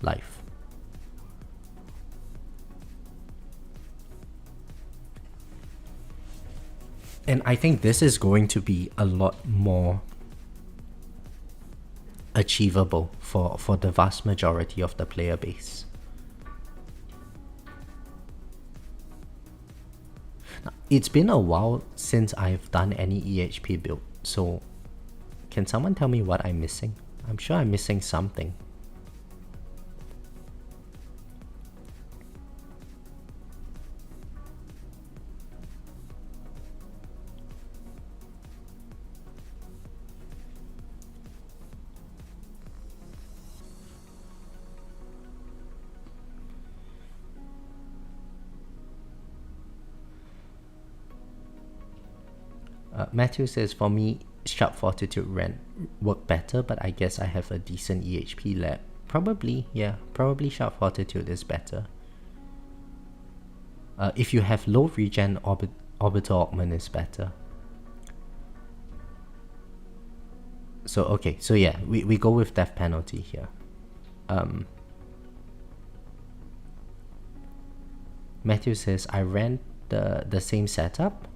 life. And I think this is going to be a lot more achievable for the vast majority of the player base. Now, it's been a while since I've done any EHP build, so can someone tell me what I'm missing? I'm sure I'm missing something. Matthew says, for me, sharp fortitude work better, but I guess I have a decent EHP lab. Probably, yeah, probably sharp fortitude is better. If you have low regen, orbital augment is better. So okay, so yeah, we go with death penalty here. Matthew says, I ran the same setup.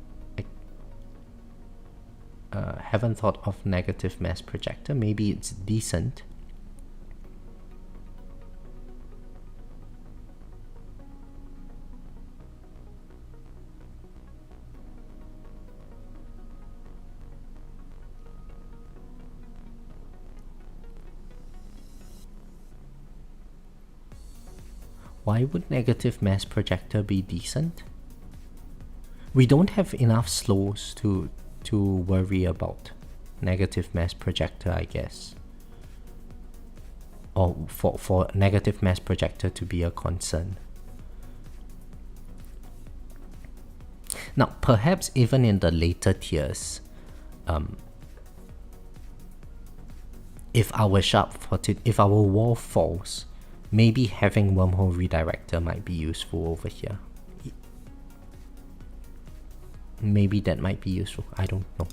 Haven't thought of negative mass projector. Maybe it's decent. Why would negative mass projector be decent? We don't have enough slows to worry about negative mass projector, I guess, or for negative mass projector to be a concern. Now, perhaps even in the later tiers, if our wall falls, maybe having wormhole redirector might be useful over here. Maybe that might be useful, I don't know.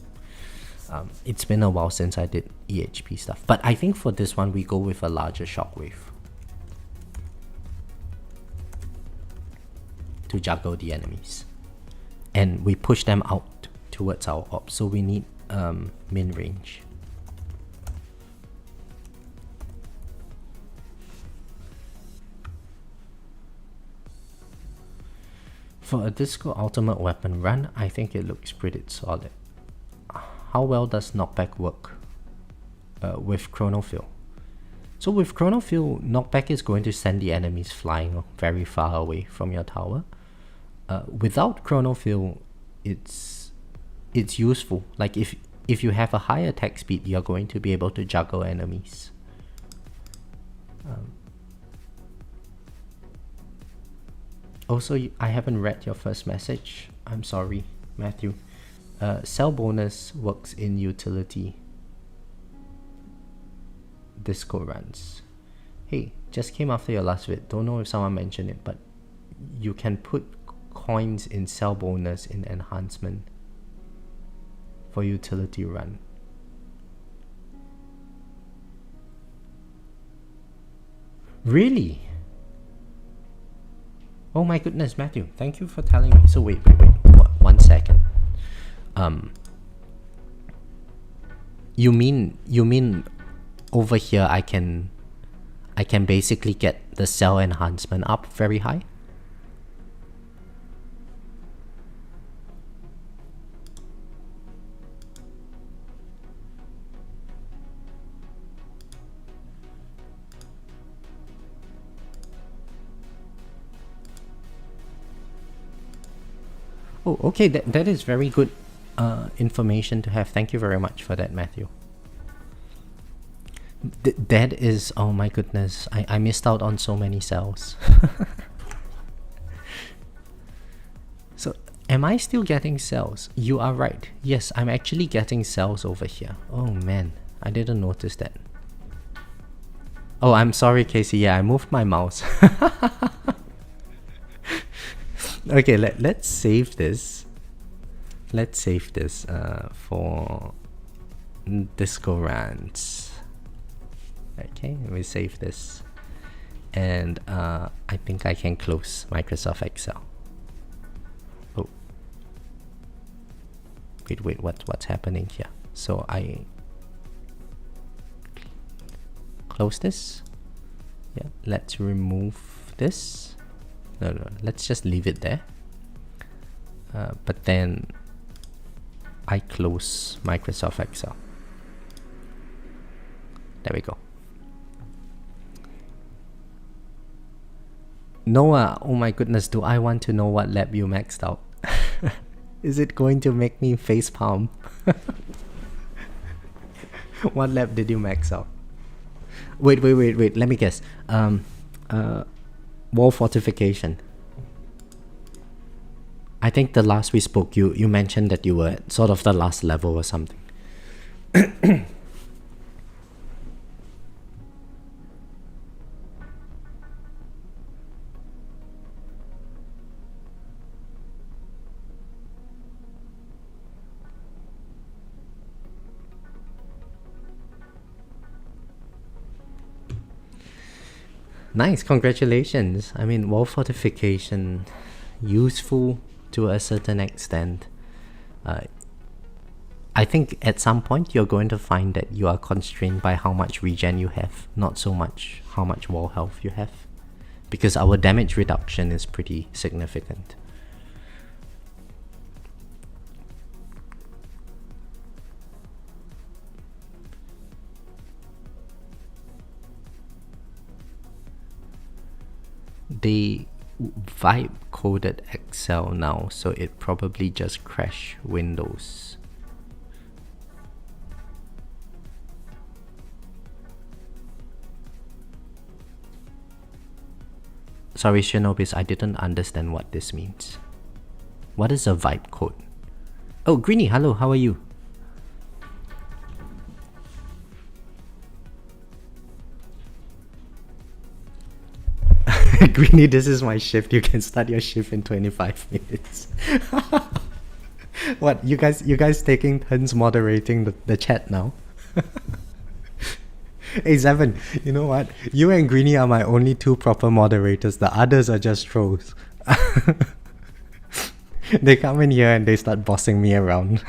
It's been a while since I did EHP stuff, but I think for this one we go with a larger shockwave to juggle the enemies, and we push them out towards our ops, so we need min range. For a disco ultimate weapon run, I think it looks pretty solid. How well does knockback work with chronofill? So with chronofill, knockback is going to send the enemies flying very far away from your tower. Without chronofill, it's useful. Like if you have a high attack speed, you're going to be able to juggle enemies. Also, I haven't read your first message. I'm sorry, Matthew. Cell bonus works in utility disco runs. Hey, just came after your last vid. Don't know if someone mentioned it, but you can put coins in cell bonus in enhancement for utility run. Really? Oh my goodness, Matthew, thank you for telling me. So wait, 1 second. You mean over here I can basically get the cell enhancement up very high? Oh, okay, that is very good information to have. Thank you very much for that, Matthew. That is, oh my goodness, I missed out on so many cells. So, am I still getting cells? You are right. Yes, I'm actually getting cells over here. Oh man, I didn't notice that. Oh, I'm sorry, Casey. Yeah, I moved my mouse. Okay, let's save this. Let's save this for disco rants. Okay, we save this, and I think I can close Microsoft Excel. Oh, wait, what's happening here? So I close this. Yeah, let's remove this. No, let's just leave it there. But then I close Microsoft Excel. There we go. Noah, oh my goodness, do I want to know what lab you maxed out? Is it going to make me facepalm? What lab did you max out? Wait, let me guess. Wall fortification. I think the last we spoke, you mentioned that you were at sort of the last level or something. Nice, congratulations. I mean, wall fortification, useful to a certain extent. I think at some point you're going to find that you are constrained by how much regen you have, not so much how much wall health you have, because our damage reduction is pretty significant. They vibe coded Excel now, so it probably just crashed Windows. Sorry, Shinobis, I didn't understand what this means. What is a vibe code? Oh, Greenie, hello, how are you? Greenie, this is my shift. You can start your shift in 25 minutes. What, you guys taking turns moderating the chat now? Hey Zevin, you know what? You and Greenie are my only two proper moderators. The others are just trolls. They come in here and they start bossing me around.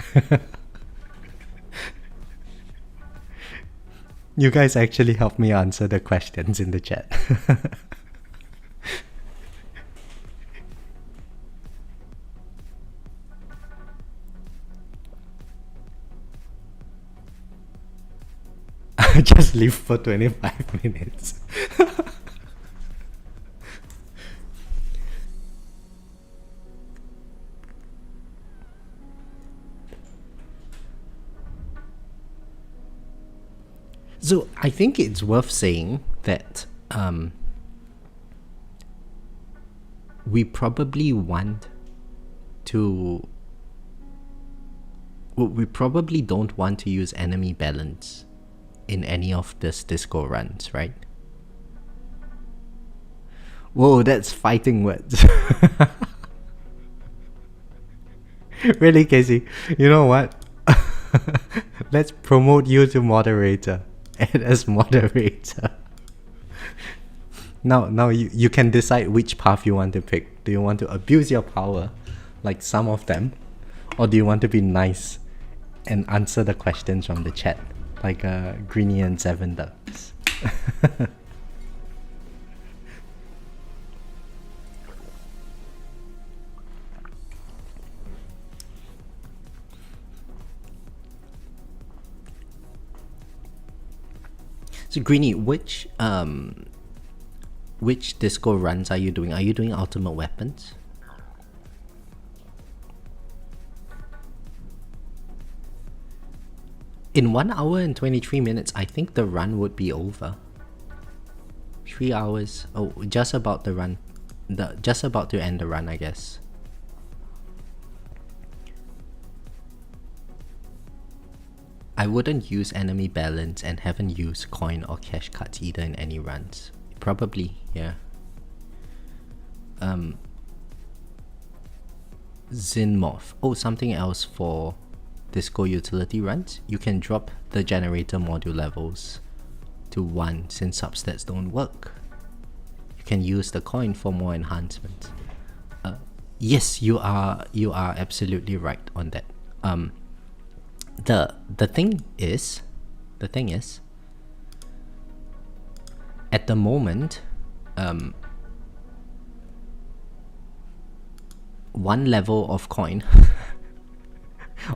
You guys actually help me answer the questions in the chat. Just leave for 25 minutes. So I think it's worth saying that we probably want to... Well, we probably don't want to use enemy balance in any of this disco runs, right? Whoa, that's fighting words. Really, Casey? You know what? Let's promote you to moderator. And as moderator. Now you can decide which path you want to pick. Do you want to abuse your power, like some of them? Or do you want to be nice and answer the questions from the chat, like Greenie and Seven Ducks? So Greenie, which disco runs are you doing? Are you doing ultimate weapons? In 1 hour and 23 minutes, I think the run would be over. 3 hours. Oh, just about the run. Just about to end the run, I guess. I wouldn't use enemy balance and haven't used coin or cash cards either in any runs. Probably, yeah. Zinmoth. Oh, something else for disco utility runs. You can drop the generator module levels to 1 since substats don't work. You can use the coin for more enhancements. Yes, you are absolutely right on that. The thing is, at the moment, one level of coin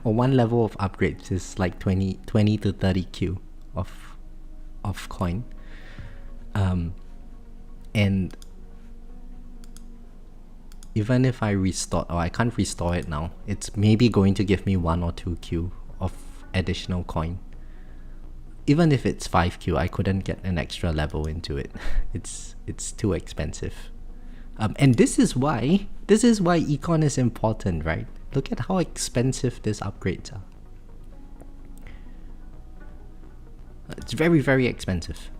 or one level of upgrades is like 20 to 30 Q of coin, and even if I restore, or I can't restore it now, it's maybe going to give me 1 or 2 Q of additional coin. Even if it's 5 Q, I couldn't get an extra level into it. It's too expensive. And this is why econ is important, right? Look at how expensive these upgrades are. It's very, very expensive.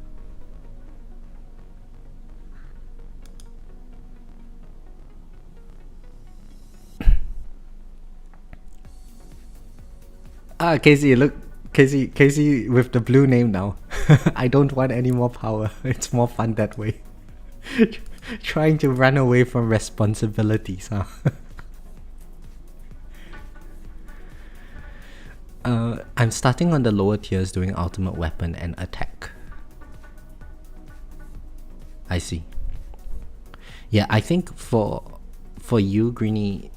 Casey, look. Casey with the blue name now. I don't want any more power. It's more fun that way. Trying to run away from responsibilities, huh? I'm starting on the lower tiers doing ultimate weapon and attack. I see. Yeah, I think for you, Greenie,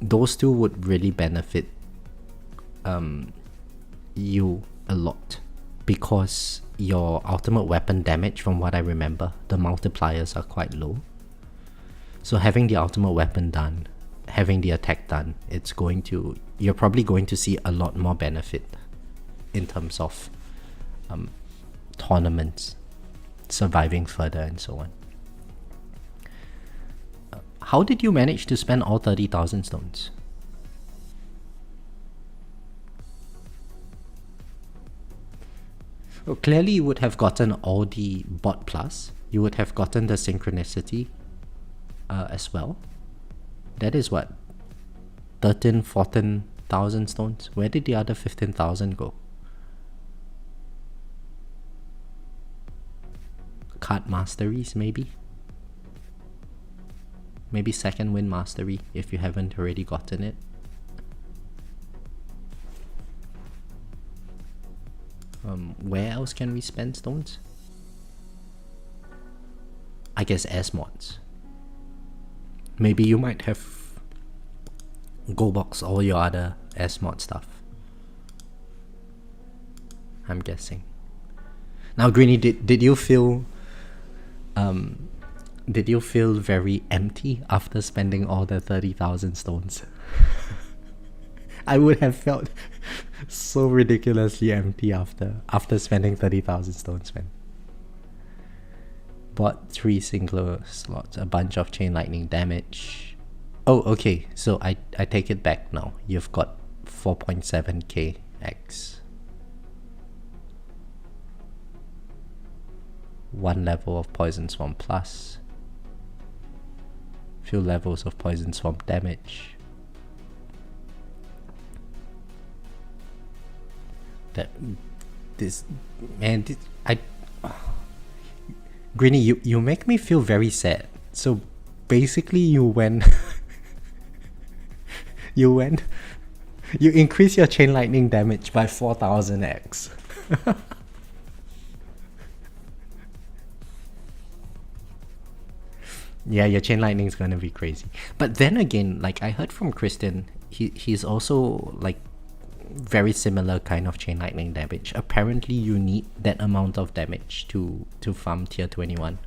those two would really benefit you a lot, because your ultimate weapon damage, from what I remember, the multipliers are quite low. So having the ultimate weapon done, having the attack done, you're probably going to see a lot more benefit in terms of tournaments, surviving further, and so on. How did you manage to spend all 30,000 stones? Well, clearly you would have gotten all the bot plus. You would have gotten the synchronicity as well. That is what? 14,000 stones? Where did the other 15,000 go? Card masteries, maybe? Maybe second win mastery if you haven't already gotten it. Where else can we spend stones? I guess S mods. Maybe you might have go box all your other S mod stuff. I'm guessing. Now, Greenie, did you feel very empty after spending all the 30,000 stones? I would have felt So ridiculously empty after spending 30,000 stones, man. Bought 3 singular slots, a bunch of chain lightning damage. Oh, okay. So I take it back now. You've got 4.7k X. 1 level of Poison Swamp plus. Few levels of Poison Swamp damage. Greeny, you make me feel very sad. So basically you went you increase your chain lightning damage by 4000x. Yeah, your chain lightning is gonna be crazy. But then again, like I heard from Christian, he's also like very similar kind of chain lightning damage. Apparently you need that amount of damage to farm tier 21.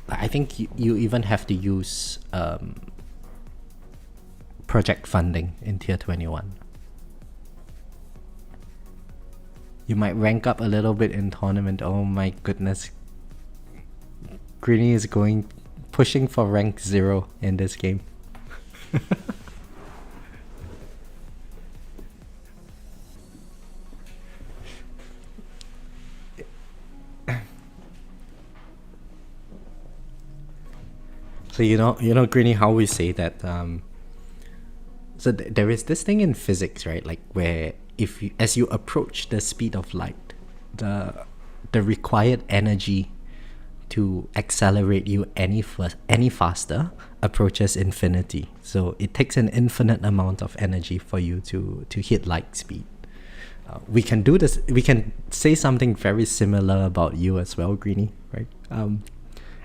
I think you even have to use project funding in tier 21. You might rank up a little bit in tournament. Oh my goodness. Greeny is pushing for rank 0 in this game. So you know Greeny, how we say that so there is this thing in physics, right? Like where as you approach the speed of light, the required energy to accelerate you any faster approaches infinity. So it takes an infinite amount of energy for you to hit light speed. We can do this. We can say something very similar about you as well, Greeny, right?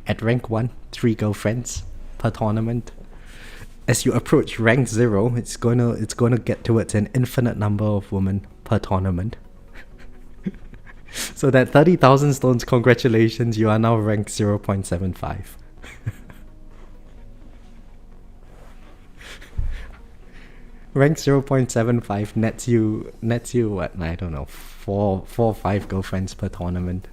At rank 1, 3 girlfriends per tournament. As you approach rank 0, it's gonna get towards an infinite number of women per tournament. So that 30,000 stones, congratulations, you are now rank 0.75. Rank 0.75 nets you what, I don't know, 4 or 5 girlfriends per tournament.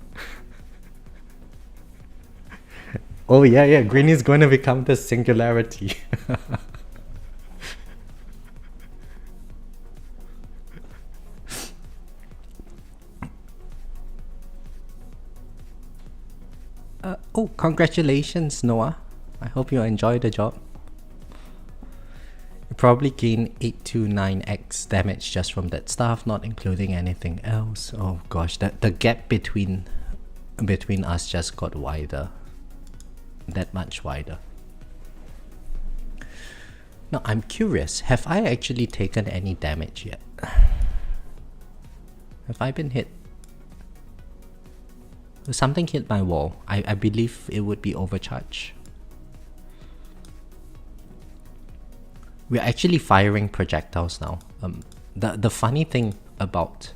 Oh yeah, Green is going to become the singularity. Oh, congratulations, Noah. I hope you enjoy the job. You probably gain 8 to 9x damage just from that stuff, not including anything else. Oh gosh, the gap between us just got wider. That much wider. Now I'm curious, have I actually taken any damage yet? Have I been hit? Something hit my wall. I believe it would be overcharge. We're actually firing projectiles now. The funny thing about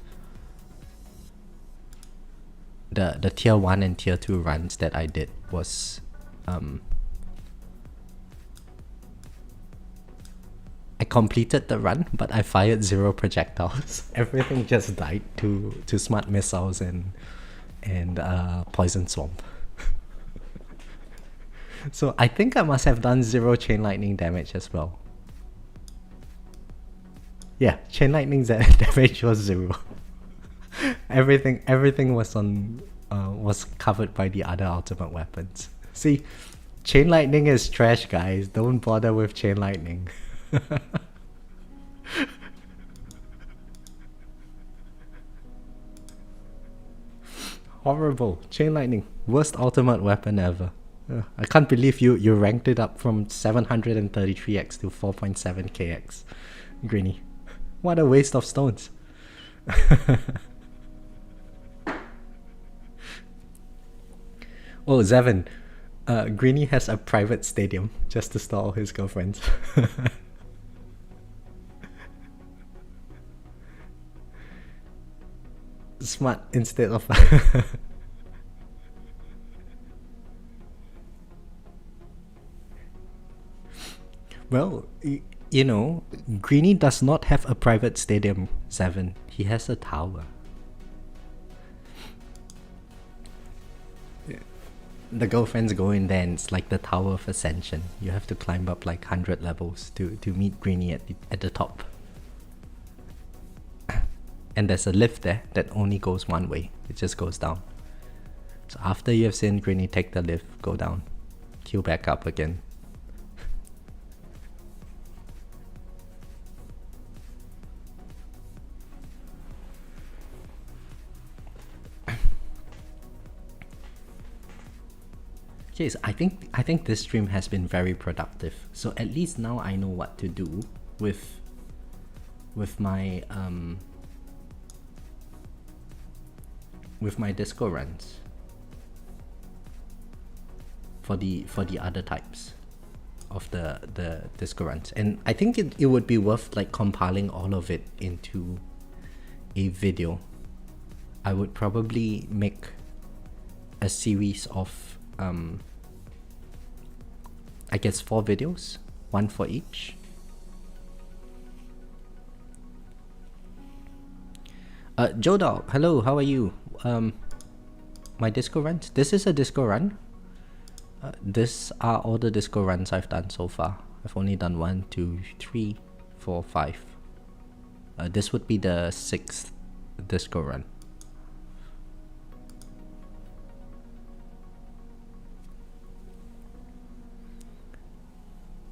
the tier 1 and tier 2 runs that I did was I completed the run, but I fired 0 projectiles. Everything just died to smart missiles and poison swamp. So I think I must have done 0 chain lightning damage as well. Yeah, chain lightning damage was 0. Everything was was covered by the other ultimate weapons. See, chain lightning is trash, guys. Don't bother with chain lightning. Horrible. Chain lightning, worst ultimate weapon ever. I can't believe you ranked it up from 733x to 4.7kx. Greeny, what a waste of stones. Oh, Zevin, Greeny has a private stadium just to store all his girlfriends. Smart instead of Well, you know, Greeny does not have a private stadium, Seven. He has a tower. The girlfriends go in there and it's like the Tower of Ascension. You have to climb up like 100 levels to meet Greeny at the top. And there's a lift there that only goes one way. It just goes down. So after you have seen Greeny take the lift, go down, queue back up again. Okay, so I think this stream has been very productive. So at least now I know what to do with my disco runs for the other types of the disco runs. And I think it would be worth like compiling all of it into a video. I would probably make a series of I guess 4 videos, 1 for each. Jodo, hello, how are you? My disco runs? This is a disco run. These are all the disco runs I've done so far. I've only done 1, 2, 3, 4, 5. This would be the 6th disco run.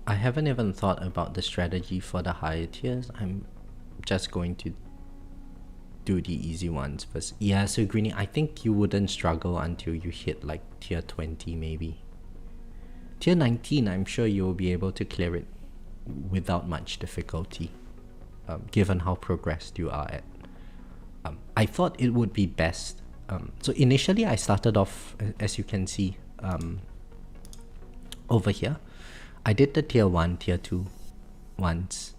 I haven't even thought about the strategy for the higher tiers. I'm just going to do the easy ones first. Yeah, so Greeny, I think you wouldn't struggle until you hit like tier 20 maybe. Tier 19, I'm sure you'll be able to clear it without much difficulty, given how progressed you are at. I thought it would be best. So initially I started off, as you can see, over here. I did the tier 1, tier 2 once,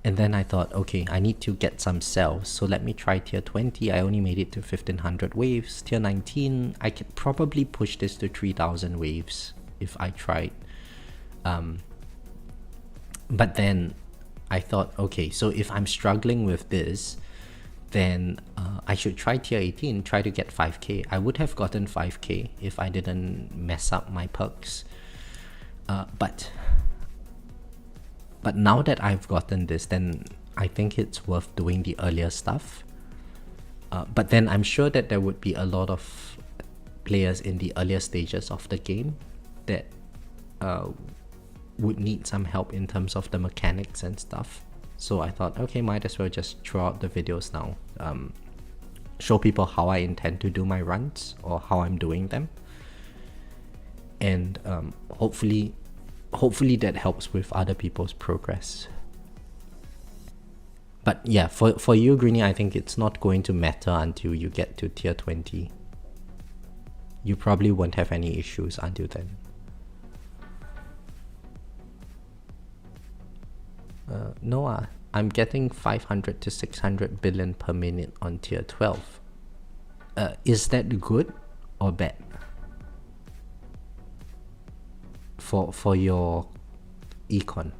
and then I thought, okay, I need to get some cells, so let me try tier 20. I only made it to 1500 waves. Tier 19, I could probably push this to 3000 waves if I tried. But then I thought, okay, so if I'm struggling with this, then I should try tier 18, try to get 5k. I would have gotten 5k if I didn't mess up my perks. But now that I've gotten this, then I think it's worth doing the earlier stuff. But then I'm sure that there would be a lot of players in the earlier stages of the game that would need some help in terms of the mechanics and stuff. So I thought, okay, might as well just throw out the videos now. Show people how I intend to do my runs or how I'm doing them. And hopefully that helps with other people's progress. But yeah, for you, Greeny, I think it's not going to matter until you get to tier 20. You probably won't have any issues until then. Noah, I'm getting 500 to 600 billion per minute on tier 12. Is that good or bad? For your econ.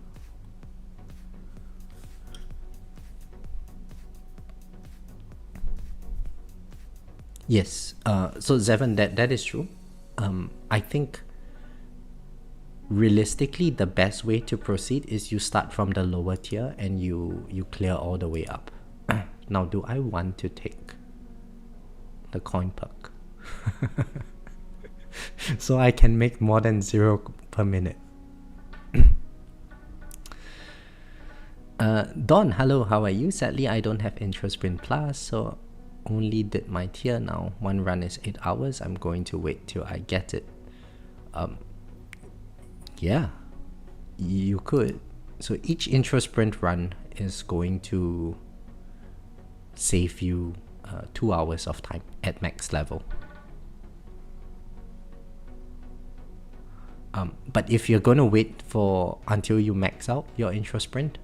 Yes, so Zevon, that is true. I think realistically the best way to proceed is you start from the lower tier and you clear all the way up. Now, do I want to take the coin perk? So I can make more than 0 per minute. Don, hello, how are you? Sadly, I don't have Intro Sprint Plus, so only did my tier now. One run is 8 hours. I'm going to wait till I get it. Yeah, you could. So each Intro Sprint run is going to save you 2 hours of time at max level. But if you're going to wait until you max out your intro sprint,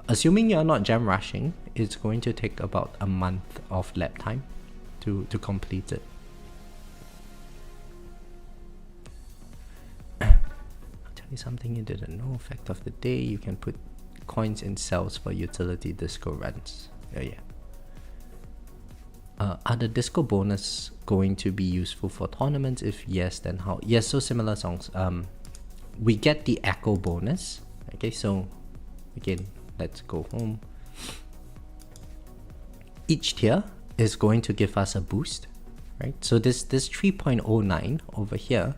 assuming you're not jam rushing, it's going to take about a month of lap time to complete it. Say something you didn't know. Fact of the day, you can put coins in cells for utility disco runs. Yeah. Are the disco bonus going to be useful for tournaments? If yes, then how? Yes, so similar songs. We get the echo bonus. Okay, so again, let's go home. Each tier is going to give us a boost, right? So this 3.09 over here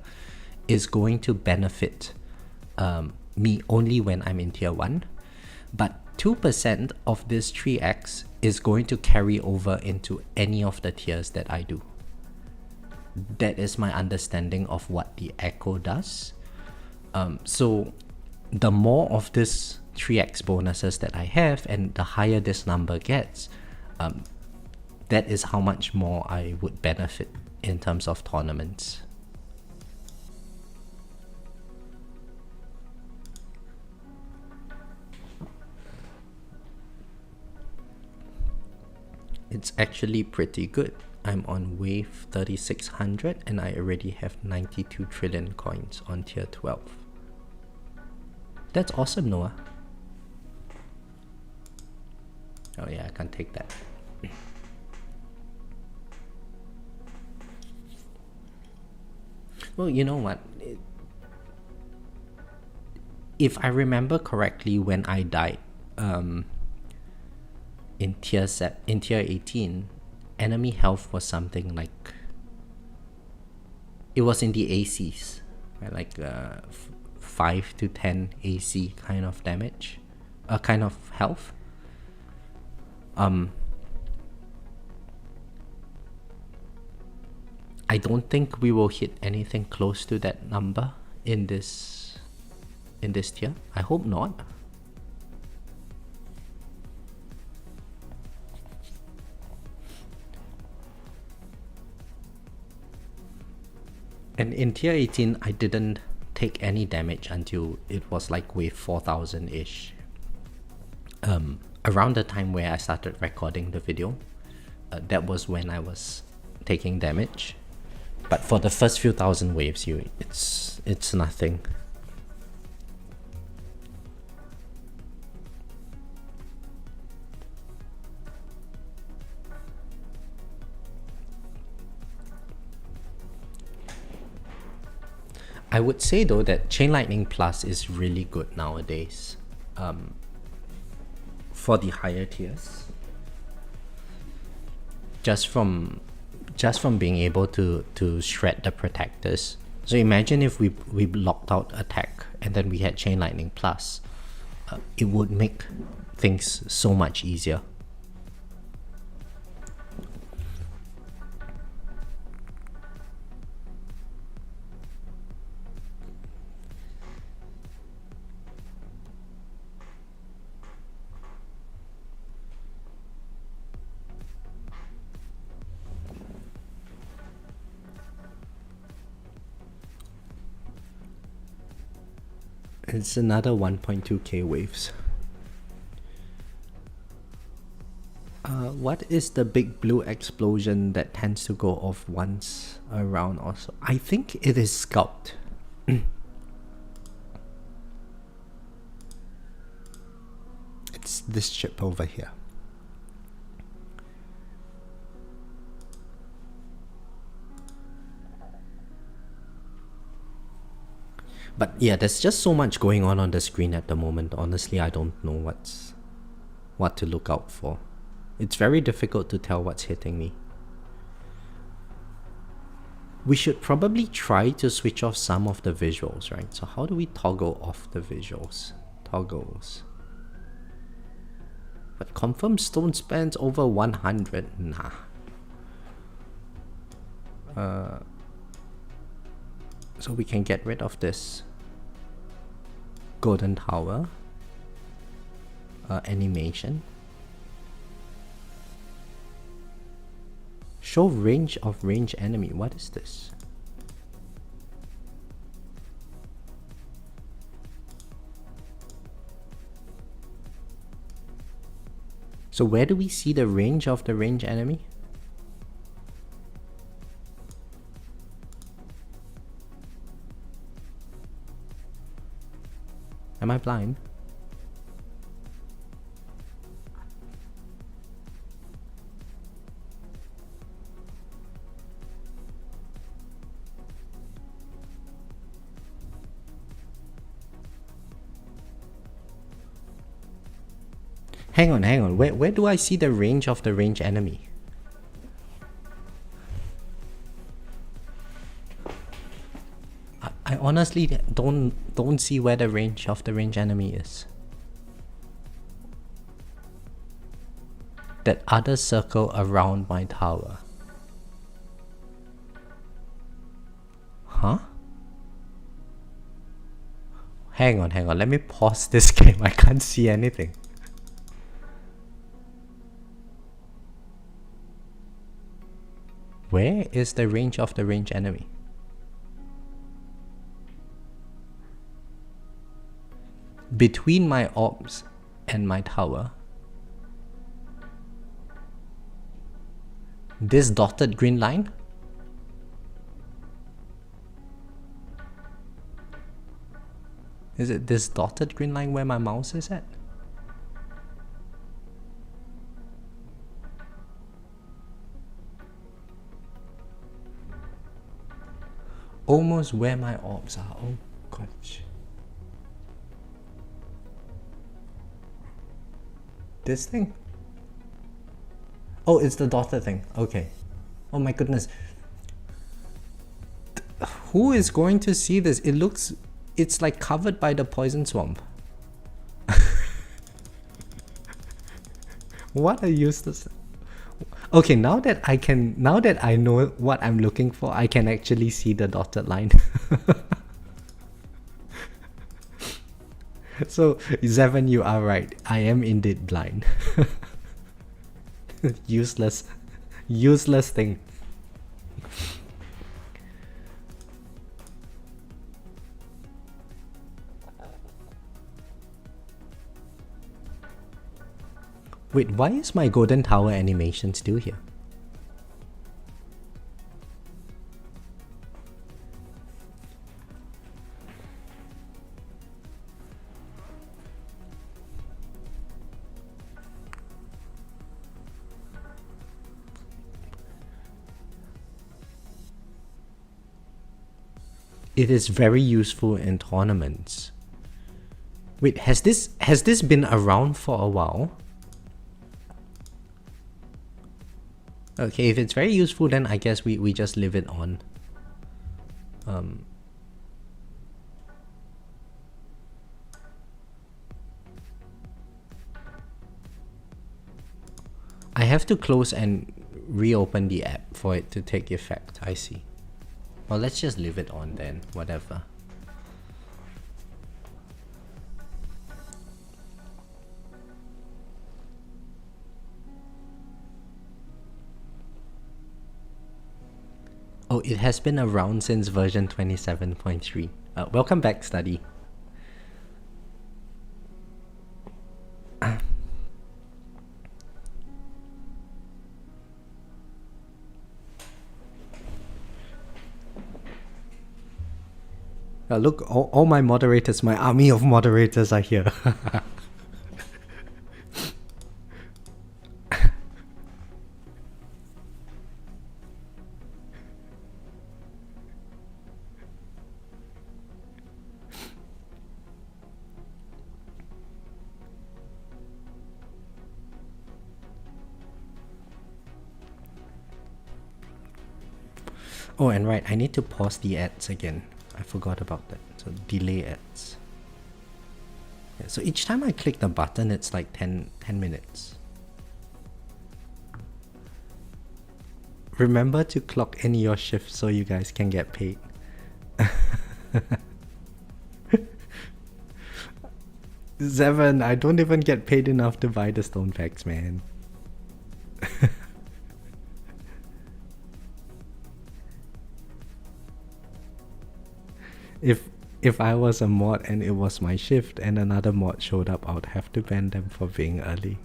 is going to benefit me only when I'm in tier 1, but 2% of this 3x is going to carry over into any of the tiers that I do. That is my understanding of what the echo does. So the more of this 3x bonuses that I have and the higher this number gets, that is how much more I would benefit in terms of tournaments. It's actually pretty good. I'm on wave 3600 and I already have 92 trillion coins on tier 12. That's awesome, Noah. Oh yeah, I can't take that. Well, you know what? If I remember correctly, when I died in tier 18, enemy health was something like, it was in the ACs, right? Like 5 to 10 AC kind of damage, kind of health. I don't think we will hit anything close to that number in this tier. I hope not. And in tier 18, I didn't take any damage until it was like wave 4000-ish. Around the time where I started recording the video, that was when I was taking damage. But for the first few thousand waves, it's nothing. I would say though that Chain Lightning Plus is really good nowadays for the higher tiers. Just from being able to shred the protectors. So imagine if we locked out attack and then we had Chain Lightning Plus, it would make things so much easier. It's another 1.2k waves. What is the big blue explosion that tends to go off once a round or so? I think it is Scout. It's this chip over here. But yeah, there's just so much going on the screen at the moment. Honestly, I don't know what to look out for. It's very difficult to tell what's hitting me. We should probably try to switch off some of the visuals, right? So how do we toggle off the visuals? Toggles. But confirm stone spans over 100? Nah. So we can get rid of this golden tower animation. Show range of range enemy. What is this? So where do we see the range of the range enemy? Am I blind? Hang on. Where do I see the range of the range enemy? I honestly don't see where the range of the range enemy is. That other circle around my tower. Huh? Hang on. Let me pause this game. I can't see anything. Where is the range of the range enemy? Between my orbs and my tower. This dotted green line? Is it this dotted green line where my mouse is at? Almost where my orbs are. Oh gosh. This thing? Oh, it's the dotted thing. Okay. Oh my goodness. Who is going to see this? It's like covered by the poison swamp. What a useless. Okay, now that I know what I'm looking for, I can actually see the dotted line. So, Zevan, you are right. I am indeed blind. Useless thing. Wait, why is my golden tower animation still here? It is very useful in tournaments. Wait, has this been around for a while? Okay, if it's very useful, then I guess we just leave it on. I have to close and reopen the app for it to take effect. I see. Well, let's just leave it on then, whatever. Oh, it has been around since version 27.3. Welcome back, Study. Look, all my moderators, my army of moderators are here. Oh, and right, I need to pause the ads again. I forgot about that. So delay ads. Yeah, so each time I click the button, it's like 10 minutes. Remember to clock in your shift so you guys can get paid. Zevan, I don't even get paid enough to buy the stone packs, man. If I was a mod and it was my shift and another mod showed up, I would have to ban them for being early.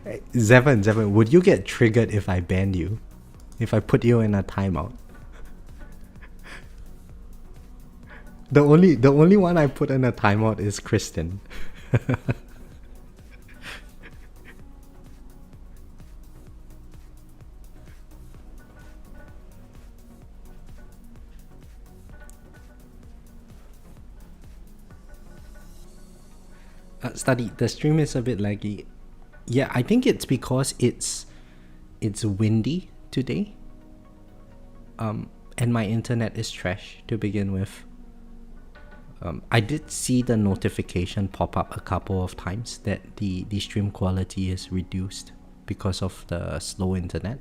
Hey, Zevan, would you get triggered if I banned you? If I put you in a timeout? The only one I put in a timeout is Kristen. Study, the stream is a bit laggy. Yeah, I think it's because it's windy today. And my internet is trash to begin with. I did see the notification pop up a couple of times that the stream quality is reduced because of the slow internet.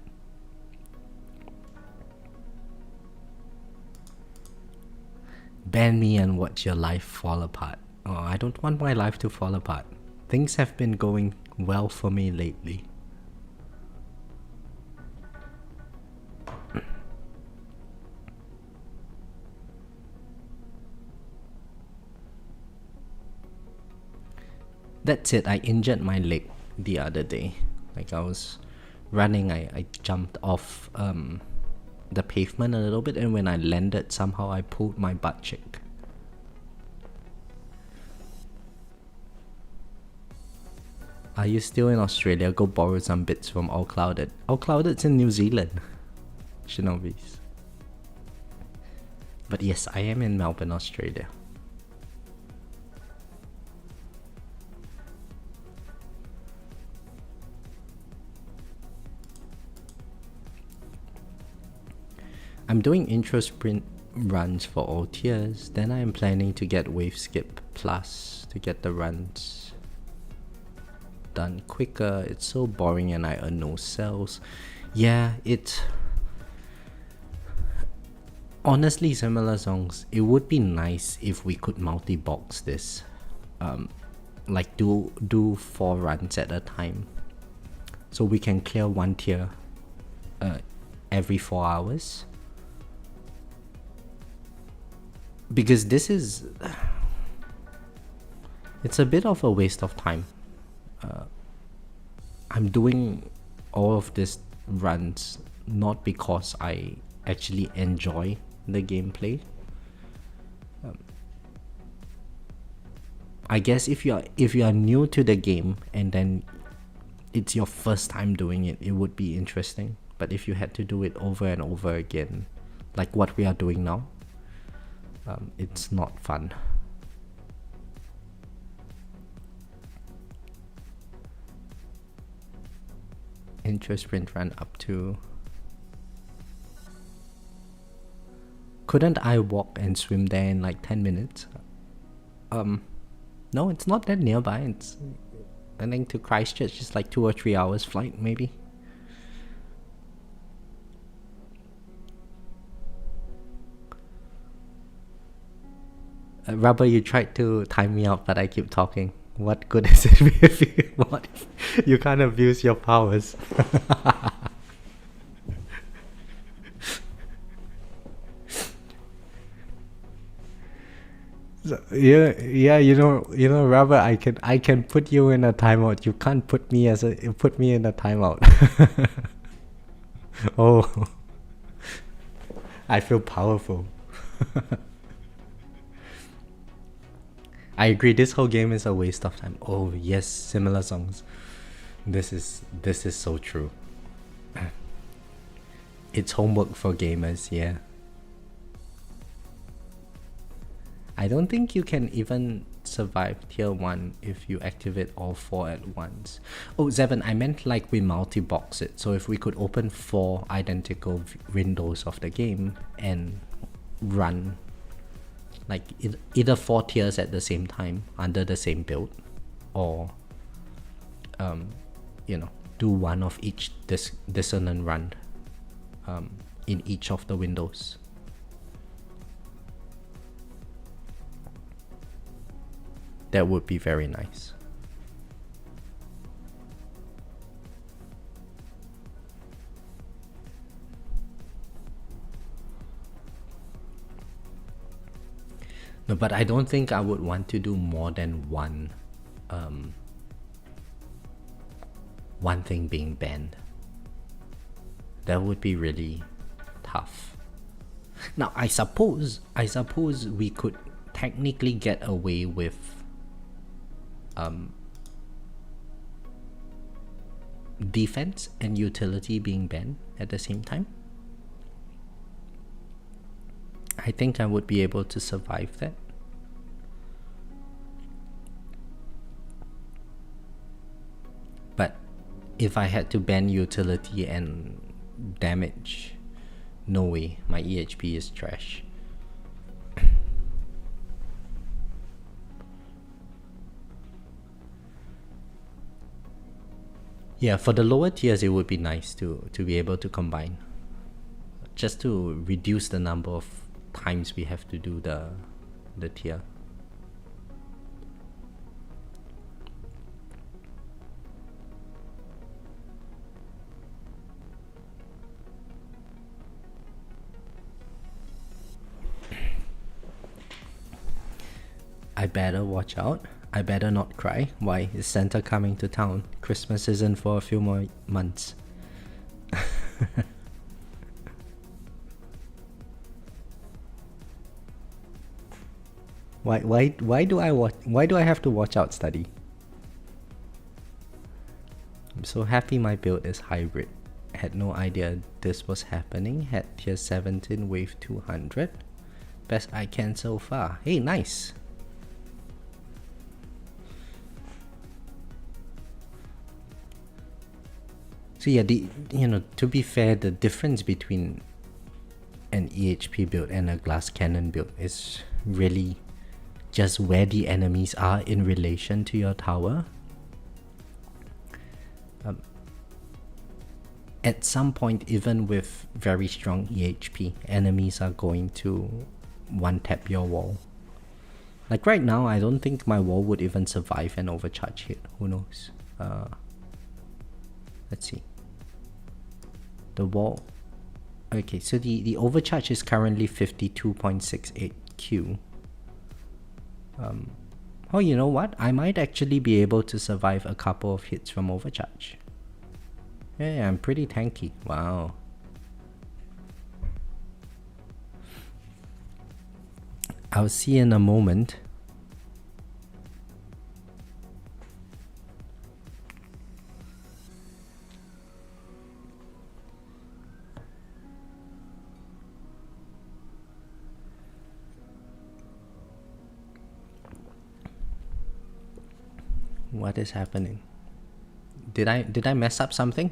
Ban me and watch your life fall apart. Oh, I don't want my life to fall apart. Things have been going well for me lately. That's it, I injured my leg the other day. Like I was running, I jumped off the pavement a little bit, and when I landed, somehow I pulled my butt cheek. Are you still in Australia? Go borrow some bits from All Clouded. All Clouded's in New Zealand. Shinobis. But yes, I am in Melbourne, Australia. I'm doing intro sprint runs for all tiers, then I am planning to get Wave Skip Plus to get the runs done quicker. It's so boring and I earn no cells. Yeah, it's... Honestly, similar songs, it would be nice if we could multi-box this. Like do 4 runs at a time. So we can clear 1 tier every 4 hours. Because this is... It's a bit of a waste of time. I'm doing all of these runs not because I actually enjoy the gameplay. I guess if you are new to the game and then it's your first time doing it, it would be interesting. But if you had to do it over and over again, like what we are doing now, it's not fun. Intro sprint run up to... Couldn't I walk and swim there in like 10 minutes? No, it's not that nearby. It's, I think, to Christchurch, just like 2 or 3 hours flight maybe. Rubber, you tried to time me out, but I keep talking. What good is it if you can't abuse your powers? So, yeah, you know, Rubber, I can put you in a timeout. You can't put me in a timeout. Oh, I feel powerful. I agree, this whole game is a waste of time. Oh yes, similar songs. This is so true. It's homework for gamers, yeah. I don't think you can even survive tier 1 if you activate all 4 at once. Oh, Zevin, I meant like we multi-box it. So if we could open 4 identical windows of the game and run like either 4 tiers at the same time under the same build, or you know, do one of each dissonant run in each of the windows. That would be very nice. No, but I don't think I would want to do more than one thing being banned. That would be really tough. Now I suppose we could technically get away with defense and utility being banned at the same time. I think I would be able to survive that. But if I had to ban utility and damage, no way, my EHP is trash. Yeah, for the lower tiers, it would be nice to be able to combine, just to reduce the number of times we have to do the tier. I better watch out. I better not cry. Why? Is Santa coming to town? Christmas isn't for a few more months. Why do I have to watch out, study? I'm so happy my build is hybrid. Had no idea this was happening. Had tier 17 wave 200. Best I can so far. Hey, nice. So yeah, to be fair, the difference between an EHP build and a glass cannon build is really just where the enemies are in relation to your tower. At some point, even with very strong EHP, enemies are going to one-tap your wall. Like right now, I don't think my wall would even survive an overcharge hit. Who knows? Let's see. The wall. Okay, so the overcharge is currently 52.68 Q. Oh, you know what? I might actually be able to survive a couple of hits from overcharge. Yeah, I'm pretty tanky. Wow. I'll see in a moment. What is happening? Did I mess up something?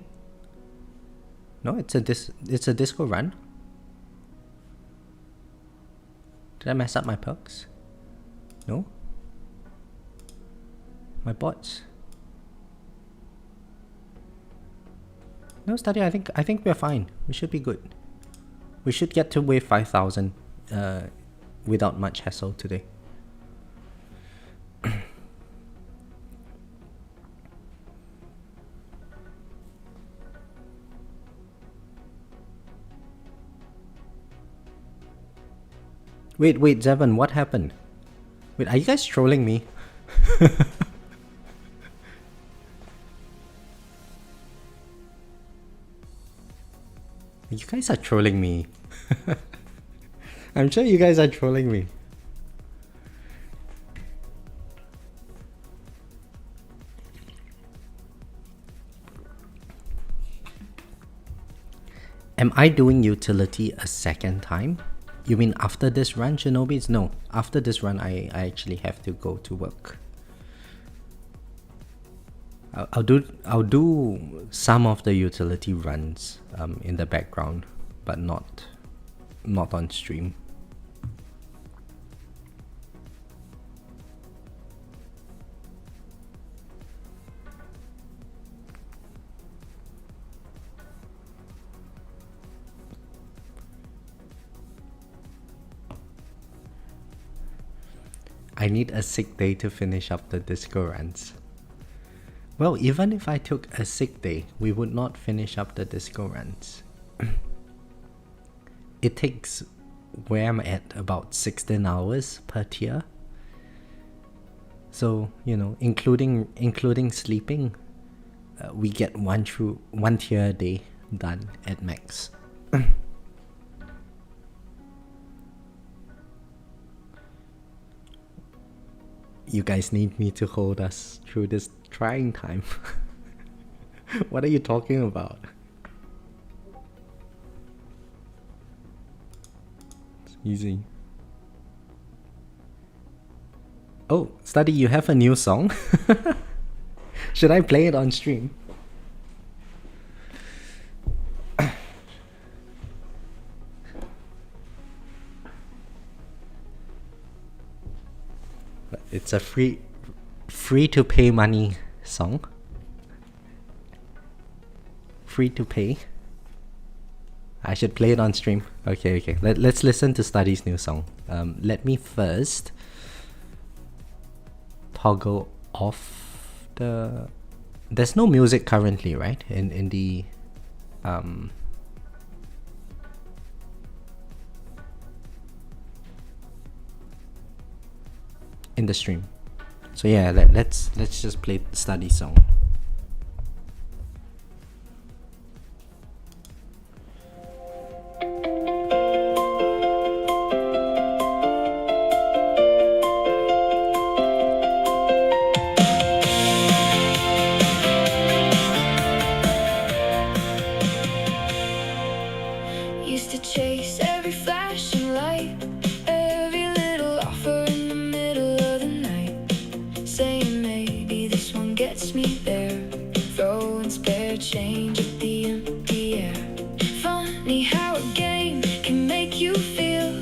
No, it's a disco run. Did I mess up my perks? No. My bots. No, study. I think we're fine. We should be good. We should get to wave 5,000 without much hassle today. Wait, Zevon, what happened? Wait, are you guys trolling me? You guys are trolling me. I'm sure you guys are trolling me. Am I doing utility a second time? You mean after this run, Shinobis? No, after this run I actually have to go to work. I'll do some of the utility runs in the background, but not on stream. I need a sick day to finish up the disco runs. Well, even if I took a sick day, we would not finish up the disco runs. It takes where I'm at about 16 hours per tier. So, including sleeping, we get one tier a day done at max. You guys need me to hold us through this trying time. What are you talking about? It's easy. Oh, Study, you have a new song? Should I play it on stream? It's a free to pay money song. Free to pay. I should play it on stream. Okay. Let's listen to Study's new song. Let me first toggle off the... There's no music currently, right? In the in the stream. So yeah, let's just play Study song. Used to chase every flashing light, every little offer in the middle of the night, saying maybe this one gets me there, throwing spare change at the empty air. Funny how a game can make you feel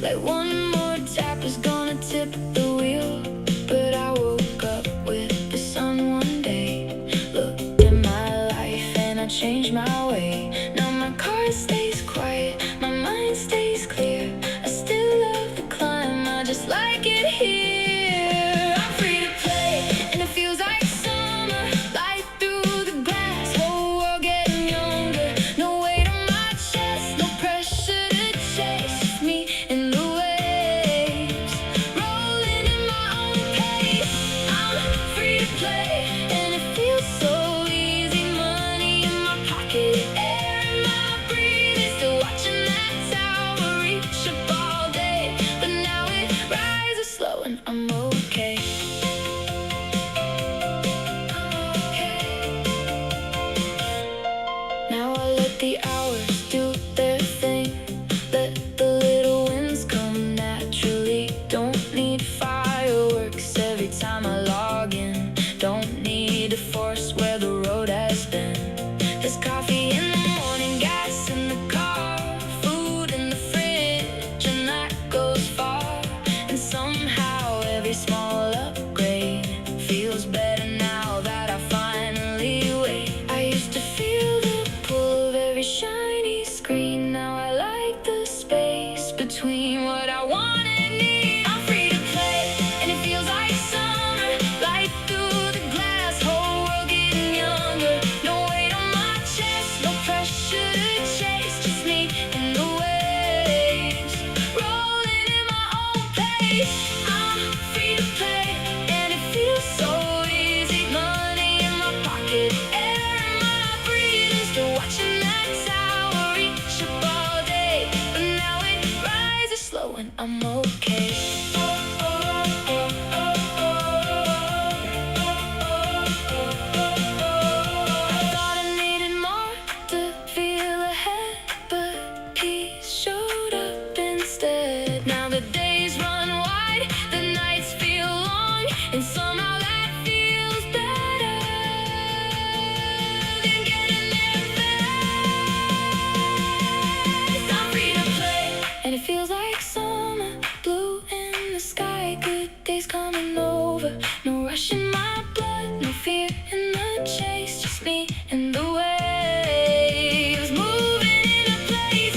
like one more tap is gonna tip the wheel. But I woke up with the sun one day, looked at my life and I changed my way. Now my car stays quiet, my mind stays clear. I still love the climb, I just like it here. I'm free to play, and it feels like summer. Light through the glass, whole world getting younger. No weight on my chest, no pressure to chase me in the waves, rolling in my own pace. I'm free to play, and it feels so easy. Money in my pocket, air in my breathing. Still watching that tower reach up all day, but now it rises slow and I'm okay. Now I let the hours do their thing, let the little wins come naturally. Don't need fireworks every time I log in, don't need to force where the road has been. There's coffee in the morning, gas in the car, food in the fridge, and that goes far. And somehow every small upgrade feels better now that I finally wait. I used to feel the pull of every shiny screen, now I like the space between what I want and need. I'm free to play, and it feels like summer. Light through the glass, whole world getting younger. No weight on my chest, no pressure to chase, just me in the waves, rolling in my own pace. I'm free to play, and it feels so easy. Money in my pocket, air in my breathing. Still watching that tower reach up all day, but now it rises slow and I'm okay. I thought I needed more to feel ahead, but peace showed up instead. Now the days run wide, the nights feel long, and somehow that feels better than getting there fast. I'm free to play, and it feels like summer, blue in the sky. Good days coming over, no rush in my blood, no fear in the chase, just me and the waves, moving into place.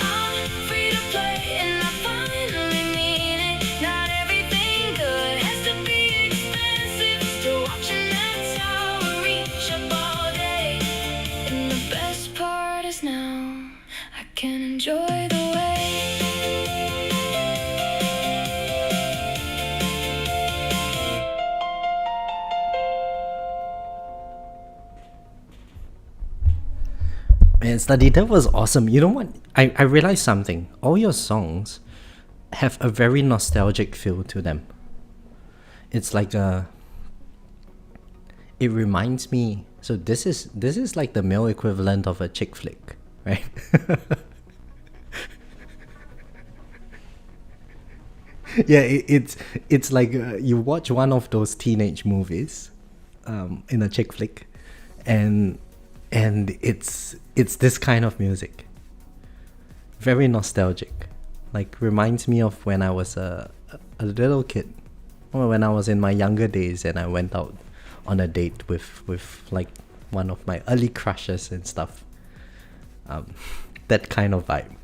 I'm free to play, and I finally mean it. Not everything good has to be expensive. Still watching that tower reach up all day, and the best part is now I can enjoy the way. Man, Study, that was awesome. You know what? I realized something. All your songs have a very nostalgic feel to them. It's like a. It reminds me. So this is like the male equivalent of a chick flick, right? Yeah, it's like you watch one of those teenage movies, in a chick flick, and it's this kind of music. Very nostalgic, like reminds me of when I was a little kid, or when I was in my younger days, and I went out on a date with like one of my early crushes and stuff. That kind of vibe.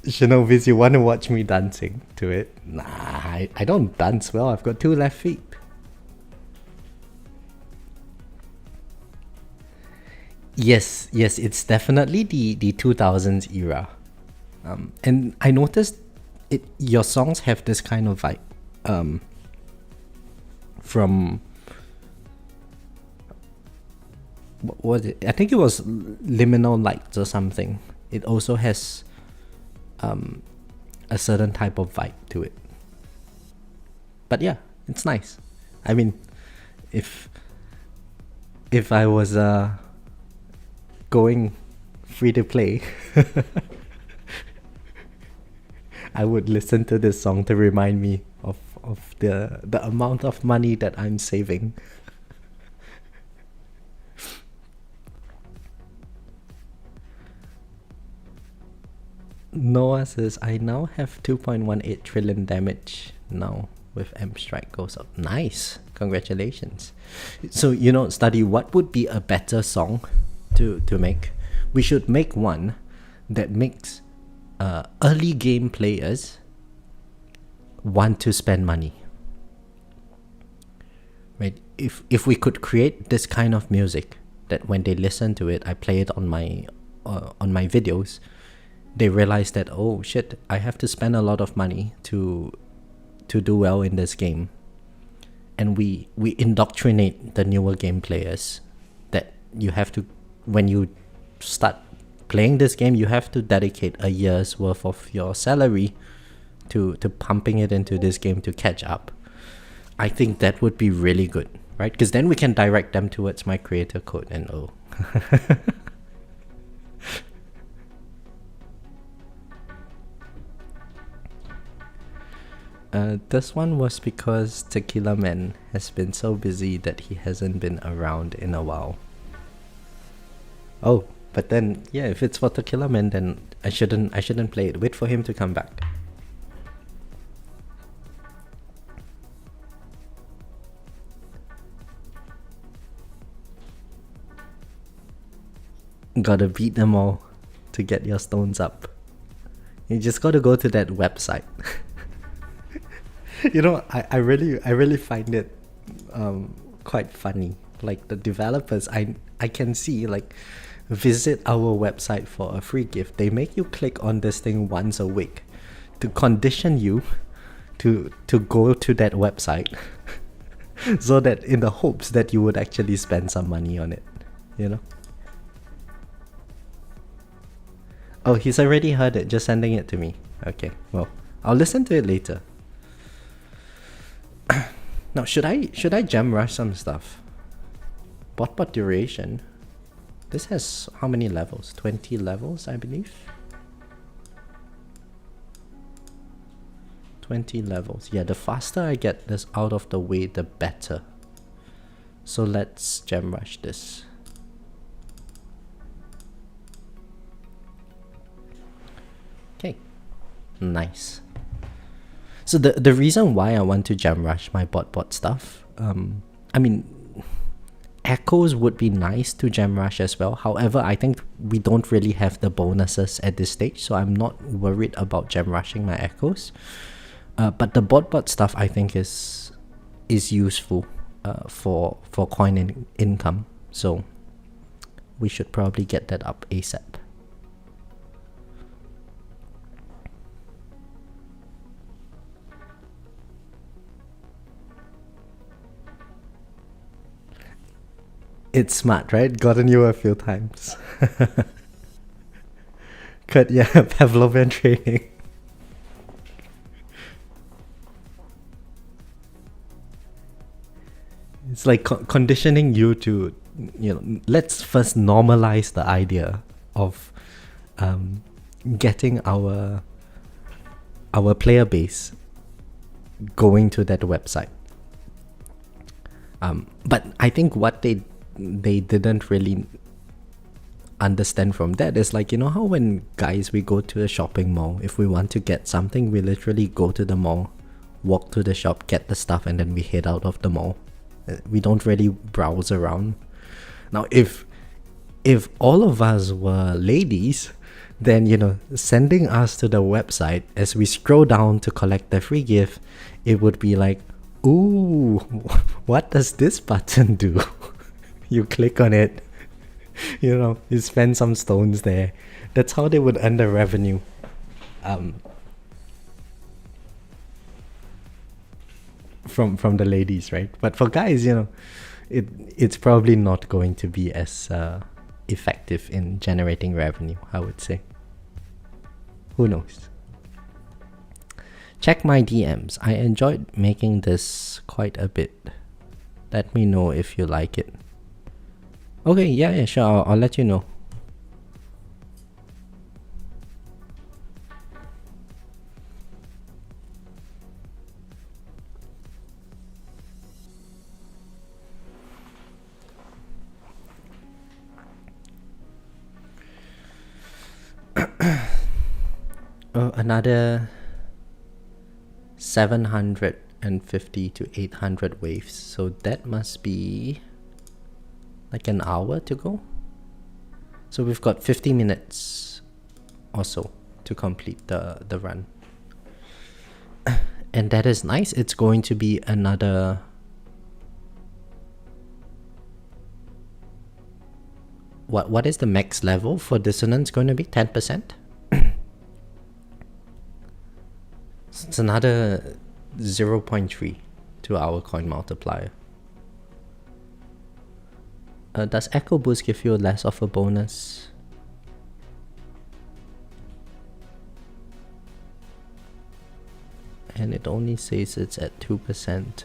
Shinobi's, you want to watch me dancing to it? Nah, I don't dance well. I've got two left feet. Yes, yes, it's definitely the 2000s era. And I noticed your songs have this kind of vibe. From what was it? I think it was Liminal Lights or something. It also has a certain type of vibe to it. But yeah, it's nice. I mean, if I was going free to play, I would listen to this song to remind me of the amount of money that I'm saving. Noah says, I now have 2.18 trillion damage now with M Strike goes up. Nice. Congratulations. So, study what would be a better song to make. We should make one that makes early game players want to spend money. Right? If we could create this kind of music that when they listen to it, I play it on my videos, they realize that, oh shit, I have to spend a lot of money to do well in this game. And we indoctrinate the newer game players that you have to, when you start playing this game, you have to dedicate a year's worth of your salary to pumping it into this game to catch up. I think that would be really good, right? Because then we can direct them towards my creator code and oh. This one was because Tequila Man has been so busy that he hasn't been around in a while. Oh, but then yeah, if it's for Tequila Man, then I shouldn't play it. Wait for him to come back. Gotta beat them all to get your stones up. You just gotta go to that website. I really find it quite funny. Like the developers, I can see, like, visit our website for a free gift. They make you click on this thing once a week to condition you to go to that website so that in the hopes that you would actually spend some money on it, Oh, he's already heard it, just sending it to me. Okay, well, I'll listen to it later. Now, should I gem rush some stuff? Bot duration. This has how many levels? 20 levels, I believe. 20 levels. Yeah, the faster I get this out of the way, the better. So let's gem rush this. Okay, nice. So the reason why I want to gem rush my bot stuff, I mean, echoes would be nice to gem rush as well. However, I think we don't really have the bonuses at this stage, so I'm not worried about gem rushing my echoes. But the bot stuff I think is useful for coin income, so we should probably get that up ASAP. It's smart, right? Gotten you a few times. Yeah, Pavlovian training. It's like conditioning you to, let's first normalize the idea of getting our player base going to that website. But I think what they didn't really understand from that is like, how when guys, we go to a shopping mall, if we want to get something, we literally go to the mall, walk to the shop, get the stuff, and then we head out of the mall. We don't really browse around. Now if all of us were ladies, then sending us to the website as we scroll down to collect the free gift, it would be like, ooh, what does this button do? You click on it, you spend some stones there. That's how they would earn the revenue. From the ladies, right? But for guys, it's probably not going to be as effective in generating revenue, I would say. Who knows? Check my DMs. I enjoyed making this quite a bit. Let me know if you like it. Okay, yeah, sure. I'll let you know. Another 750 to 800 waves, so that must be like an hour to go. So we've got 50 minutes or so to complete the run. And that is nice. It's going to be another what is the max level for Dissonance going to be? 10%? It's another 0.3 to our coin multiplier. Does Echo Boost give you less of a bonus? And it only says it's at 2%.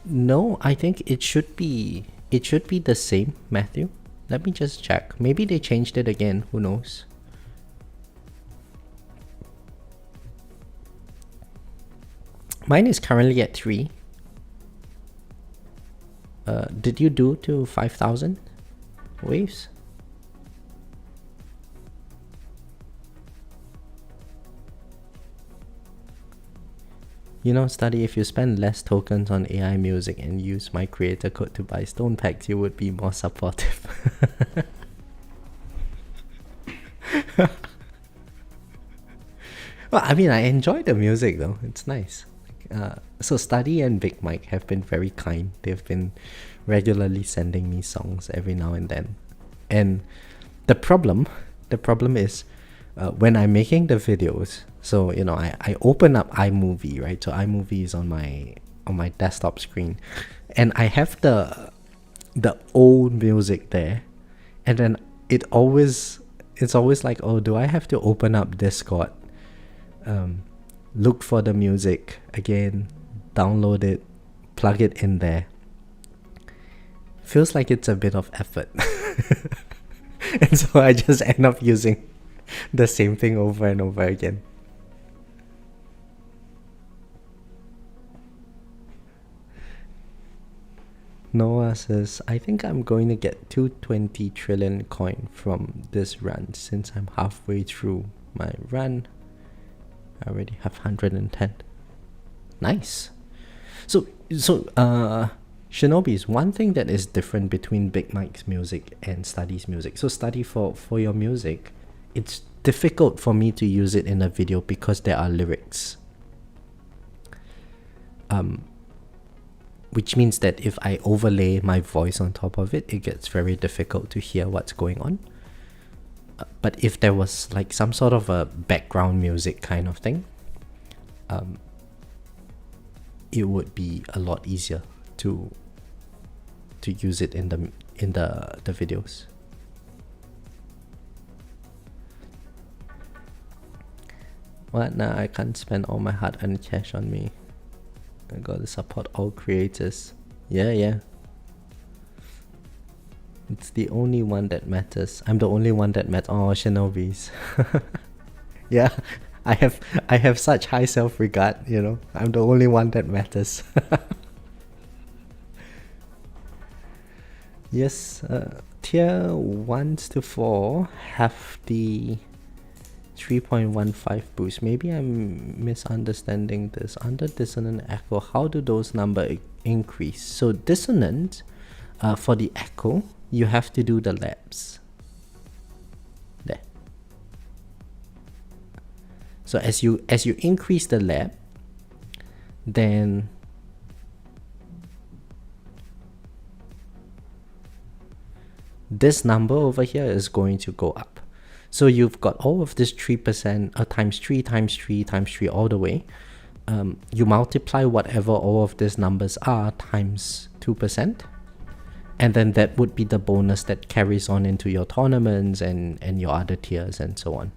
No, I think it should be the same, Matthew. Let me just check. Maybe they changed it again, who knows? Mine is currently at 3. Did you do to 5,000 waves? Study, if you spend less tokens on AI music and use my creator code to buy stone packs, you would be more supportive. Well, I mean, I enjoy the music though. It's nice. So Study and Big Mike have been very kind. They've been regularly sending me songs every now and then. And the problem is when I'm making the videos, so I open up iMovie, right? So iMovie is on my desktop screen, and I have the old music there, and then it's always like, oh, do I have to open up Discord, look for the music again, download it, plug it in there? Feels like it's a bit of effort. And so I just end up using the same thing over and over again. Noah says, I think I'm going to get 220 trillion coin from this run since I'm halfway through my run. I already have 110. Nice. So Shinobi's, one thing that is different between Big Mike's music and Study's music. So Study, for your music, it's difficult for me to use it in a video because there are lyrics. Which means that if I overlay my voice on top of it, it gets very difficult to hear what's going on. But if there was like some sort of a background music kind of thing, it would be a lot easier to use it in the videos. What? Nah, I can't spend all my hard-earned cash on me. I gotta support all creators. Yeah. It's the only one that matters. I'm the only one that matters. Oh, Shinobis. Yeah, I have such high self-regard, you know. I'm the only one that matters. Yes, tier 1s to 4 have the 3.15 boost. Maybe I'm misunderstanding this. Under Dissonant Echo, how do those numbers increase? So Dissonant, for the Echo, you have to do the labs. There. So as you increase the lab, then this number over here is going to go up. So you've got all of this 3%, times 3 times 3 times 3 all the way. You multiply whatever all of these numbers are times 2%. And then that would be the bonus that carries on into your tournaments and your other tiers and so on.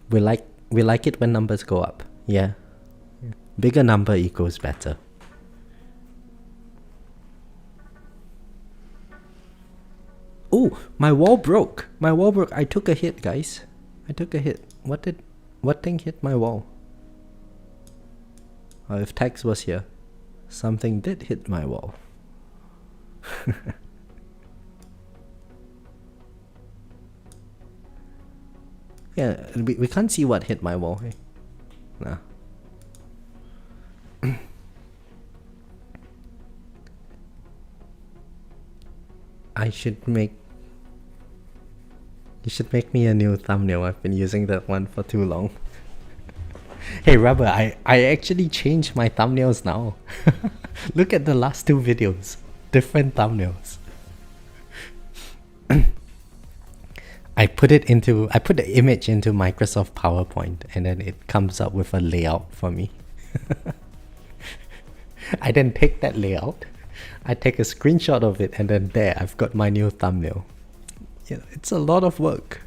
We like it when numbers go up. Yeah. Bigger number equals better. Oh, my wall broke. I took a hit, guys. I took a hit. What thing hit my wall? Oh, if Tex was here, something did hit my wall. Yeah, we can't see what hit my wall. Hey? Nah. You should make me a new thumbnail. I've been using that one for too long. Hey Rubber, I actually changed my thumbnails now. Look at the last two videos. Different thumbnails. I put the image into Microsoft PowerPoint and then it comes up with a layout for me. I then take that layout, I take a screenshot of it, and then there I've got my new thumbnail. Yeah, it's a lot of work.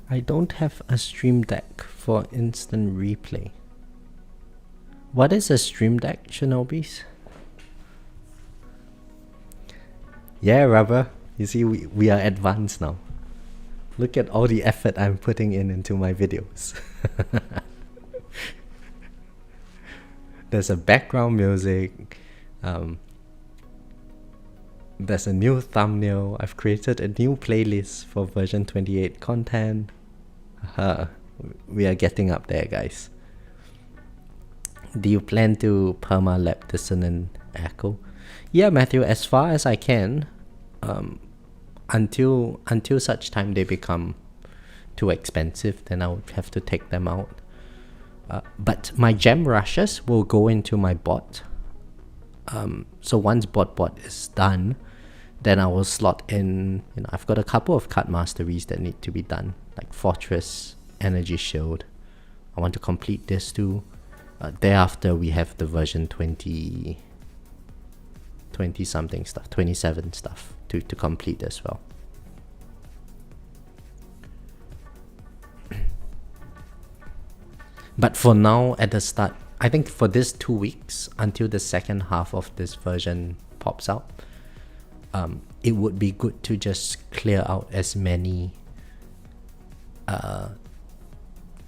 I don't have a stream deck for instant replay. What is a stream deck, Shinobis? Yeah, Rubber. You see, we are advanced now. Look at all the effort I'm putting into my videos. There's a background music. There's a new thumbnail. I've created a new playlist for version 28 content. We are getting up there, guys. Do you plan to perma-lab Dissonant Echo? Yeah, Matthew, as far as I can. Until such time they become too expensive, then I would have to take them out. But my gem rushes will go into my bot. So once bot is done, then I will slot in, I've got a couple of card masteries that need to be done, like Fortress, Energy Shield. I want to complete this too. Thereafter we have the version 20 something stuff, 27 stuff to complete as well. But for now, at the start, I think for this 2 weeks until the second half of this version pops out, it would be good to just clear out as many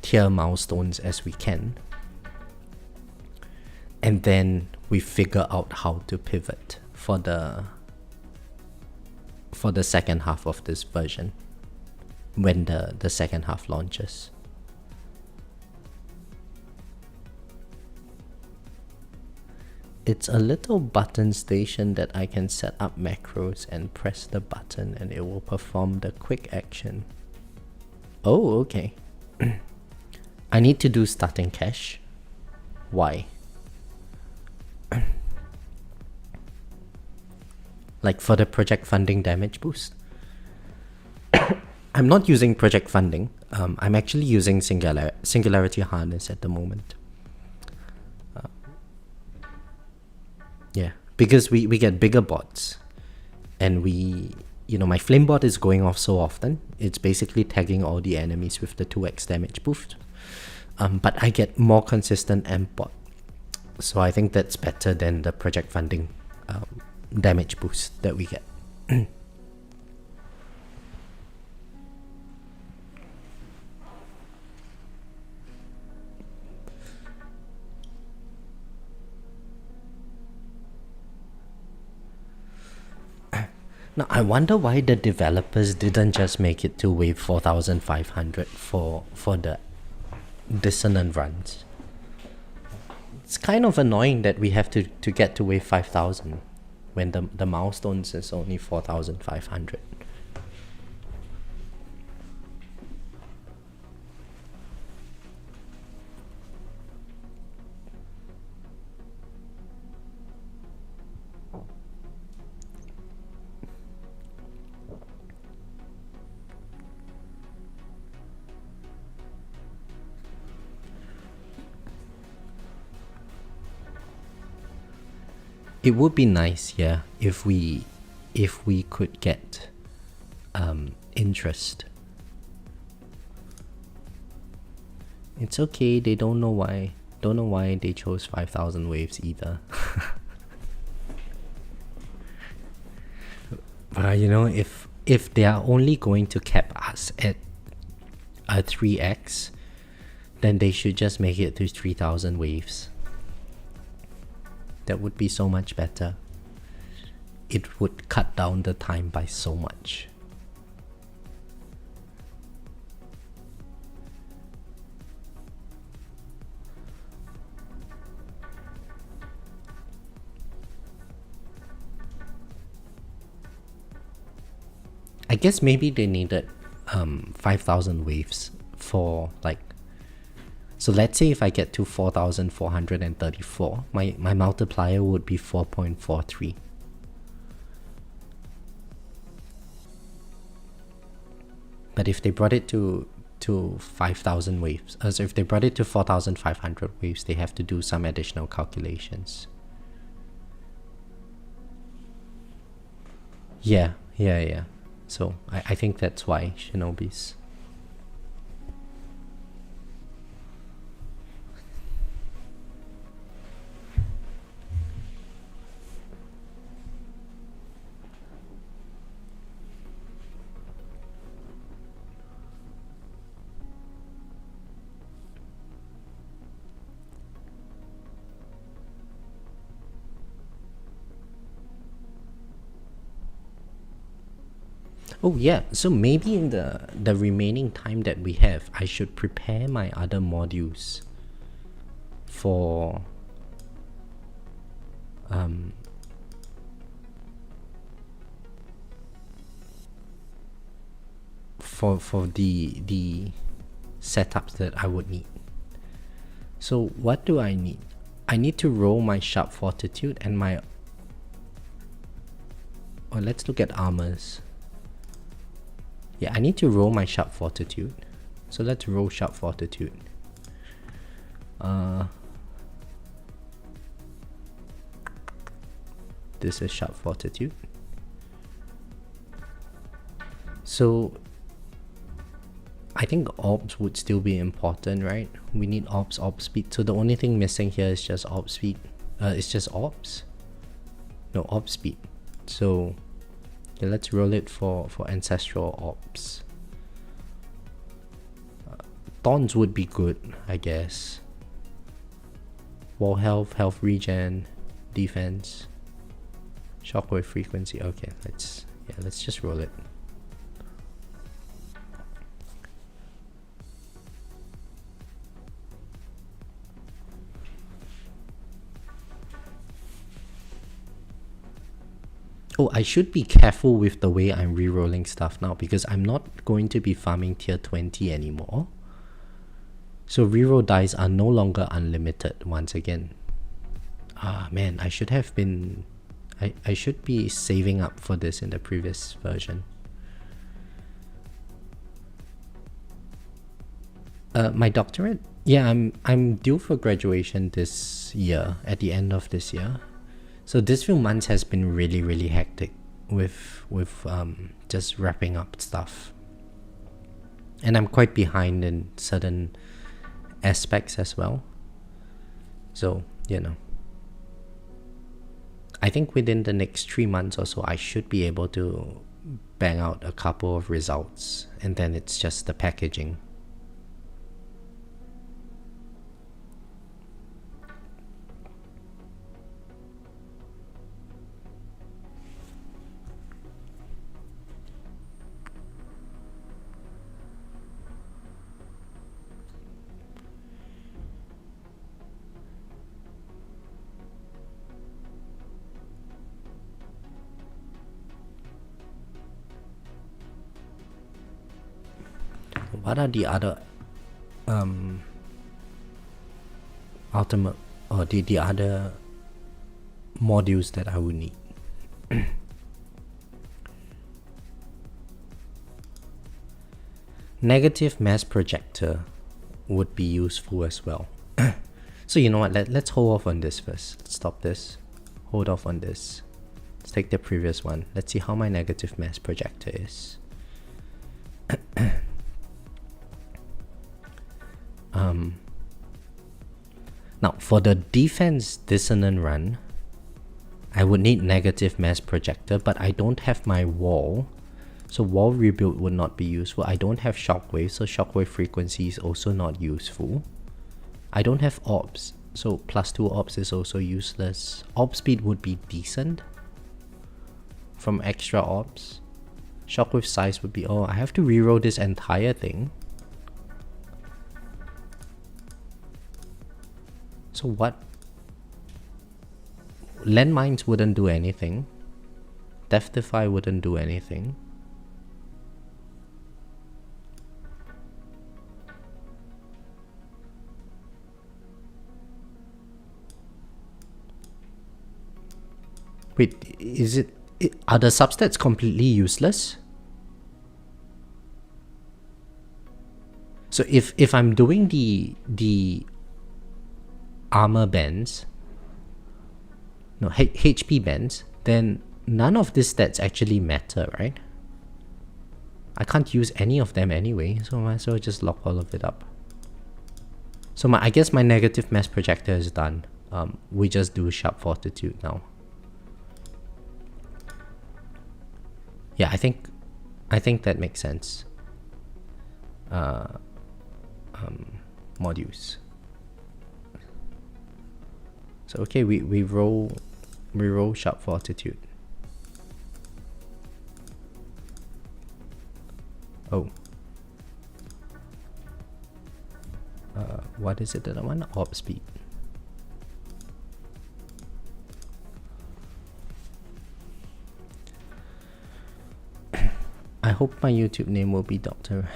tier milestones as we can, and then we figure out how to pivot for the second half of this version. when the second half launches. It's a little button station that I can set up macros and press the button and it will perform the quick action. Oh, okay. I need to do starting cash. Why? Like for the project funding damage boost. I'm not using project funding. I'm actually using Singularity Harness at the moment. Yeah, because we get bigger bots, and my flame bot is going off so often. It's basically tagging all the enemies with the 2x damage boost. But I get more consistent amp bot, so I think that's better than the project funding damage boost that we get. Now, I wonder why the developers didn't just make it to wave 4500 for the Dissonant runs. It's kind of annoying that we have to get to wave 5000 when the milestones is only 4500. It would be nice, yeah, if we could get interest. It's okay, they don't know why they chose 5000 waves either. But if they are only going to cap us at a 3x, then they should just make it to 3000 waves. That would be so much better. It would cut down the time by so much. I guess maybe they needed 5000 waves for like. So let's say if I get to 4434, my multiplier would be 4.43. But if they brought it to 5000 waves, so if they brought it to 4500 waves, they have to do some additional calculations. Yeah. So I think that's why Shinobis. Oh yeah, so maybe in the remaining time that we have, I should prepare my other modules for the setups that I would need. So what do I need? I need to roll my sharp fortitude and my let's look at armors. Yeah, I need to roll my sharp fortitude. So let's roll sharp fortitude. This is sharp fortitude. So I think orbs would still be important, right? We need orbs, orb speed. So the only thing missing here is just orb speed. It's just orbs. No, orb speed. So yeah, let's roll it for ancestral orbs. Thorns would be good, I guess. Wall health, health regen, defense, shockwave frequency. Okay, let's just roll it. Oh, I should be careful with the way I'm re-rolling stuff now because I'm not going to be farming tier 20 anymore. So reroll dice are no longer unlimited once again. Ah man, I should have been... I should be saving up for this in the previous version. My doctorate? Yeah, I'm due for graduation this year, at the end of this year. So this few months has been really hectic with just wrapping up stuff. And I'm quite behind in certain aspects as well. So, you know. I think within the next 3 months or so, I should be able to bang out a couple of results. And then it's just the packaging. What are the other ultimate or the other modules that I would need? Negative mass projector would be useful as well. So you know what, let's hold off on this first. Let's stop this. Hold off on this. Let's take the previous one. Let's see how my negative mass projector is. Now for the defense dissonant run, I would need negative mass projector, but I don't have my wall, so wall rebuild would not be useful. I don't have shockwave, so shockwave frequency is also not useful. I don't have orbs, so +2 orbs is also useless. Orb speed would be decent from extra orbs. Shockwave size would be... oh, I have to reroll this entire thing. So what? Landmines wouldn't do anything. Death Defy wouldn't do anything. Wait, is it... are the substats completely useless? So if I'm doing the armor bends, no, HP bends, then none of these stats actually matter, right? I can't use any of them anyway, so I might as well just lock all of it up. So I guess my negative mass projector is done. We just do sharp fortitude now. Yeah, I think that makes sense. Modules. So okay, we roll sharp fortitude. Oh. What is it that I want? Orb speed. I hope my YouTube name will be Doctor.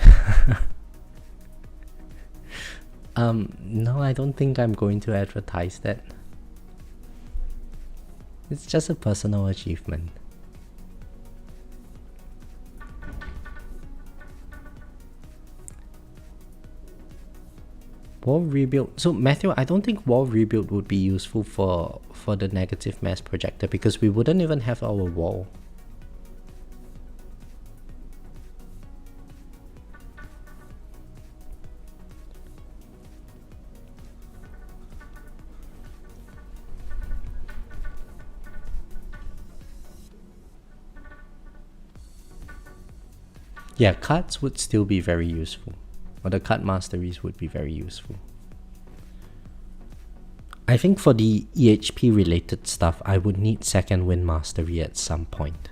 No, I don't think I'm going to advertise that. It's just a personal achievement. Wall rebuild. So Matthew, I don't think wall rebuild would be useful for the negative mass projector because we wouldn't even have our wall. Yeah, cards would still be very useful. Or the card masteries would be very useful. I think for the EHP related stuff, I would need second wind mastery at some point.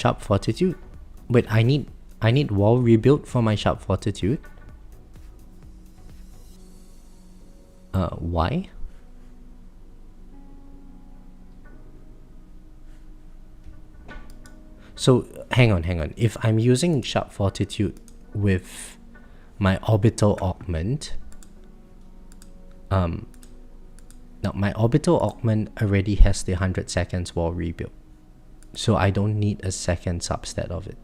Sharp Fortitude? Wait, I need wall rebuild for my Sharp Fortitude? Why? So hang on. If I'm using Sharp Fortitude with my orbital augment, now my orbital augment already has the 100 seconds wall rebuild, so I don't need a second subset of it.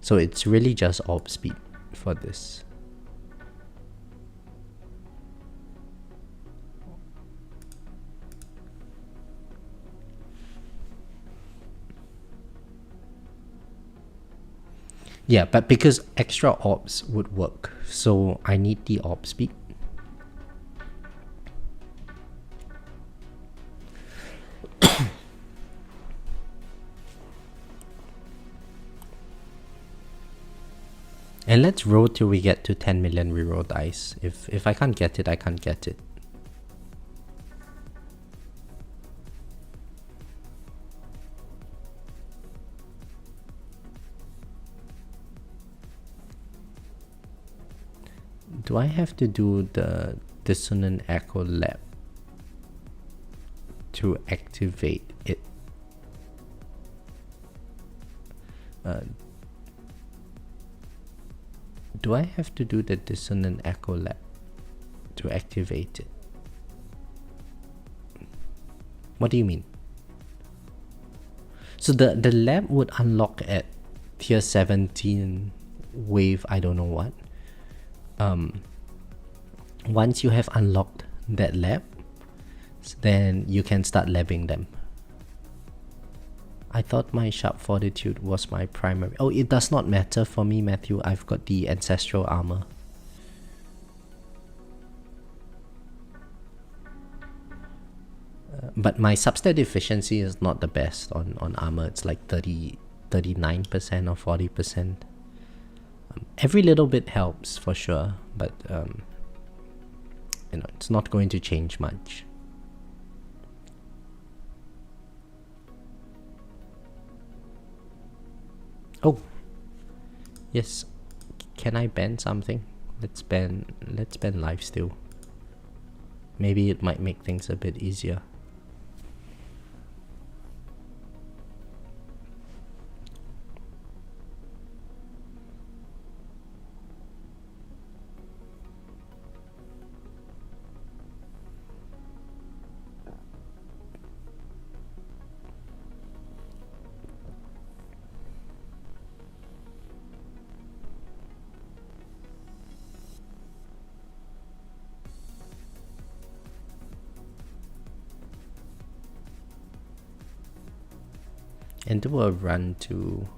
So it's really just orb speed for this. Yeah, but because extra orbs would work, so I need the orb speed. And let's roll till we get to 10 million reroll dice. If I can't get it, I can't get it. Do I have to do the Dissonant Echo Lab to activate it? Do I have to do the Dissonant Echo Lab to activate it? What do you mean? So the lab would unlock at tier 17 wave I don't know what. Once you have unlocked that lab, then you can start labbing them. I thought my Sharp Fortitude was my primary. Oh, it does not matter for me, Matthew. I've got the Ancestral Armor. But my substat efficiency is not the best on armor. It's like 39% or 40%. Every little bit helps for sure, but you know, it's not going to change much. Oh, yes. Can I ban something? Let's ban lifesteal. Maybe it might make things a bit easier. And do a run to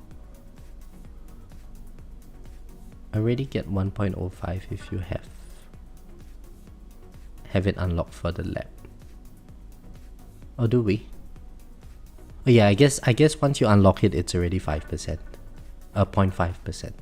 already get 1.05 if you have it unlocked for the lab. Or do we? Oh yeah, I guess once you unlock it, it's already 5%. 0.5%.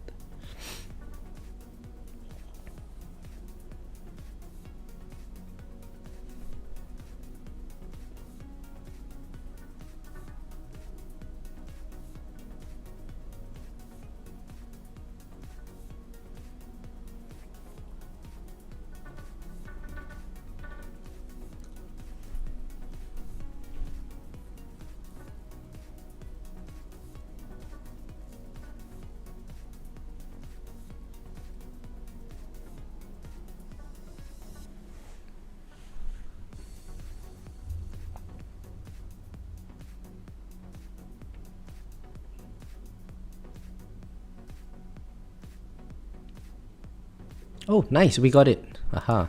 Oh, nice, we got it. Aha.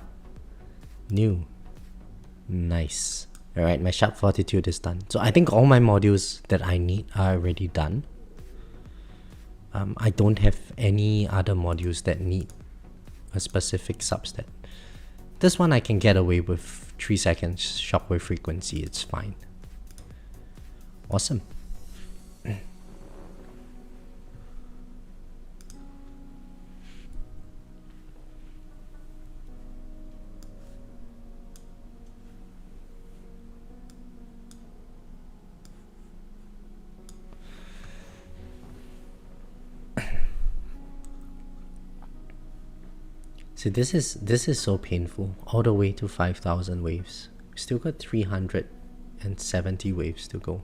New. Nice. Alright, my Sharp Fortitude is done. So I think all my modules that I need are already done. I don't have any other modules that need a specific substat. This one I can get away with 3 seconds shockwave frequency, it's fine. Awesome. So this is so painful. All the way to 5,000 waves. We still got 370 waves to go.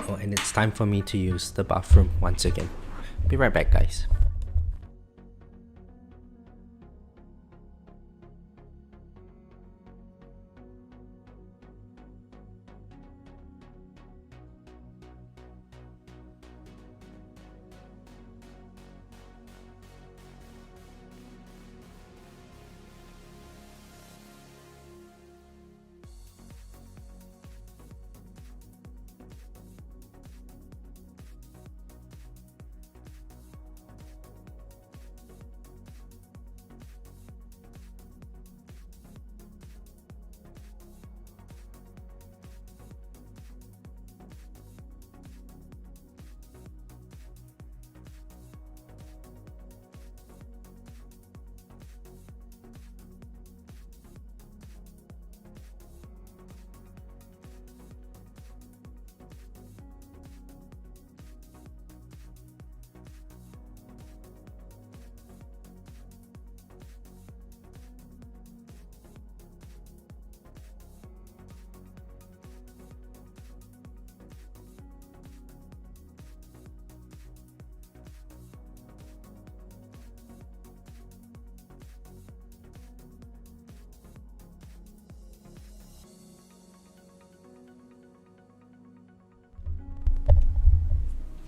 Oh, and it's time for me to use the bathroom once again. Be right back, guys.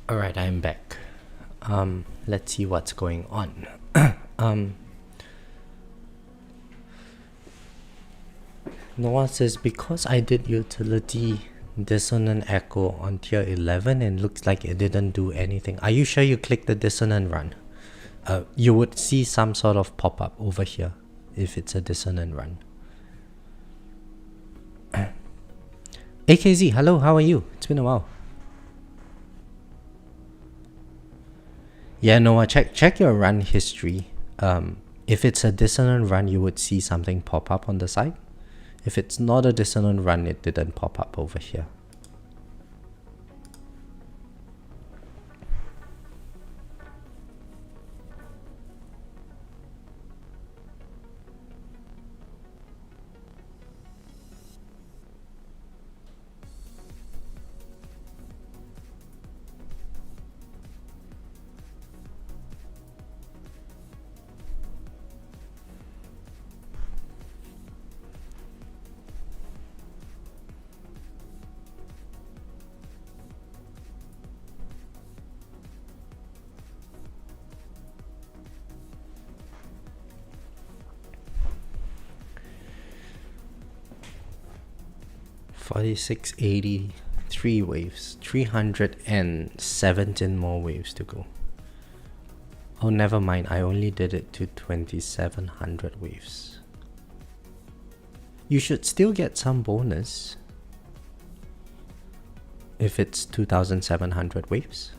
Alright, I'm back. Let's see what's going on. Noah says, because I did utility Dissonant Echo on tier 11 and looks like it didn't do anything. Are you sure you clicked the Dissonant run? You would see some sort of pop-up over here if it's a Dissonant run. AKZ, hello, how are you? It's been a while. Yeah, Noah, check your run history. If it's a Dissonant run, you would see something pop up on the side. If it's not a Dissonant run, it didn't pop up over here. $46.83 waves, 317 more waves to go. Oh, never mind, I only did it to 2,700 waves. You should still get some bonus if it's 2,700 waves.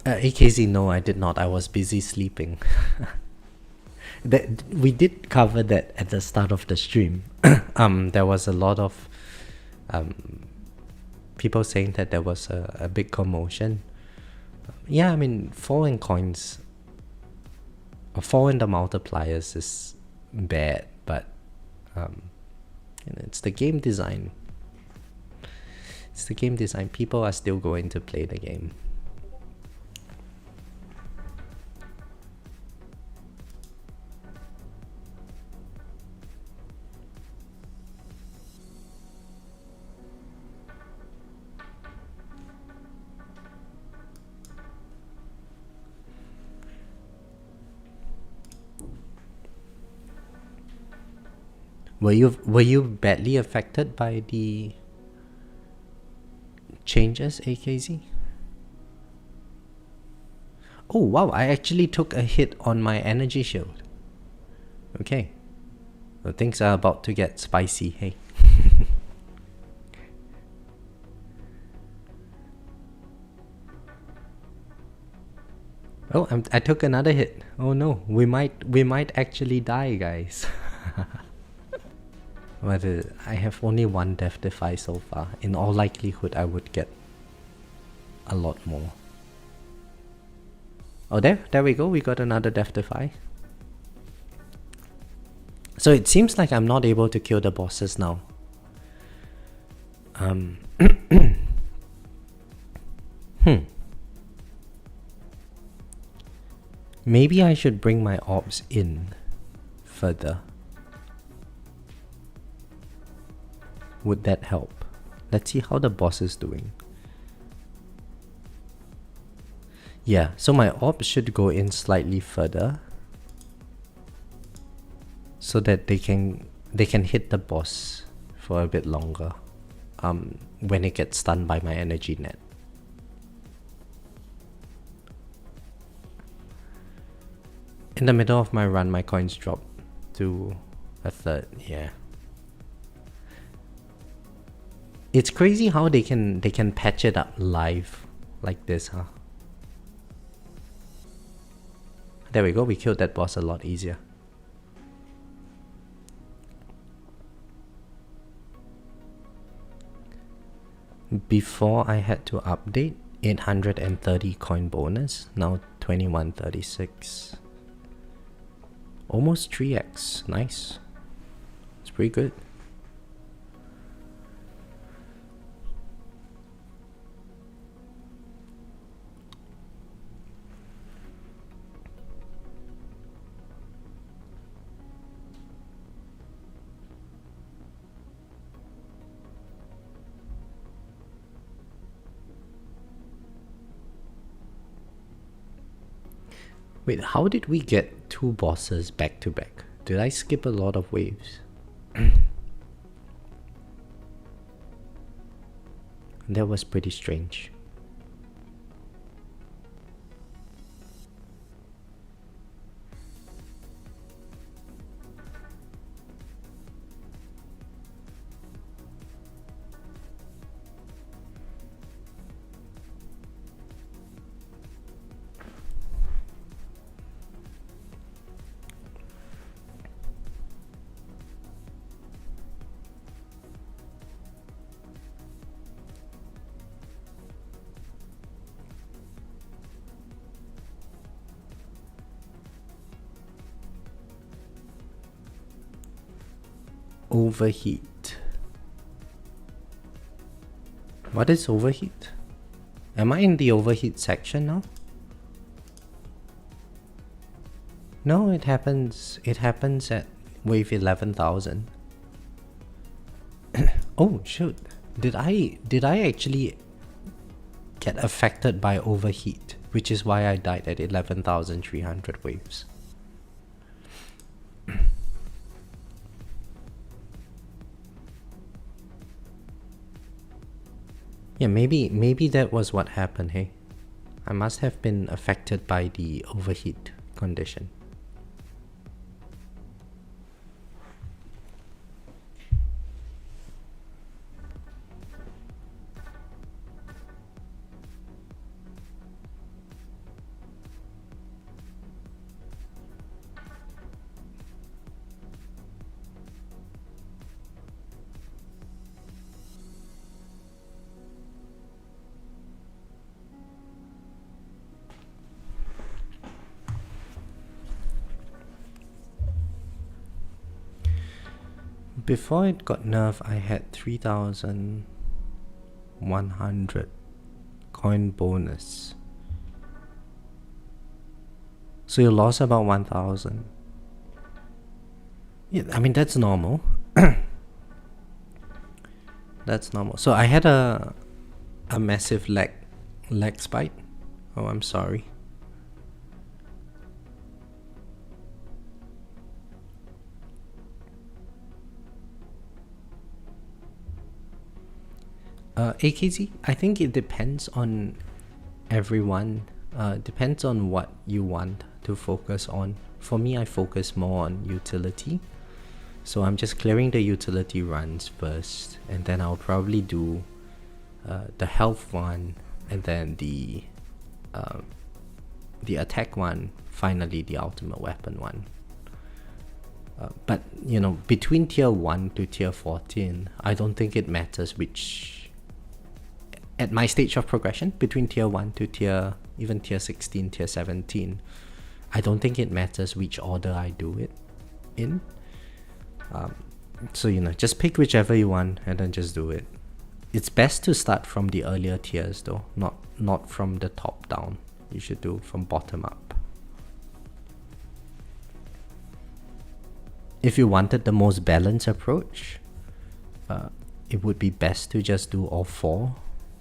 AKZ, no, I did not. I was busy sleeping. We did cover that at the start of the stream. There was a lot of people saying that there was a big commotion. Yeah, I mean, falling coins, or falling the multipliers is bad, but it's the game design. It's the game design. People are still going to play the game. Were you badly affected by the changes, AKZ? Oh wow, I actually took a hit on my energy shield. Okay. Well, things are about to get spicy, hey. Oh, I took another hit. Oh no, we might actually die, guys. But I have only one death defy so far. In all likelihood, I would get a lot more. Oh, there we go. We got another death defy. So it seems like I'm not able to kill the bosses now. Maybe I should bring my orbs in further. Would that help? Let's see how the boss is doing. Yeah, so my orbs should go in slightly further so that they can hit the boss for a bit longer when it gets stunned by my energy net. In the middle of my run, my coins dropped to a third. Yeah, it's crazy how they can patch it up live like this, huh? There we go. We killed that boss a lot easier. Before I had to update, 830 coin bonus. Now 2136. Almost 3x. Nice. It's pretty good. Wait, how did we get two bosses back to back? Did I skip a lot of waves? That was pretty strange. Overheat. What is overheat? Am I in the overheat section now? No, it happens at wave 11,000. Oh shoot. Did I actually get affected by overheat, which is why I died at 11,300 waves? Yeah, maybe that was what happened, hey? I must have been affected by the overheat condition. Before it got nerfed, I had 3,100 coin bonus. So you lost about 1,000. Yeah, I mean that's normal. That's normal. So I had a massive lag spike. Oh, I'm sorry. AKZ, I think it depends on everyone. Depends on what you want to focus on. For me, I focus more on utility. So I'm just clearing the utility runs first, and then I'll probably do the health one, and then the the attack one, finally the ultimate weapon one. But, you know, between tier 1 to tier 14, I don't think it matters which... At my stage of progression, between tier 1 to even tier 16, tier 17, I don't think it matters which order I do it in. So, you know, just pick whichever you want and then just do it. It's best to start from the earlier tiers though, not from the top down. You should do from bottom up. If you wanted the most balanced approach, it would be best to just do all 4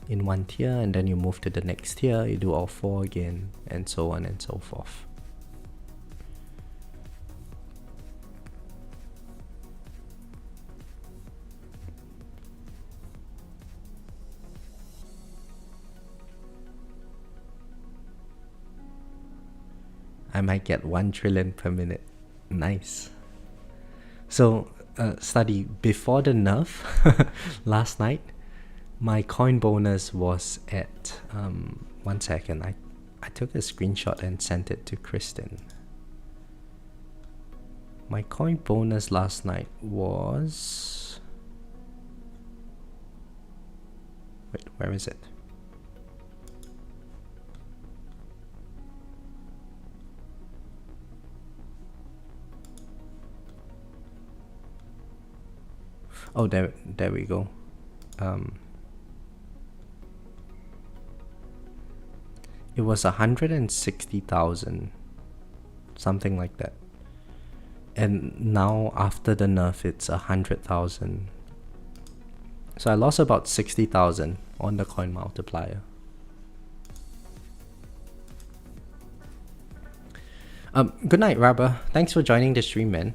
in one tier, and then you move to the next tier, you do all 4 again, and so on and so forth. I might get 1 trillion per minute. Nice. So, study, before the nerf last night, my coin bonus was at 1 second. I took a screenshot and sent it to Kristen. My coin bonus last night was... Wait, where is it? Oh, there we go. It was 160,000, something like that. And now after the nerf, it's 100,000. So I lost about 60,000 on the coin multiplier. Good night, Rabba. Thanks for joining the stream, man.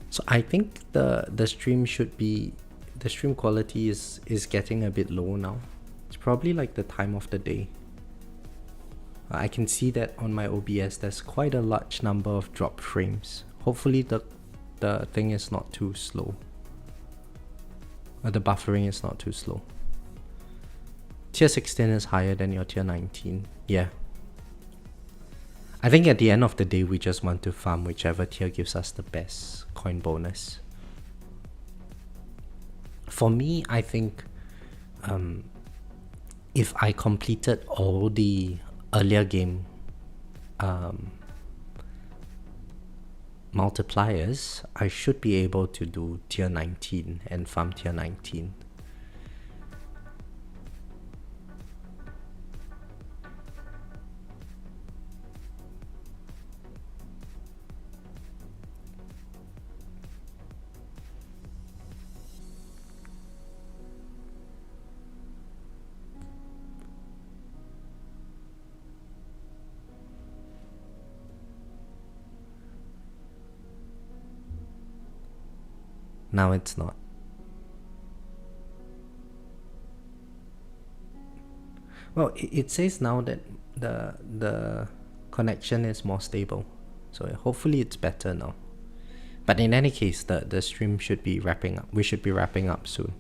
So I think the stream should be, the stream quality is getting a bit low now. It's probably like the time of the day. I can see that on my OBS there's quite a large number of drop frames. Hopefully the thing is not too slow. Or the buffering is not too slow. Tier 16 is higher than your tier 19. Yeah. I think at the end of the day, we just want to farm whichever tier gives us the best coin bonus. For me, I think if I completed all the earlier game multipliers, I should be able to do tier 19 and farm tier 19. Now it's not. Well, it says now that the connection is more stable, so hopefully it's better now. But in any case, the stream should be wrapping up. We should be wrapping up soon.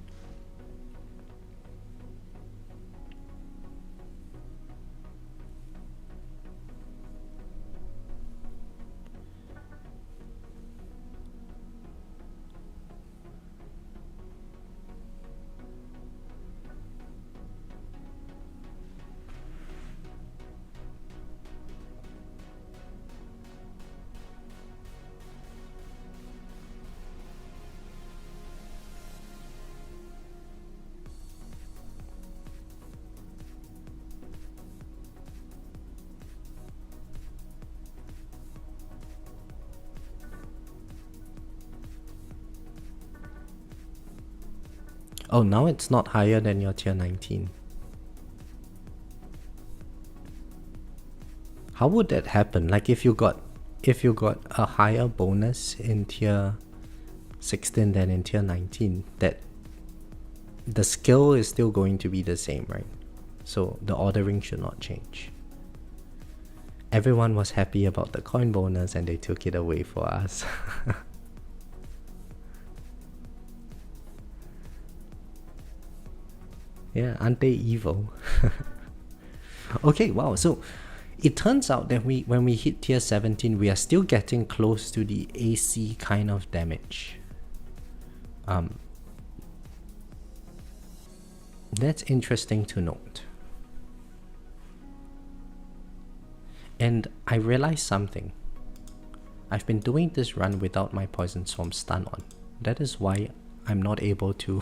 Oh, now it's not higher than your tier 19. How would that happen? Like if you got if you got a higher bonus in tier 16 than in tier 19, that the skill is still going to be the same, right? So the ordering should not change. Everyone was happy about the coin bonus and they took it away for us. Yeah, aren't they evil? Okay, wow. So it turns out that when we hit tier 17, we are still getting close to the AC kind of damage. That's interesting to note. And I realized something. I've been doing this run without my Poison Swarm stun on. That is why I'm not able to...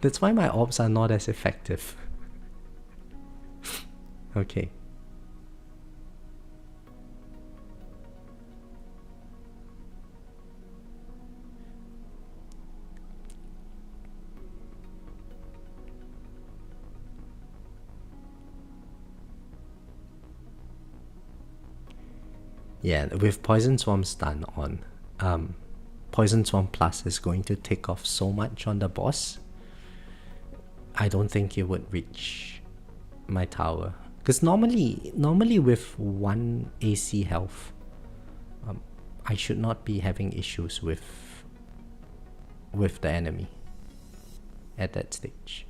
That's why my orbs are not as effective. Okay. Yeah, with Poison Swarm stun on, Poison Swarm Plus is going to take off so much on the boss. I don't think it would reach my tower. Because normally with 1 AC health, I should not be having issues with the enemy at that stage.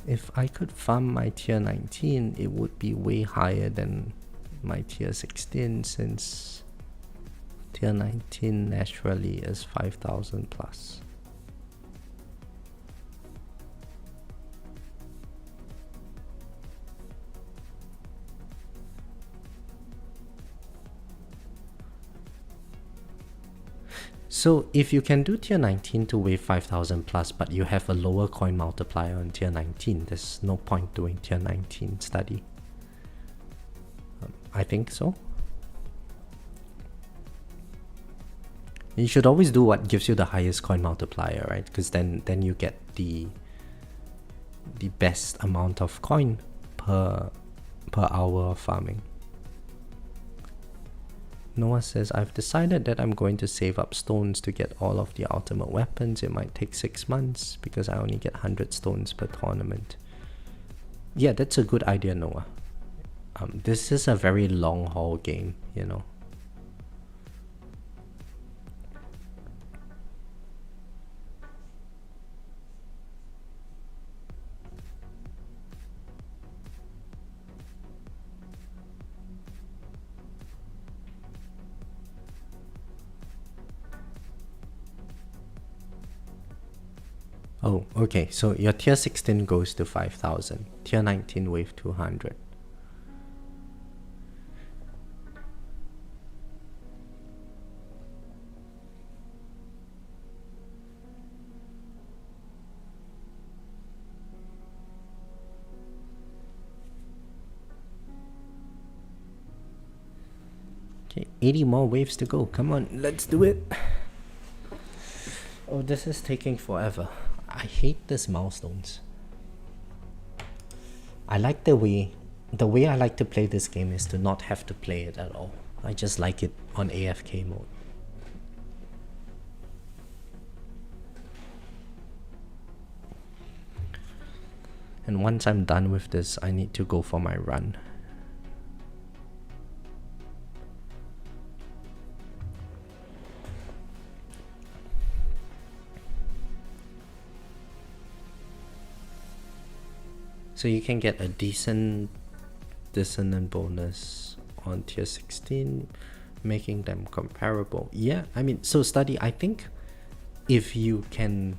If I could farm my tier 19, it would be way higher than my tier 16, since tier 19 naturally is 5,000 plus. So if you can do tier 19 to wave 5,000 plus, but you have a lower coin multiplier on tier 19, there's no point doing tier 19 study. I think so. You should always do what gives you the highest coin multiplier, right? Because then you get the best amount of coin per hour of farming. Noah says, I've decided that I'm going to save up stones to get all of the ultimate weapons. It might take 6 months because I only get 100 stones per tournament. Yeah, that's a good idea, Noah. This is a very long haul game, you know. Oh, okay, so your tier 16 goes to 5,000, tier 19 wave 200. Okay, 80 more waves to go. Come on, let's do it. Oh, this is taking forever. I hate these milestones. I like the way I like to play this game is to not have to play it at all. I just like it on AFK mode. And once I'm done with this, I need to go for my run. So you can get a decent Dissonant bonus on tier 16, making them comparable. Yeah, I mean, so study, I think if you can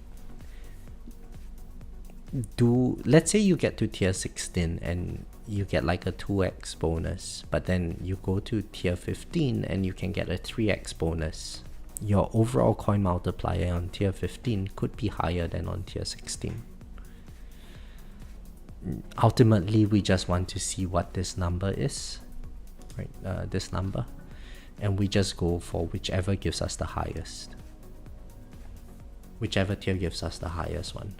do, let's say you get to tier 16 and you get like a 2x bonus, but then you go to tier 15 and you can get a 3x bonus. Your overall coin multiplier on tier 15 could be higher than on tier 16. Ultimately, we just want to see what this number is, right? This number, and we just go for whichever gives us the highest, whichever tier gives us the highest one.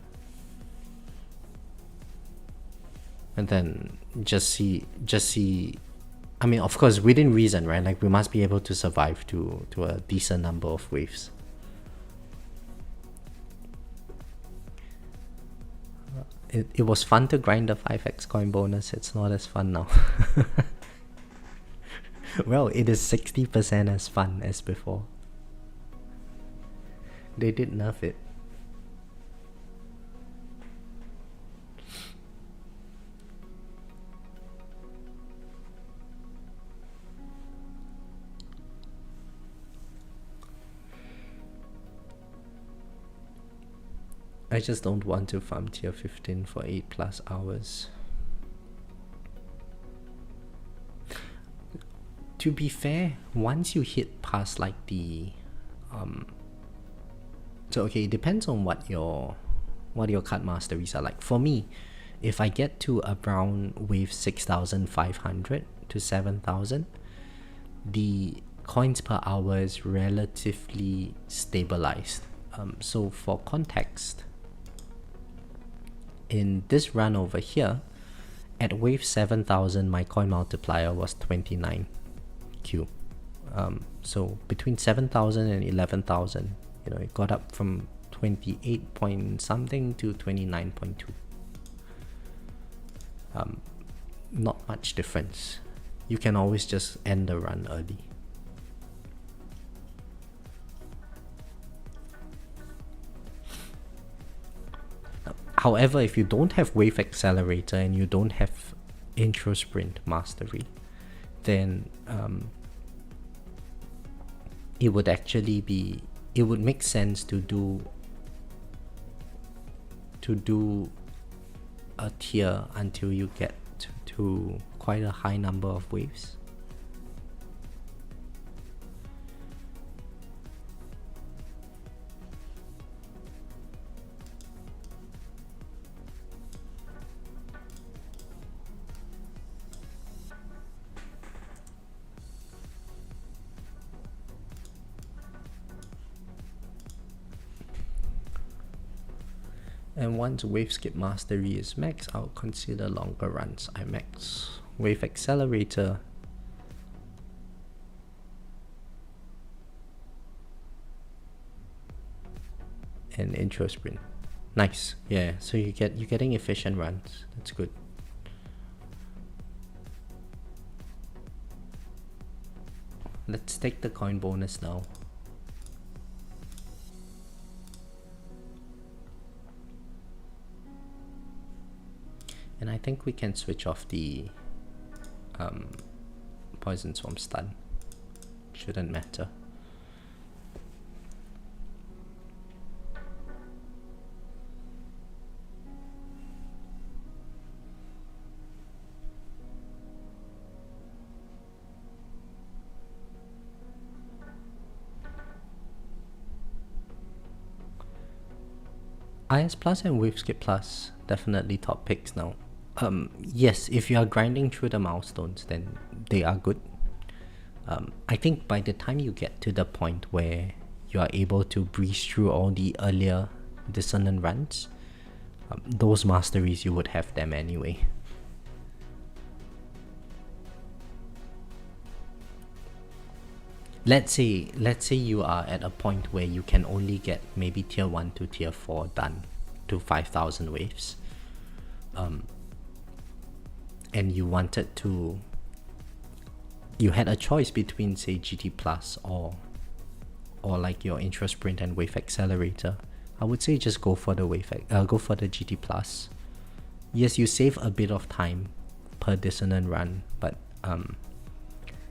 and then just see. I mean, of course, within reason, right? Like we must be able to survive to a decent number of waves. It was fun to grind the 5x coin bonus. It's not as fun now. Well, it is 60% as fun as before. They did nerf it. I just don't want to farm tier 15 for 8+ hours. To be fair, once you hit past like the so okay, it depends on what your card masteries are like. For me, if I get to around wave 6,500 to 7,000, the coins per hour is relatively stabilized. So for context, in this run over here, at wave 7,000, my coin multiplier was 29Q. So between 7,000 and 11,000, you know, it got up from 28 point something to 29.2. Not much difference. You can always just end the run early. However, if you don't have wave accelerator and you don't have intro sprint mastery, then it would make sense to do a tier until you get to quite a high number of waves. And once wave skip mastery is max, I'll consider longer runs. I max wave accelerator. And intro sprint. Nice. Yeah, so you're getting efficient runs. That's good. Let's take the coin bonus now. And I think we can switch off the poison swarm stun. Shouldn't matter. IS Plus and Wave Skip Plus, definitely top picks now. Yes, if you are grinding through the milestones, then they are good. I think by the time you get to the point where you are able to breeze through all the earlier Dissonant runs, those masteries, you would have them anyway. Let's say you are at a point where you can only get maybe tier 1 to tier 4 done to 5,000 waves. And you had a choice between, say, GT Plus or like your intro sprint and wave accelerator. I would say just go for the GT Plus. Yes, you save a bit of time per Dissonant run, but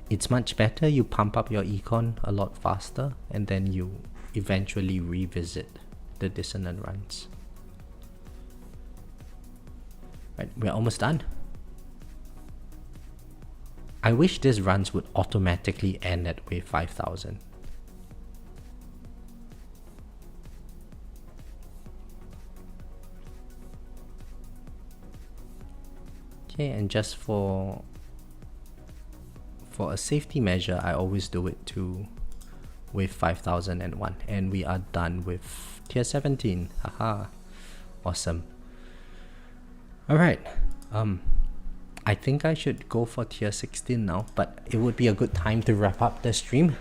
it's much better. You pump up your econ a lot faster, and then you eventually revisit the Dissonant runs. Right, we're almost done. I wish these runs would automatically end at wave 5,000. Okay, and just for a safety measure, I always do it to wave 5001, and we are done with tier 17. Haha, awesome. Alright, I think I should go for tier 16 now, but it would be a good time to wrap up the stream.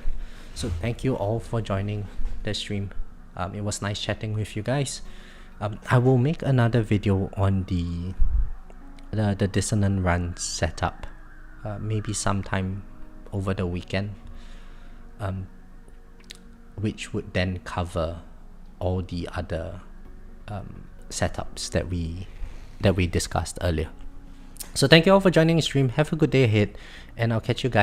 So thank you all for joining the stream. It was nice chatting with you guys. I will make another video on the Dissonant run setup, maybe sometime over the weekend, which would then cover all the other setups that we discussed earlier. So thank you all for joining the stream. Have a good day ahead, and I'll catch you guys